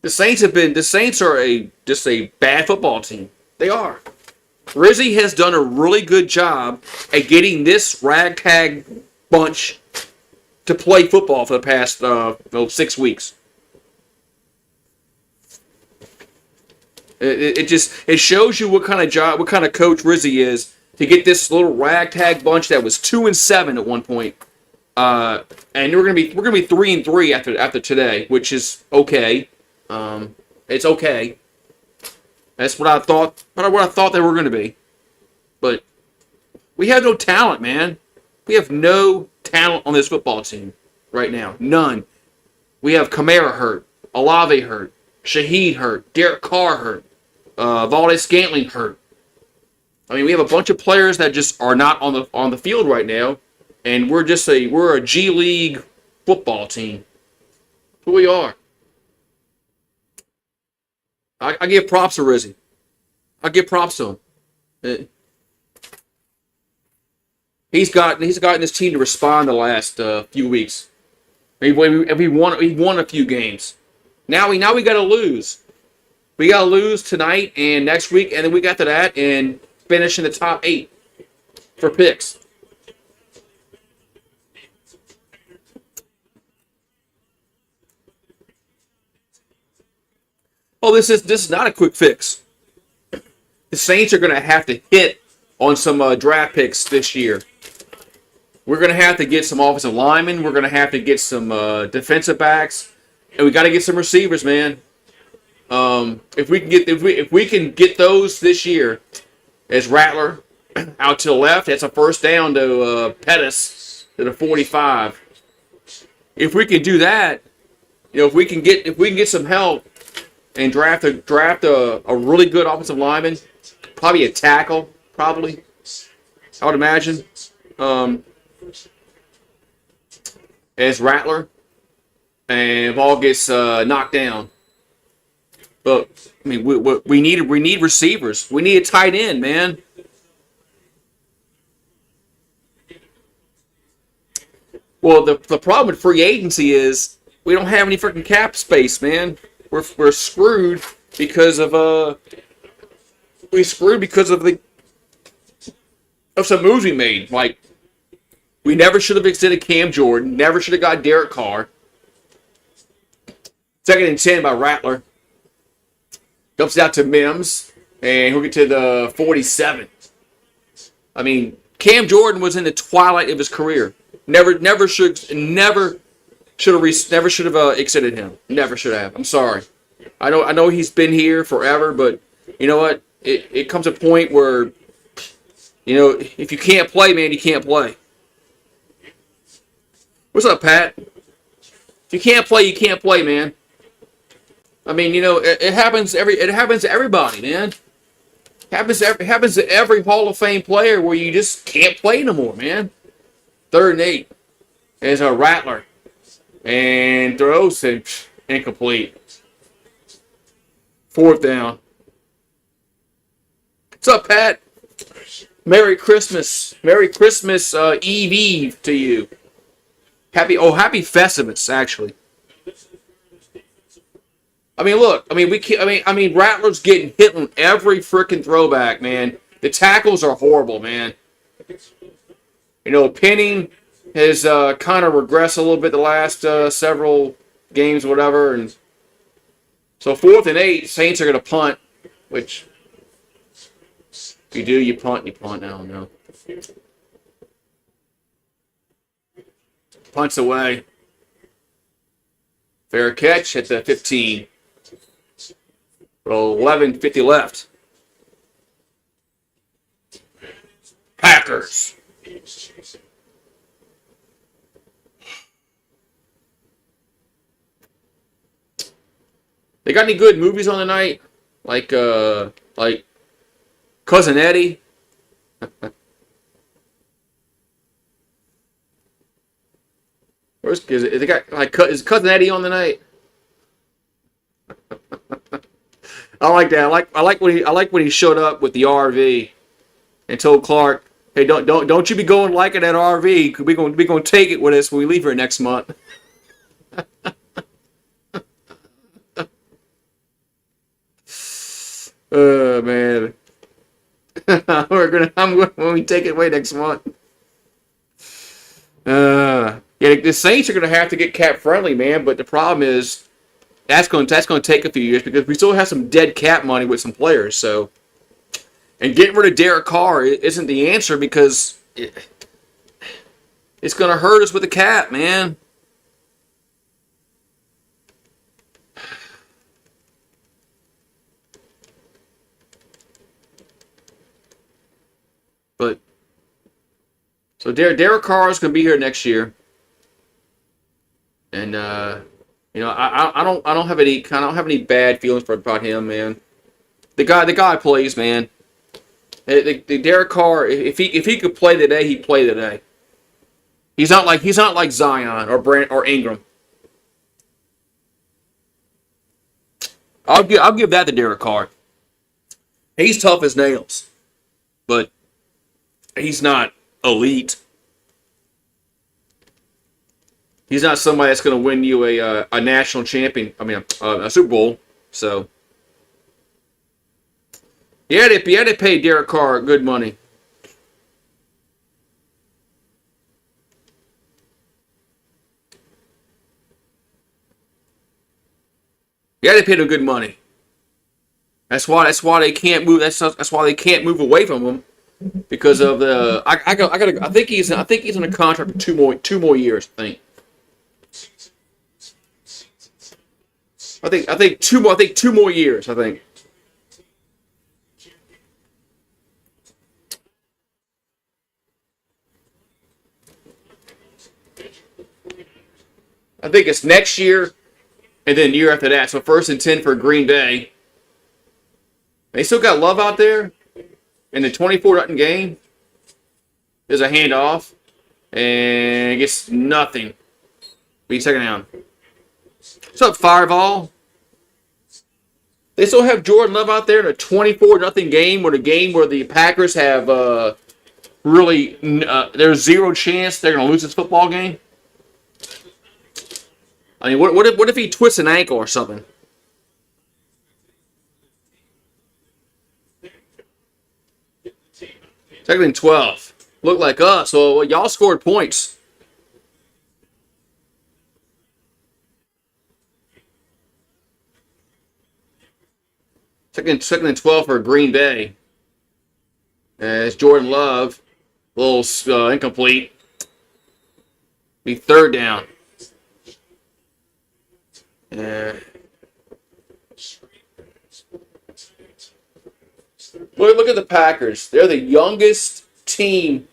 The Saints are just a bad football team. They are. Rizzy has done a really good job at getting this ragtag bunch to play football for the past 6 weeks. It shows you what kind of coach Rizzy is to get this little ragtag bunch that was 2-7 at one point, and we're gonna be 3-3 after today, which is okay. It's okay. That's what I thought. What I thought they were gonna be, but we have no talent, man. We have no talent on this football team right now. None. We have Kamara hurt, Olave hurt, Shaheed hurt, Derek Carr hurt, Valdes-Scantling hurt. I mean, we have a bunch of players that just are not on the field right now, and we're a G League football team. That's who we are. I give props to Rizzy. I give props to him. He's gotten this team to respond the last few weeks. We won a few games. Now we got to lose. We got to lose tonight and next week, and then we got to that and finish in the top 8 for picks. Oh, this is not a quick fix. The Saints are going to have to hit on some draft picks this year. We're going to have to get some offensive linemen. We're going to have to get some defensive backs, and we got to get some receivers, man. If we can get those this year, as Rattler out to the left, that's a first down to Pettis to the 45. If we can do that, if we can get some help and draft a really good offensive lineman, probably a tackle, probably I would imagine, as Rattler, and Ball gets knocked down. But I mean, we need receivers. We need a tight end, man. Well, the problem with free agency is we don't have any freaking cap space, man. We're screwed because of some moves we made. Like, we never should have extended Cam Jordan. Never should have got Derek Carr. 2nd and 10 by Rattler. Dumps it out to Mims, and he'll get to the 47. I mean, Cam Jordan was in the twilight of his career. Never should have extended him. Never should have. I'm sorry. I know he's been here forever, but you know what? It comes a point where, if you can't play, man, you can't play. What's up, Pat? If you can't play, you can't play, man. I mean, it happens to everybody, man. It happens to every Hall of Fame player where you just can't play no more, man. 3rd and 8 is a Rattler. And throws incomplete. 4th down. What's up, Pat? Merry Christmas. Merry Christmas Eve to you. Happy Festivus, actually. I mean, look. I mean, Rattler's getting hit on every freaking throwback, man. The tackles are horrible, man. Penning has kind of regressed a little bit the last several games, whatever. And so 4th and 8, Saints are going to punt, which if you do, you punt. I don't know. Punts away. Fair catch at the 15. 11:50 left. Packers. They got any good movies on the night? Like Cousin Eddie? Is they got like is cousin Eddie on the night? I like that. I like when he showed up with the RV and told Clark, "Hey, don't you be going liking that RV? Cause we gonna take it with us when we leave here next month." Oh man, I'm going when we take it away next month. Yeah, the Saints are gonna have to get cap friendly, man. But the problem is that's going to take a few years because we still have some dead cap money with some players. So, and getting rid of Derek Carr isn't the answer because it's going to hurt us with the cap, man. But so Derek Carr is going to be here next year, and I don't have any bad feelings about him, man. The guy plays, man. The Derek Carr, if he could play today, he'd play today. He's not like Zion or Ingram. I'll give that to Derek Carr. He's tough as nails, but he's not elite. He's not somebody that's going to win you a national champion. I mean, a Super Bowl. So, yeah, they pay Derek Carr good money. Yeah, they paid him good money. That's why they can't move. That's why they can't move away from him because of the. I think he's on a contract for two more years. I think two more years. I think. I think it's next year, and then the year after that. So 1st and 10 for Green Bay. They still got Love out there in the 24-0 game. There's a handoff, and it gets nothing. Be second down. What's up, Fireball? They still have Jordan Love out there in a 24-0 game, where the Packers have there's zero chance they're going to lose this football game. I mean, what if he twists an ankle or something? Second and 12. Look like us. So y'all scored points. Second and 12 for Green Bay. As Jordan Love, a little incomplete. Be third down. Look at the Packers. They're the youngest team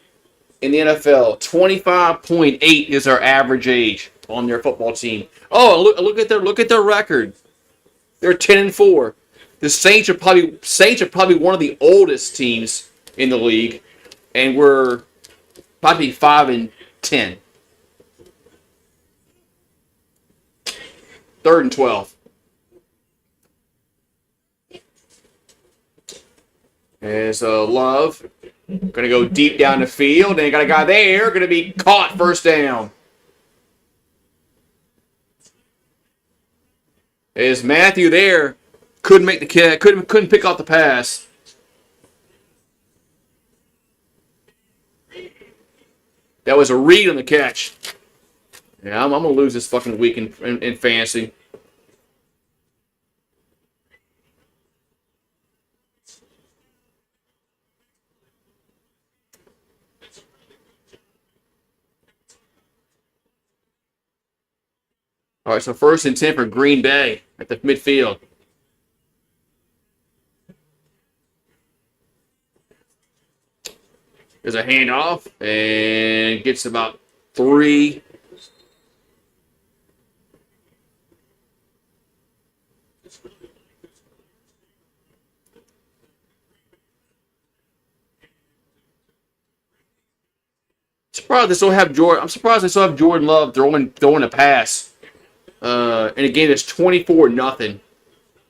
in the NFL. 25.8 is their average age on their football team. Oh, look at their record. They're 10-4. The Saints are probably one of the oldest teams in the league, and we're probably 5-10. Third and 12. There's Love. Going to go deep down the field, and got a guy there. Going to be caught first down. Is Matthew there? Couldn't make the catch. Couldn't pick off the pass. That was a read on the catch. Yeah, I'm going to lose this fucking week in fantasy. All right, so 1st and 10 for Green Bay at the midfield. There's a handoff and gets about 3. Surprised they still have Jordan. I'm surprised they still have Jordan Love throwing a pass. In a game that's 24-0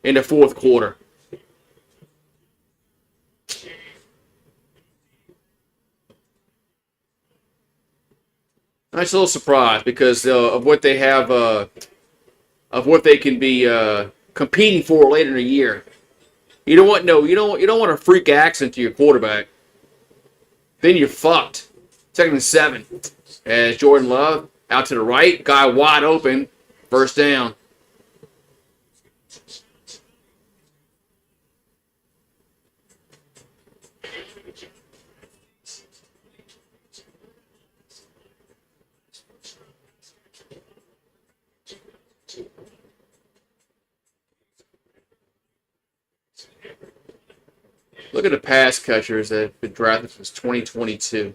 in the fourth quarter. I'm just a little surprised because of what they have, of what they can be competing for later in the year. You don't want you don't want a freak accident to your quarterback. Then you're fucked. Second and 7. As Jordan Love out to the right, guy wide open, first down. Look at the pass catchers that have been drafted since 2022.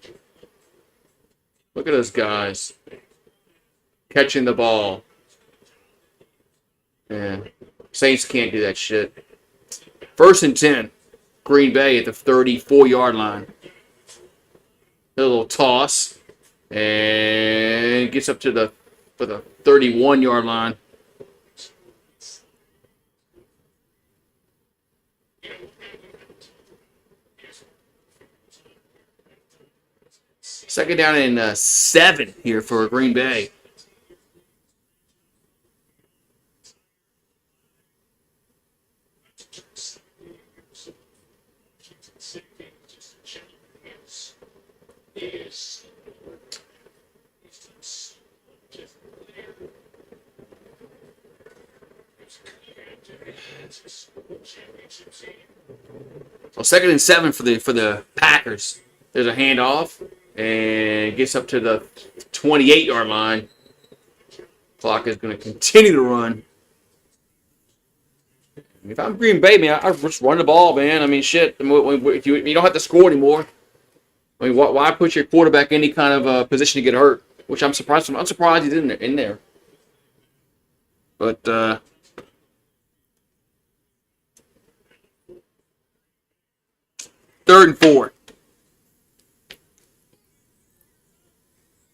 Look at those guys catching the ball. Yeah. Saints can't do that shit. First and 10. Green Bay at the 34-yard line. A little toss. And gets up to the 31-yard line. Second down and 7 here for Green Bay. So second and 7 for the Packers. There's a handoff and gets up to the 28-yard line. Clock is going to continue to run. If I'm Green Bay, man, I just run the ball, man. I mean, shit. If you don't have to score anymore. I mean, why put your quarterback in any kind of position to get hurt? Which I'm surprised. I'm surprised he's in there. But third and 4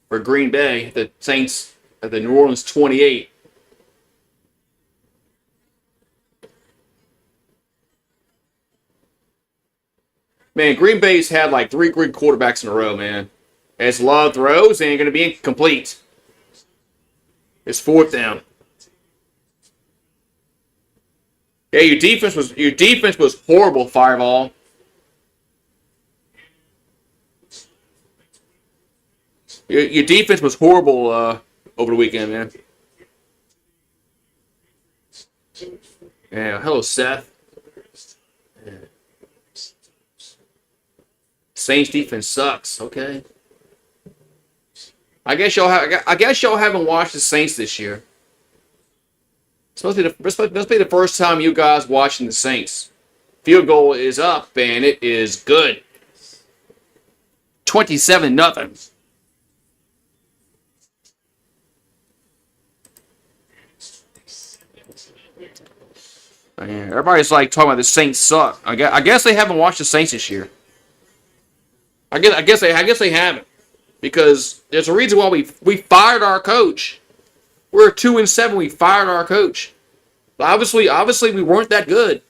for Green Bay. The Saints at the New Orleans 28. Man, Green Bay's had like 3 good quarterbacks in a row, man. As Love throws, ain't going to be incomplete. It's fourth down. Yeah, your defense was horrible, Fireball. Your defense was horrible over the weekend, man. Yeah, hello, Seth. Yeah. Saints defense sucks. Okay. I guess y'all haven't watched the Saints this year. It's supposed to be the first time you guys watching the Saints. Field goal is up and it is good. 27-0. Everybody's like talking about the Saints suck. I guess they haven't watched the Saints this year. I guess they haven't, because there's a reason why we fired our coach. We're 2-7. We fired our coach. But obviously we weren't that good.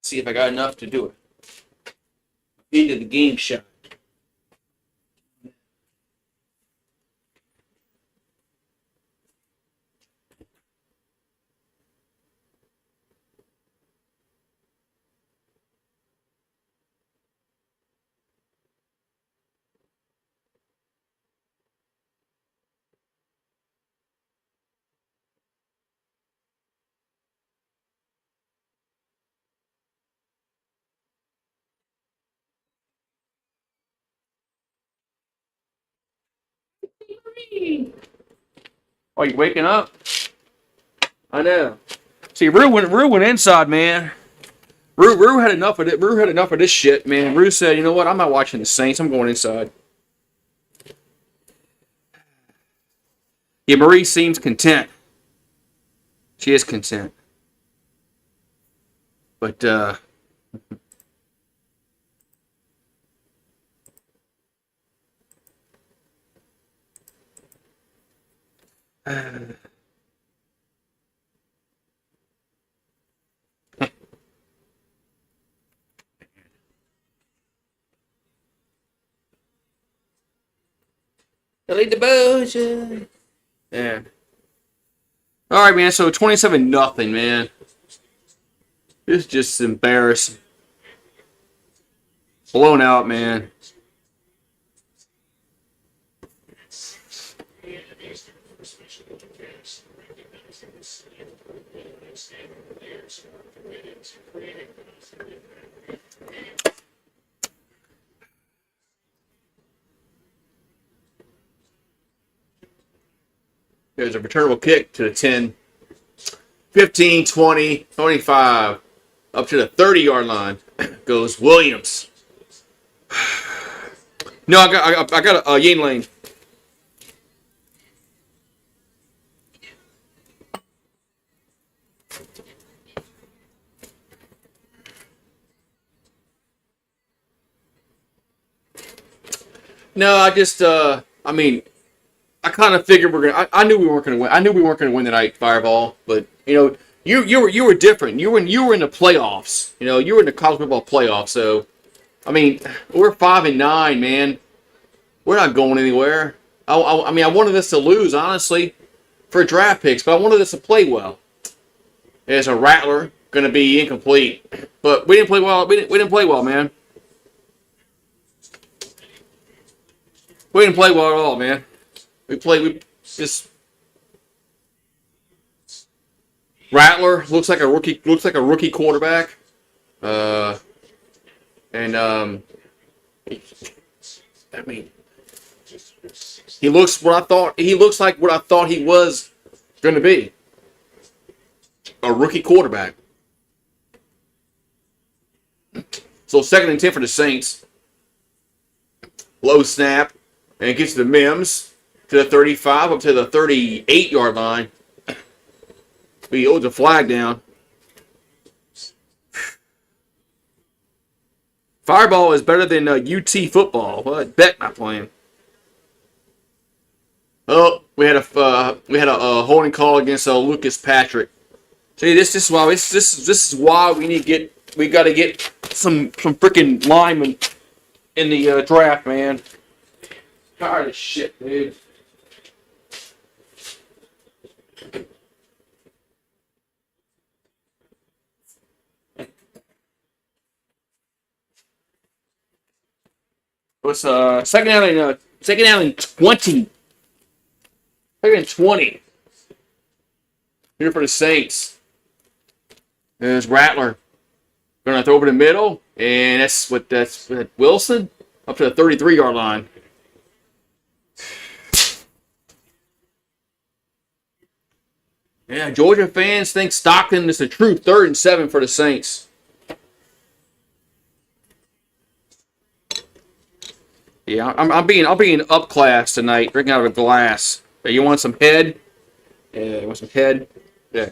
See if I got enough to do it. Into the game shot. Oh, you waking up? I know. See, Rue went inside, man. Rue had enough of it. Rue had enough of this shit, man. Rue said, "You know what? I'm not watching the Saints. I'm going inside." Yeah, Marie seems content. She is content. But delete the bullshit. Yeah. All right, man. So 27-0, man. This is just embarrassing. Blown out, man. There's a returnable kick to the 10, 15, 20, 25, up to the 30-yard line. Goes Williams. No, I got a Yin Lane. No, I mean, I kind of figured we're gonna. I knew we weren't gonna win. I knew we weren't gonna win tonight, Fireball. But you know, you were different. You were in the playoffs. You know, you were in the college football playoffs. So, I mean, we're 5-9, man. We're not going anywhere. I mean, I wanted us to lose, honestly, for draft picks, but I wanted us to play well. As a Rattler, gonna be incomplete, but we didn't play well. We didn't play well, man. We didn't play well at all, man. We just Rattler looks like a rookie quarterback. And I mean, he looks like what I thought he was going to be. A rookie quarterback. So 2nd and 10 for the Saints. Low snap. And it gets to the Mims. To the 35, up to the 38-yard line. He owes a flag down. Fireball is better than UT football. Well, I bet not playing. Oh, we had a holding call against Lucas Patrick. See, this is why we got to get some freaking linemen in the draft, man. Tired of shit, dude. It's second down and 20. Second and 20. Here for the Saints. There's Rattler. Gonna throw over the middle, and that's Wilson up to the 33-yard line. Yeah, Georgia fans think Stockton is the true 3rd and 7 for the Saints. Yeah, I'm being up class tonight, drinking out of a glass. Hey, you want some head? Yeah, you want some head? Yeah.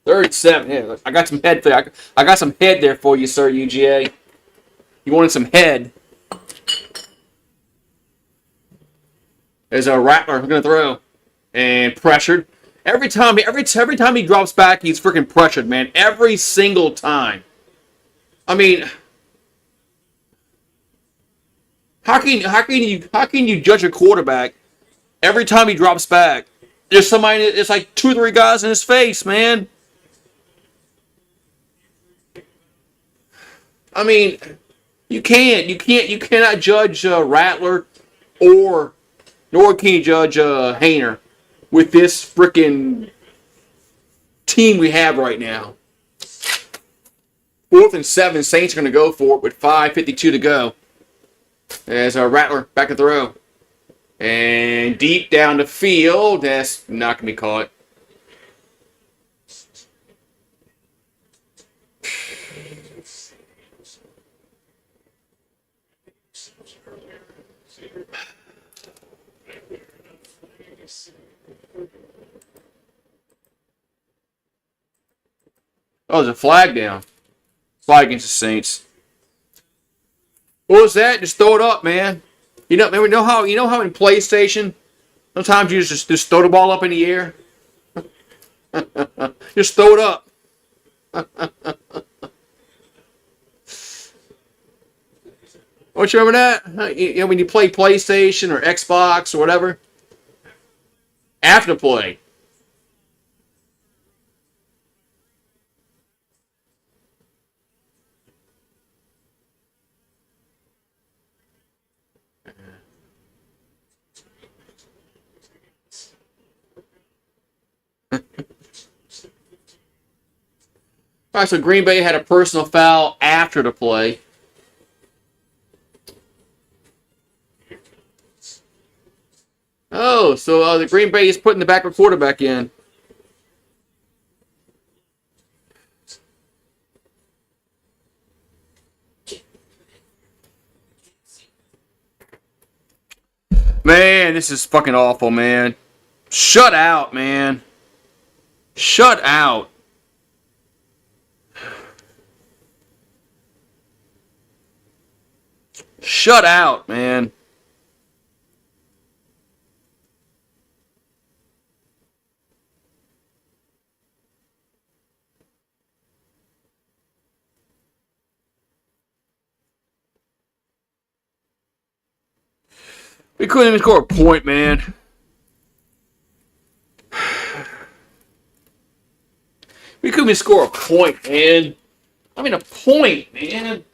3rd and 7. Yeah, I got some head there. I got some head there for you, sir, UGA. You wanted some head. There's a Rattler going to throw. And pressured. Every time he drops back, he's freaking pressured, man. Every single time. I mean, how can you judge a quarterback every time he drops back? There's somebody. It's like 2 or 3 guys in his face, man. I mean, you cannot judge Rattler nor can you judge Hainer with this freaking team we have right now. 4th and 7, Saints are going to go for it with 5:52 to go. As Rattler back at throw. And deep down the field. That's not going to be caught. Oh, there's a flag down. Flag against the Saints. What was that? Just throw it up, man. You know how in PlayStation, sometimes you just throw the ball up in the air. Just throw it up. Don't you remember that? You know, when you play PlayStation or Xbox or whatever? After the play. All right, so Green Bay had a personal foul after the play. Oh, so the Green Bay is putting the backup quarterback in. Man, this is fucking awful, man. Shut out, man. Shut out. Shut out, man. We couldn't even score a point, man. We couldn't even score a point, man. I mean, a point, man.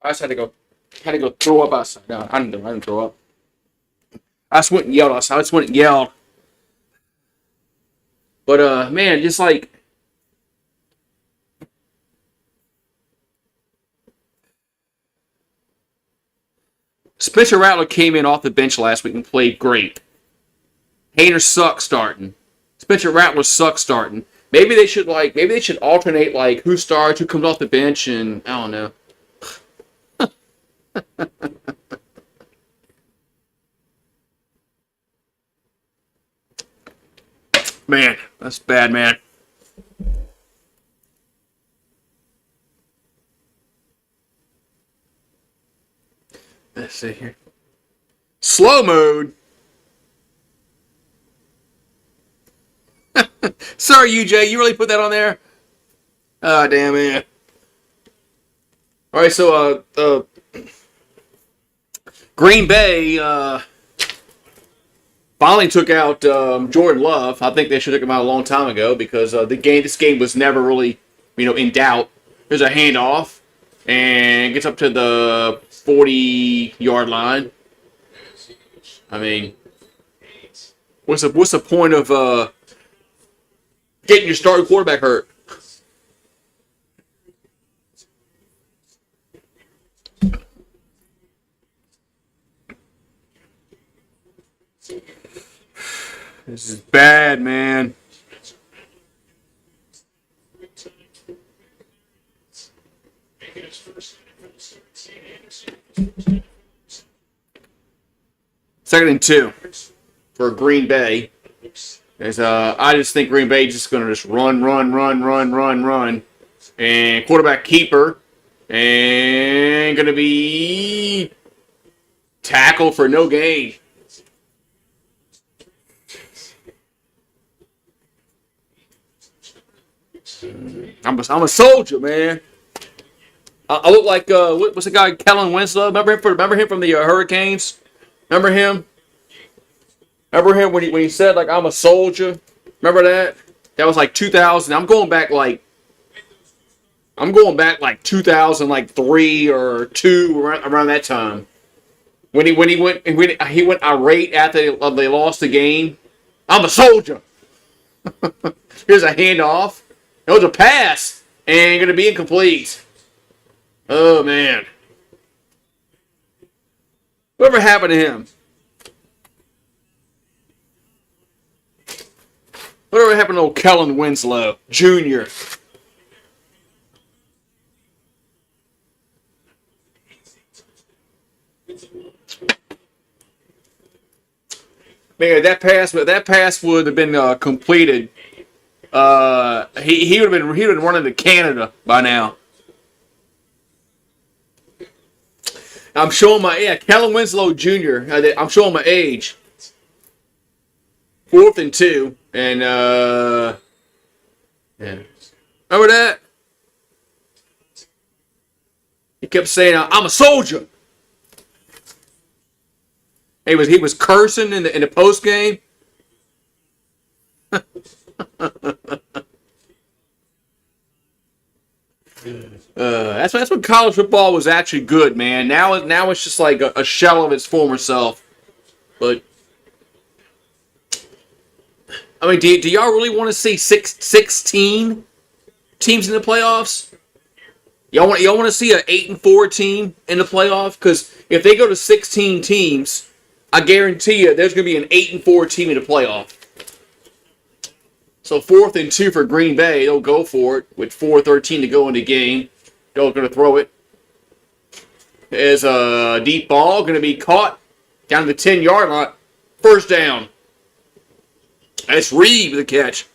I just had to go throw up outside. No, I didn't throw up. I just went and yelled outside. I just went and yelled. But man, just like Spencer Rattler came in off the bench last week and played great. Hayner sucks starting. Spencer Rattler sucks starting. Maybe they should alternate like who starts, who comes off the bench, and I don't know. Man, that's bad, man. Let's see here. Slow mode. Sorry, UJ, you really put that on there? Ah, damn it. All right, so Green Bay finally took out Jordan Love. I think they should have took him out a long time ago because this game was never really, in doubt. There's a handoff and gets up to the 40-yard line. I mean, what's the point of getting your starting quarterback hurt? This is bad, man. Second and 2 for Green Bay. I just think Green Bay is just going to just run. And quarterback keeper. And going to be Tackle for no gain. I'm a soldier, man. I look like what's the guy Kellen Winslow? Remember him from the Hurricanes? Remember him? Remember him when he said like I'm a soldier? Remember that? That was like 2000. I'm going back like 2003 or 2 around that time. When he went irate after they lost the game. I'm a soldier. Here's a handoff. It was a pass and going to be incomplete. Oh man. Whatever happened to him? Whatever happened to old Kellen Winslow Jr.? Man, that pass would have been completed. He would have been running to Canada by now. I'm showing Kellen Winslow Jr. I'm showing my age. 4th and 2, and yeah. Remember that? He kept saying, "I'm a soldier." He was cursing in the post game. That's when college football was actually good, man. Now it's just like a shell of its former self. But I mean, do y'all really want to see 16 teams in the playoffs? Y'all want to see an 8-4 team in the playoff? Because if they go to 16 teams, I guarantee you there's going to be an 8-4 team in the playoff. So 4th and 2 for Green Bay. They'll go for it with 4:13 to go in the game. They're going to throw it. There's a deep ball going to be caught down to the 10-yard line. First down. That's Reed with the catch.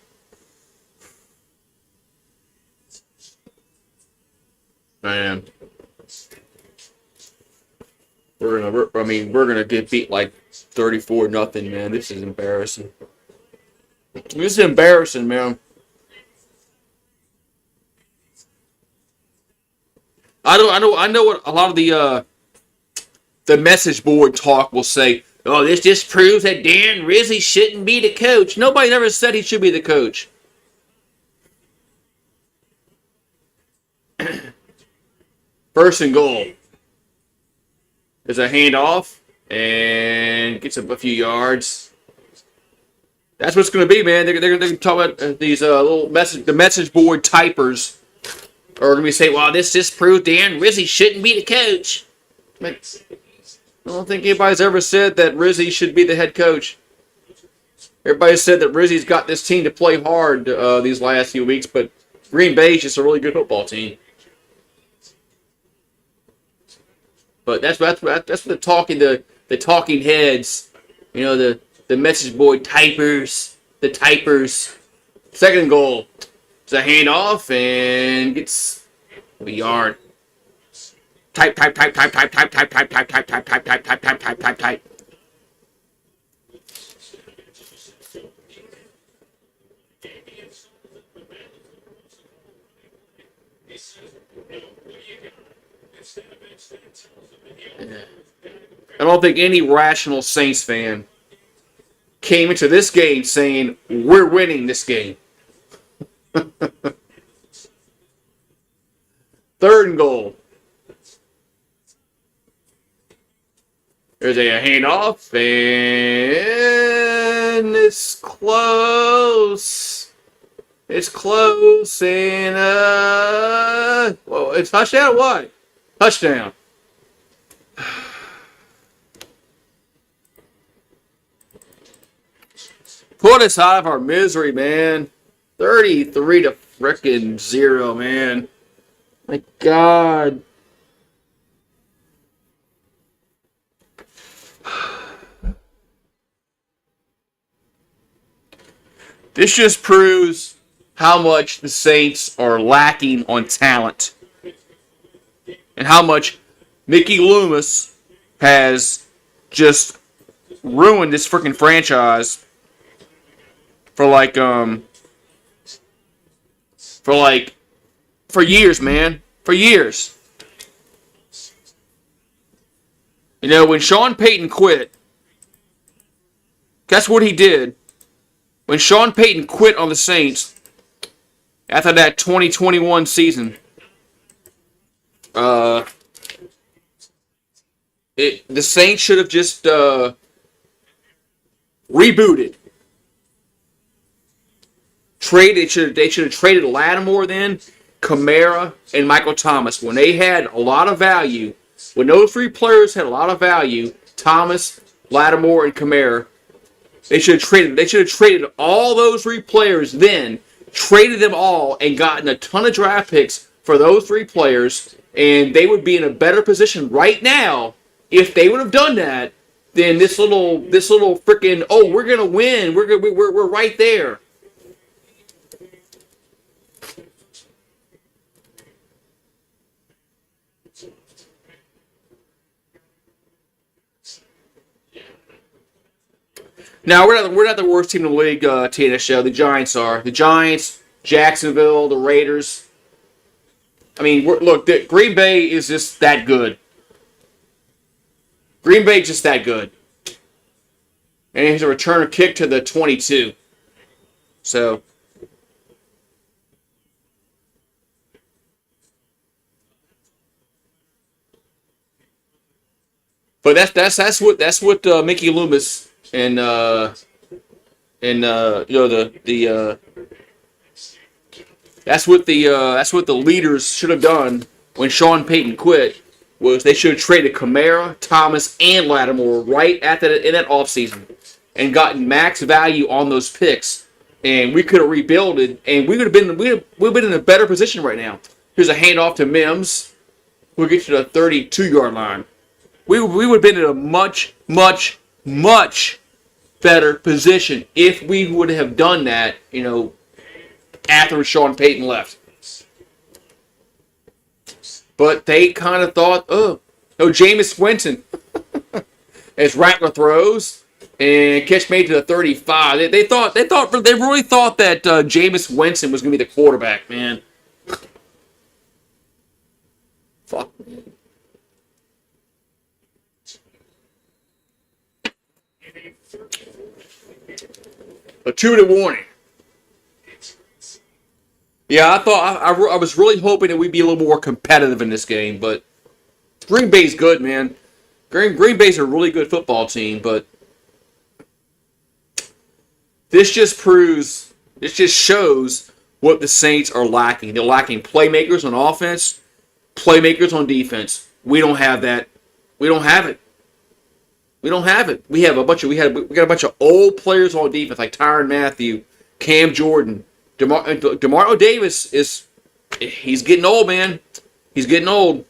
Man. We're gonna get beat like 34-0, man. This is embarrassing. This is embarrassing, man. I know what a lot of the message board talk will say. Oh, this just proves that Dan Rizzi shouldn't be the coach. Nobody ever said he should be the coach. First and goal. There's a handoff and gets up a few yards. That's what it's going to be, man. They're going to talk about these little message board typers are going to be saying, "Well, this just proves Dan Rizzi shouldn't be the coach." I don't think anybody's ever said that Rizzi should be the head coach. Everybody said that Rizzi's got this team to play hard these last few weeks, but Green Bay's just a really good football team. But that's what the talking heads, the message board typers, the typers. Second and goal. It's a handoff and gets a yard. Type. I don't think any rational Saints fan came into this game saying, "We're winning this game." Third and goal. There's a handoff, and it's close. It's close, and well, it's touchdown. What? Touchdown. Put us out of our misery, man. 33-0, man. My God. This just proves how much the Saints are lacking on talent. And how much Mickey Loomis has just ruined this freaking franchise for for like for years, man. For years. You know, when Sean Payton quit, guess what he did? When Sean Payton quit on the Saints after that 2021 season, uh, the Saints should have just rebooted. They should have traded Lattimore then, Kamara, and Michael Thomas when they had a lot of value. When those three players had a lot of value, Thomas, Lattimore, and Kamara, they should have traded. They should have traded all those three players then, traded them all, and gotten a ton of draft picks for those three players, and they would be in a better position right now if they would have done that than this little freaking we're gonna win. We're right there. Now, we're not the worst team in the league, TNS. The Giants are. The Giants, Jacksonville, the Raiders. I mean, look, Green Bay is just that good. Green Bay just that good. And he's a return kick to the 22. So, but that's what Mickey Loomis and that's what the leaders should have done when Sean Payton quit. Was they should have traded Kamara, Thomas, and Lattimore right in that offseason and gotten max value on those picks, and we could have rebuilded, and we would have been in a better position right now. Here's a handoff to Mims. We'll get you to the 32-yard line. We would have been in a much, much, much better position if we would have done that, after Sean Payton left. But they kind of thought, Jameis Winston, as Rattler throws, and catch made to the 35. They really thought that Jameis Winston was going to be the quarterback, man. Fuck, man. A 2-minute warning. Yeah, I was really hoping that we'd be a little more competitive in this game, but Green Bay's good, man. Green Bay's a really good football team, but this just shows what the Saints are lacking. They're lacking playmakers on offense, playmakers on defense. We don't have that. We don't have it. We don't have it. We got a bunch of old players on defense like Tyrann Mathieu, Cam Jordan, DeMario Davis he's getting old, man. He's getting old.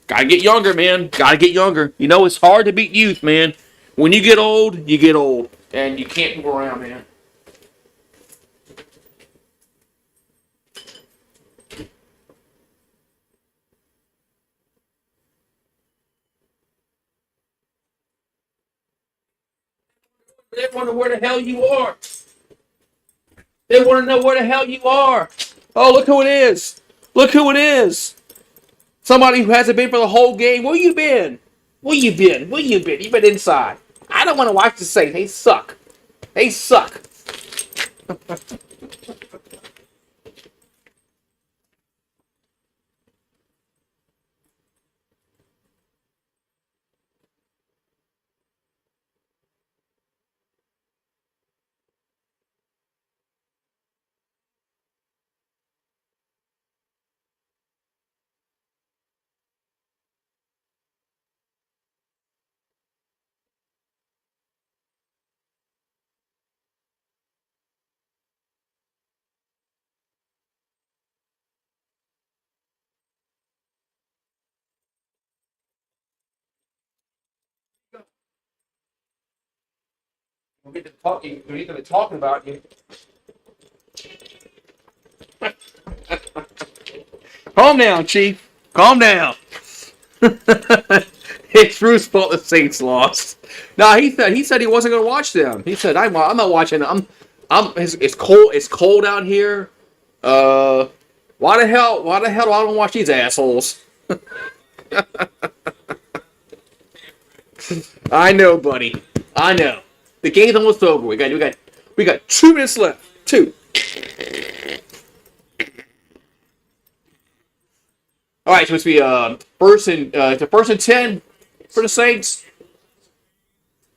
Gotta get younger, man. Gotta get younger. It's hard to beat youth, man. When you get old, you get old, and you can't move around, man. They wonder where the hell you are. They want to know where the hell you are. Oh, look who it is. Look who it is. Somebody who hasn't been for the whole game. Where you been? Where you been? Where you been? You been inside. I don't want to watch the Saints. They suck. They suck. We'll get to talking. We're going to be talking about you. Calm down, Chief. Calm down. It's Drew's fault the Saints lost. No, he said he wasn't going to watch them. He said I'm not watching them. It's cold. It's cold out here. Why the hell do I don't watch these assholes? I know, buddy. I know. The game's almost over. We got 2 minutes left. 2. All right, so it's be first and 10 for the Saints.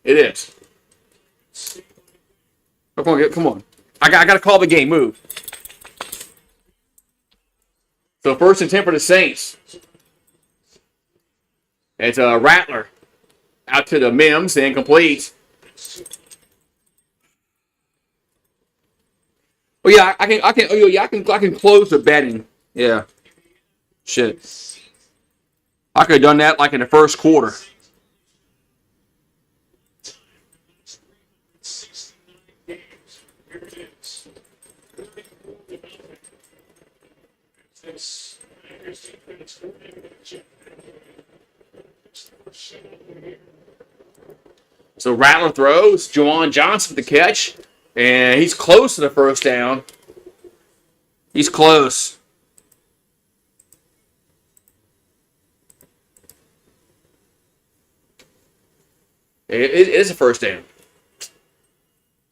It is. Come on. I got to call the game. Move. So first and 10 for the Saints. It's a Rattler out to the Mims and complete. Oh yeah, I can close the betting. Yeah. Shit. I could have done that like in the first quarter. So Rattler throws, Juwan Johnson with the catch, and he's close to the first down. He's close. It is a first down.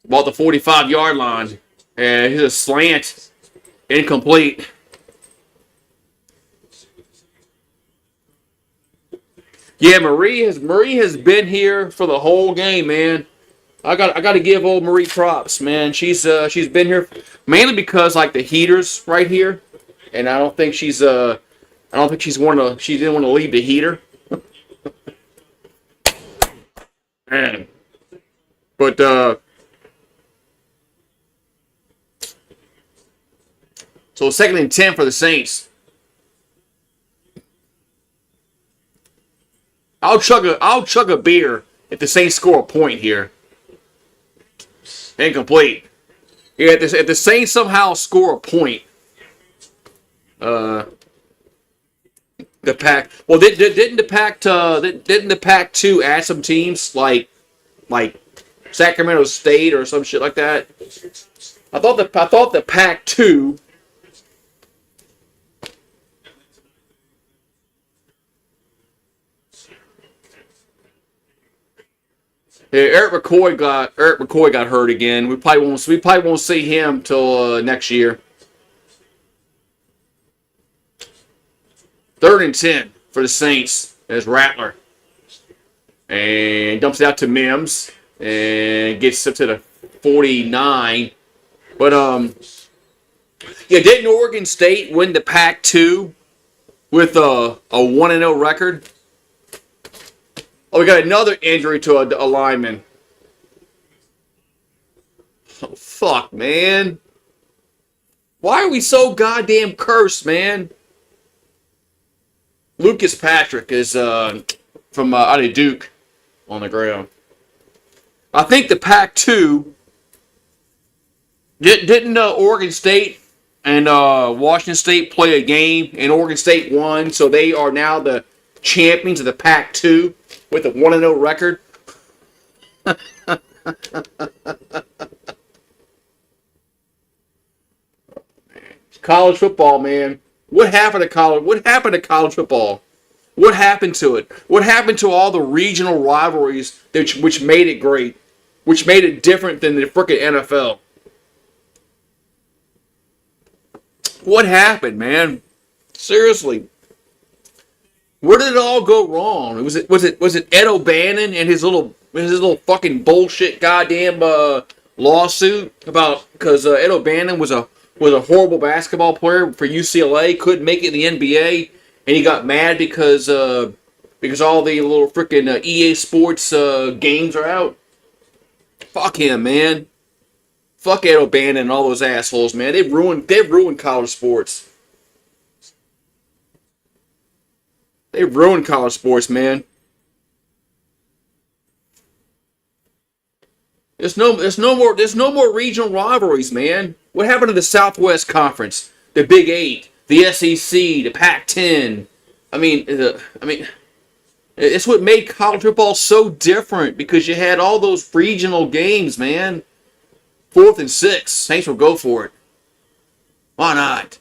About the 45-yard line. And he's a slant. Incomplete. Yeah, Marie has been here for the whole game, man. I got to give old Marie props, man. She's been here mainly because like the heaters right here, and I don't think she didn't want to leave the heater. Man. But so second and 10 for the Saints. I'll chug a beer if the Saints score a point here. Incomplete. Yeah, if the Saints somehow score a point, the Pac. Well, didn't the Pac-2 add some teams like Sacramento State or some shit like that? I thought the Pac-2. Yeah, Eric McCoy got hurt again. We probably won't see him till next year. Third and 10 for the Saints as Rattler, and dumps it out to Mims and gets up to the 49. But yeah, didn't Oregon State win the Pac-2 with a 1-0 record? Oh, we got another injury to a lineman. Oh, fuck, man. Why are we so goddamn cursed, man? Lucas Patrick is from out of Duke on the ground. I think the Pac-2 didn't Oregon State and Washington State play a game, and Oregon State won, so they are now the champions of the Pac-2 with a 1-0 record. College football, man. What happened to college? What happened to college football? What happened to it? What happened to all the regional rivalries which made it great? Which made it different than the frickin' NFL? What happened, man? Seriously. Where did it all go wrong? Was it Ed O'Bannon and his little fucking bullshit goddamn lawsuit about because Ed O'Bannon was a horrible basketball player for UCLA, couldn't make it in the NBA, and he got mad because all the little freaking EA Sports games are out. Fuck him, man. Fuck Ed O'Bannon and all those assholes, man. They've ruined college sports. They've ruined college sports, man. There's no more regional rivalries, man. What happened to the Southwest Conference, the Big 8, the SEC, the Pac-10? I mean, It's what made college football so different because you had all those regional games, man. 4th and 6. Saints will go for it. Why not?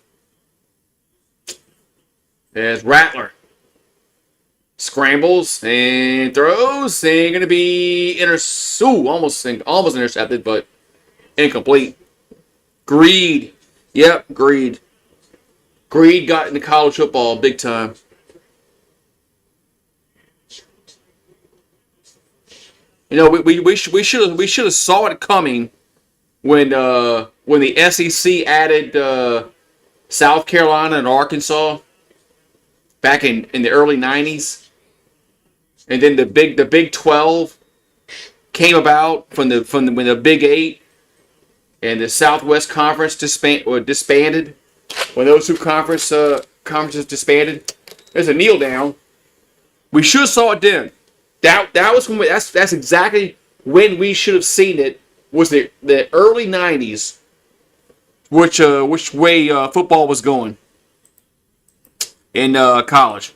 There's Rattler. Scrambles and throws. Ain't going to be almost intercepted, but incomplete. Greed. Yep, greed. Greed got into college football big time. You know, we should have saw it coming when the SEC added South Carolina and Arkansas back in the early 90s, and then the Big 12 came about when the Big 8 and the Southwest Conference disbanded. When those two conferences disbanded, there's a kneel down. We should have saw it then. That was when that's exactly when we should have seen it. Was the early 90s, which way football was going in college,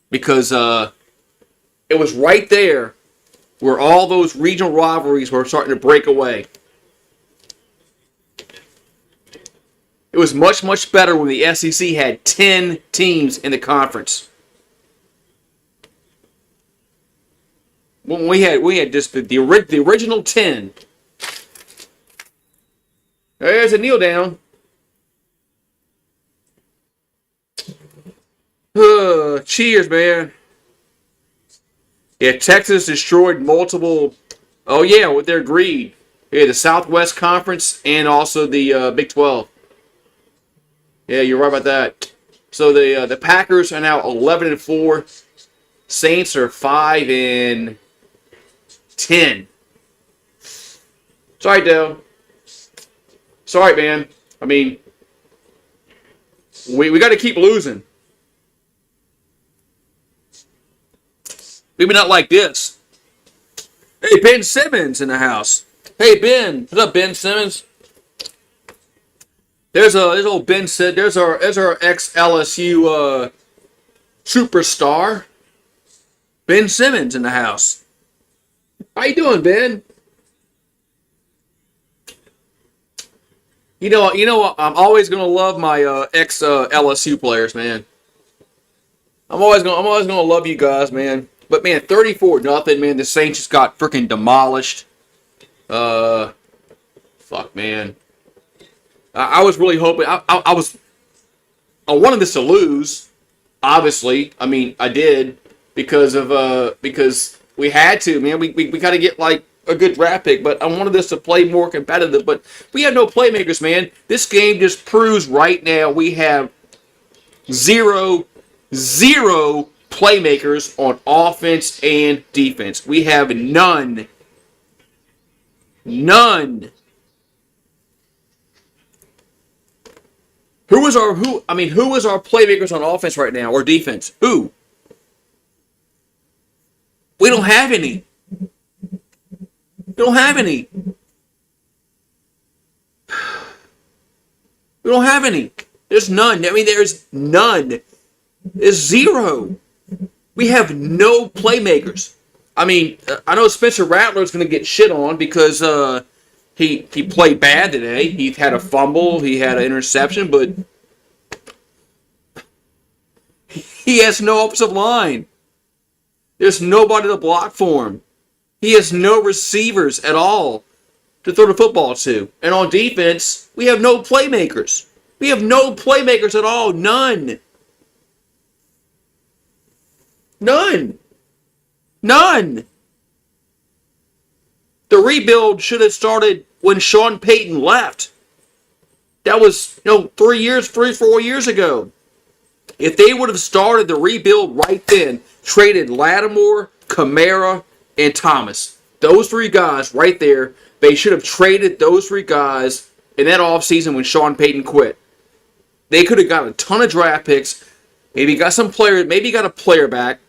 because it was right there where all those regional rivalries were starting to break away. It was much, much better when the SEC had 10 teams in the conference. When we had just the original 10. There's a kneel down. Cheers, man. Yeah, Texas destroyed multiple. Oh yeah, with their greed. Yeah, the Southwest Conference and also the Big 12. Yeah, you're right about that. So the Packers are now 11-4. Saints are 5-10. Sorry, Dale. Sorry, man. I mean, we got to keep losing. Maybe not like this. Hey, Ben Simmons in the house. Hey, Ben. What's up, Ben Simmons? There's old Ben said. There's our ex-LSU superstar, Ben Simmons in the house. How you doing, Ben? You know, I'm always gonna love my ex LSU players, man. I'm always gonna love you guys, man. But man, 34-0, man. The Saints just got freaking demolished. Fuck, man. I was really hoping. I wanted this to lose. Obviously, I mean, I did because we had to, man. We got to get like a good draft pick, but I wanted this to play more competitive. But we have no playmakers, man. This game just proves right now we have zero playmakers on offense and defense. We have none. None. Who is our playmakers on offense right now or defense? Who? We don't have any. We don't have any. We don't have any. There's none. I mean, there's none. There's zero. We have no playmakers. I mean, I know Spencer Rattler's going to get shit on because he played bad today. He had a fumble. He had an interception, but he has no offensive line. There's nobody to block for him. He has no receivers at all to throw the football to. And on defense, we have no playmakers. We have no playmakers at all. None. None. None. The rebuild should have started when Sean Payton left. That was, 4 years ago. If they would have started the rebuild right then, traded Lattimore, Kamara, and Thomas, those three guys right there, they should have traded those three guys in that offseason when Sean Payton quit. They could have got a ton of draft picks, maybe got some players, maybe got a player back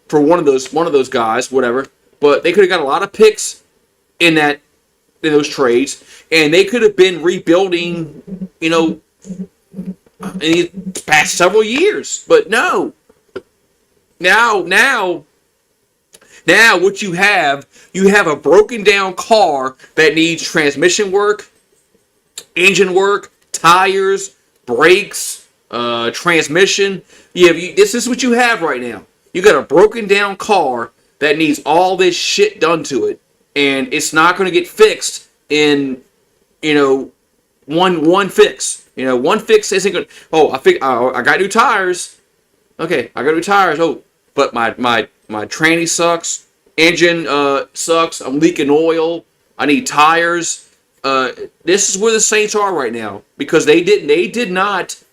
for one of those guys, whatever. But they could have got a lot of picks in those trades, and they could have been rebuilding, in the past several years. But no. Now Now what you have a broken down car that needs transmission work, engine work, tires, brakes, transmission. This is what you have right now. You got a broken down car that needs all this shit done to it, and it's not going to get fixed in one fix. One fix isn't going. Oh, I got new tires. Okay, I got new tires. Oh, but my tranny sucks. Engine sucks. I'm leaking oil. I need tires. This is where the Saints are right now because they did not.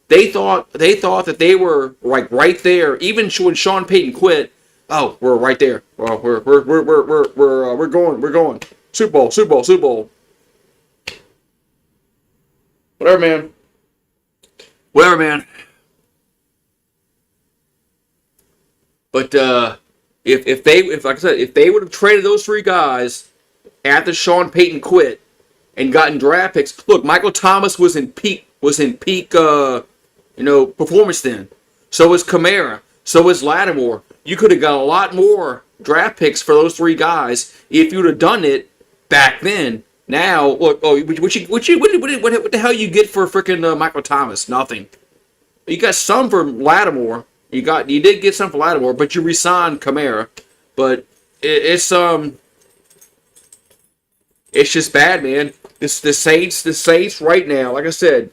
They thought that they were like right there. Even when Sean Payton quit, oh, we're right there. Well, we're going. Super Bowl. Whatever, man. But if like I said, if they would have traded those three guys after Sean Payton quit and gotten draft picks, look, Michael Thomas was in peak performance then. So was Kamara. So was Lattimore. You could have got a lot more draft picks for those three guys if you'd have done it back then. Now, look, what the hell you get for freaking Michael Thomas? Nothing. You got some for Lattimore. You did get some for Lattimore, but you re-signed Kamara. But it's just bad, man. The Saints right now, like I said,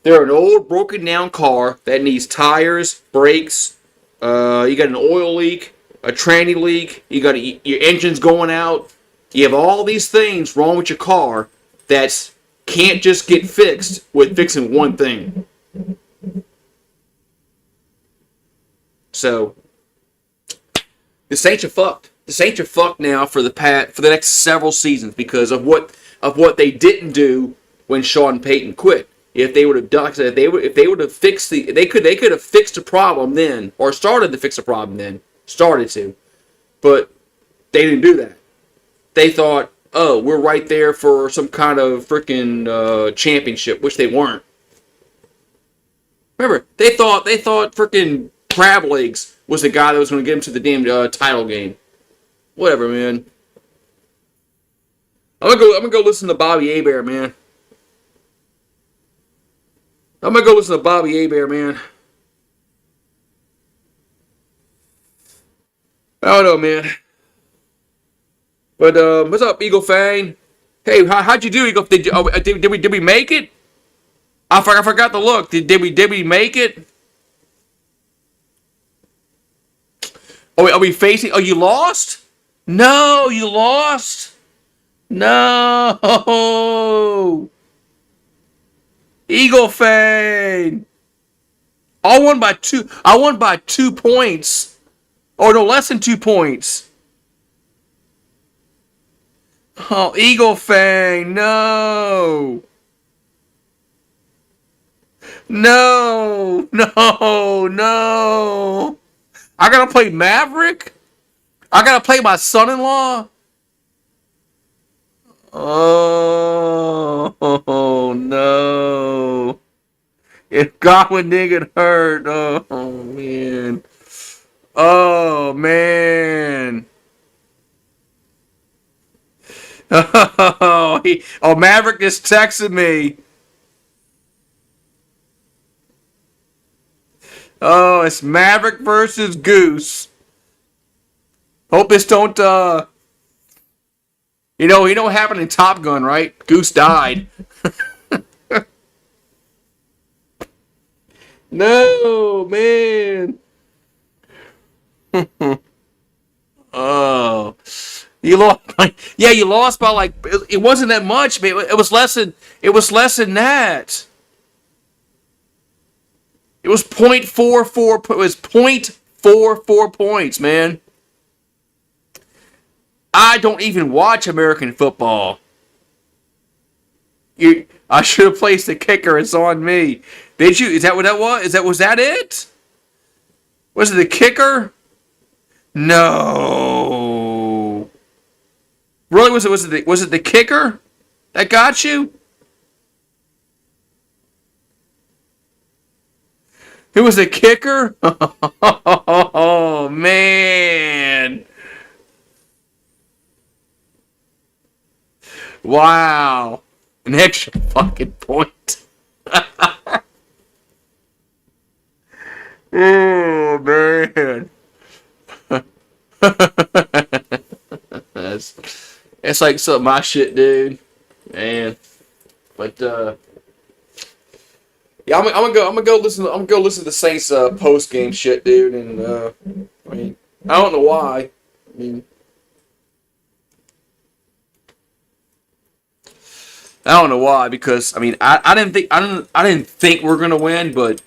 they're an old broken down car that needs tires, brakes. You got an oil leak, a tranny leak. You got your engine's going out. You have all these things wrong with your car that can't just get fixed with fixing one thing. So the Saints are fucked. The Saints are fucked now for the next several seasons because of what they didn't do when Sean Payton quit. If they would have done, if they would have fixed they could have fixed the problem then, or started to fix the problem then, but they didn't do that. They thought, oh, we're right there for some kind of freaking championship, which they weren't. Remember, they thought freaking Crab Legs was the guy that was going to get him to the damn title game. Whatever, man. I'm gonna go listen to Bobby Hebert, man. Man. I don't know, man. But what's up, Eagle Fang? Hey, how'd you do, Eagle? Did we make it? I forgot to look. Did we make it? Are we facing? Oh, you lost? No, you lost. No, Eagle Fang. I won by 2 points. Or no, less than 2 points. Oh, Eagle Fang, no. No. I gotta play Maverick? I gotta play my son-in-law? Oh, no. If Godwin didn't get hurt, oh, man. Oh, man. Oh, Maverick just texted me. Oh, it's Maverick versus Goose. Hope this don't, you know what happened in Top Gun, right? Goose died. No, man. Oh. You lost. Yeah, you lost by like it wasn't that much, man. It was less than that. It was 0.44. It was 0.44 points, man. I don't even watch American football. I should have placed the kicker. It's on me. Did you? Is that what that was? Was that it? Was it the kicker? No. Really? Was it the kicker that got you? Who was the kicker? Oh, man. Wow. An extra fucking point. Oh, man. That's like some of my shit, dude. Man. But, yeah, I'm gonna go listen to the Saints post game shit, dude. And I mean, I don't know why. I mean, I don't know why because I mean, I didn't think we're gonna win, but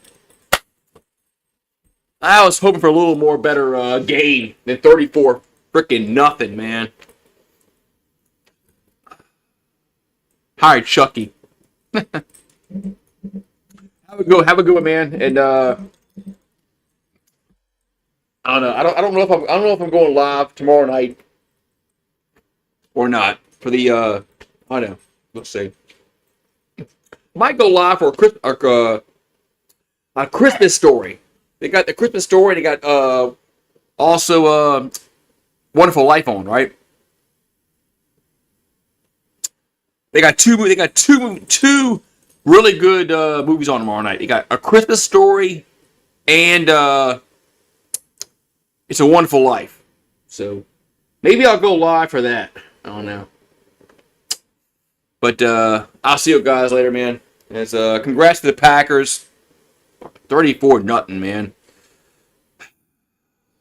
I was hoping for a little more better game than 34 freaking nothing, man. Hi, Chucky. Have a good one, man. And I don't know. I don't know if I'm going live tomorrow night or not for the I don't know. Let's see. Might go live for a Christmas story. They got the Christmas story. They got also Wonderful Life on, right? They got two really good movies on tomorrow night. They got A Christmas Story and It's a Wonderful Life. So maybe I'll go live for that. I don't know. But I'll see you guys later, man. Congrats to the Packers. 34-0, man.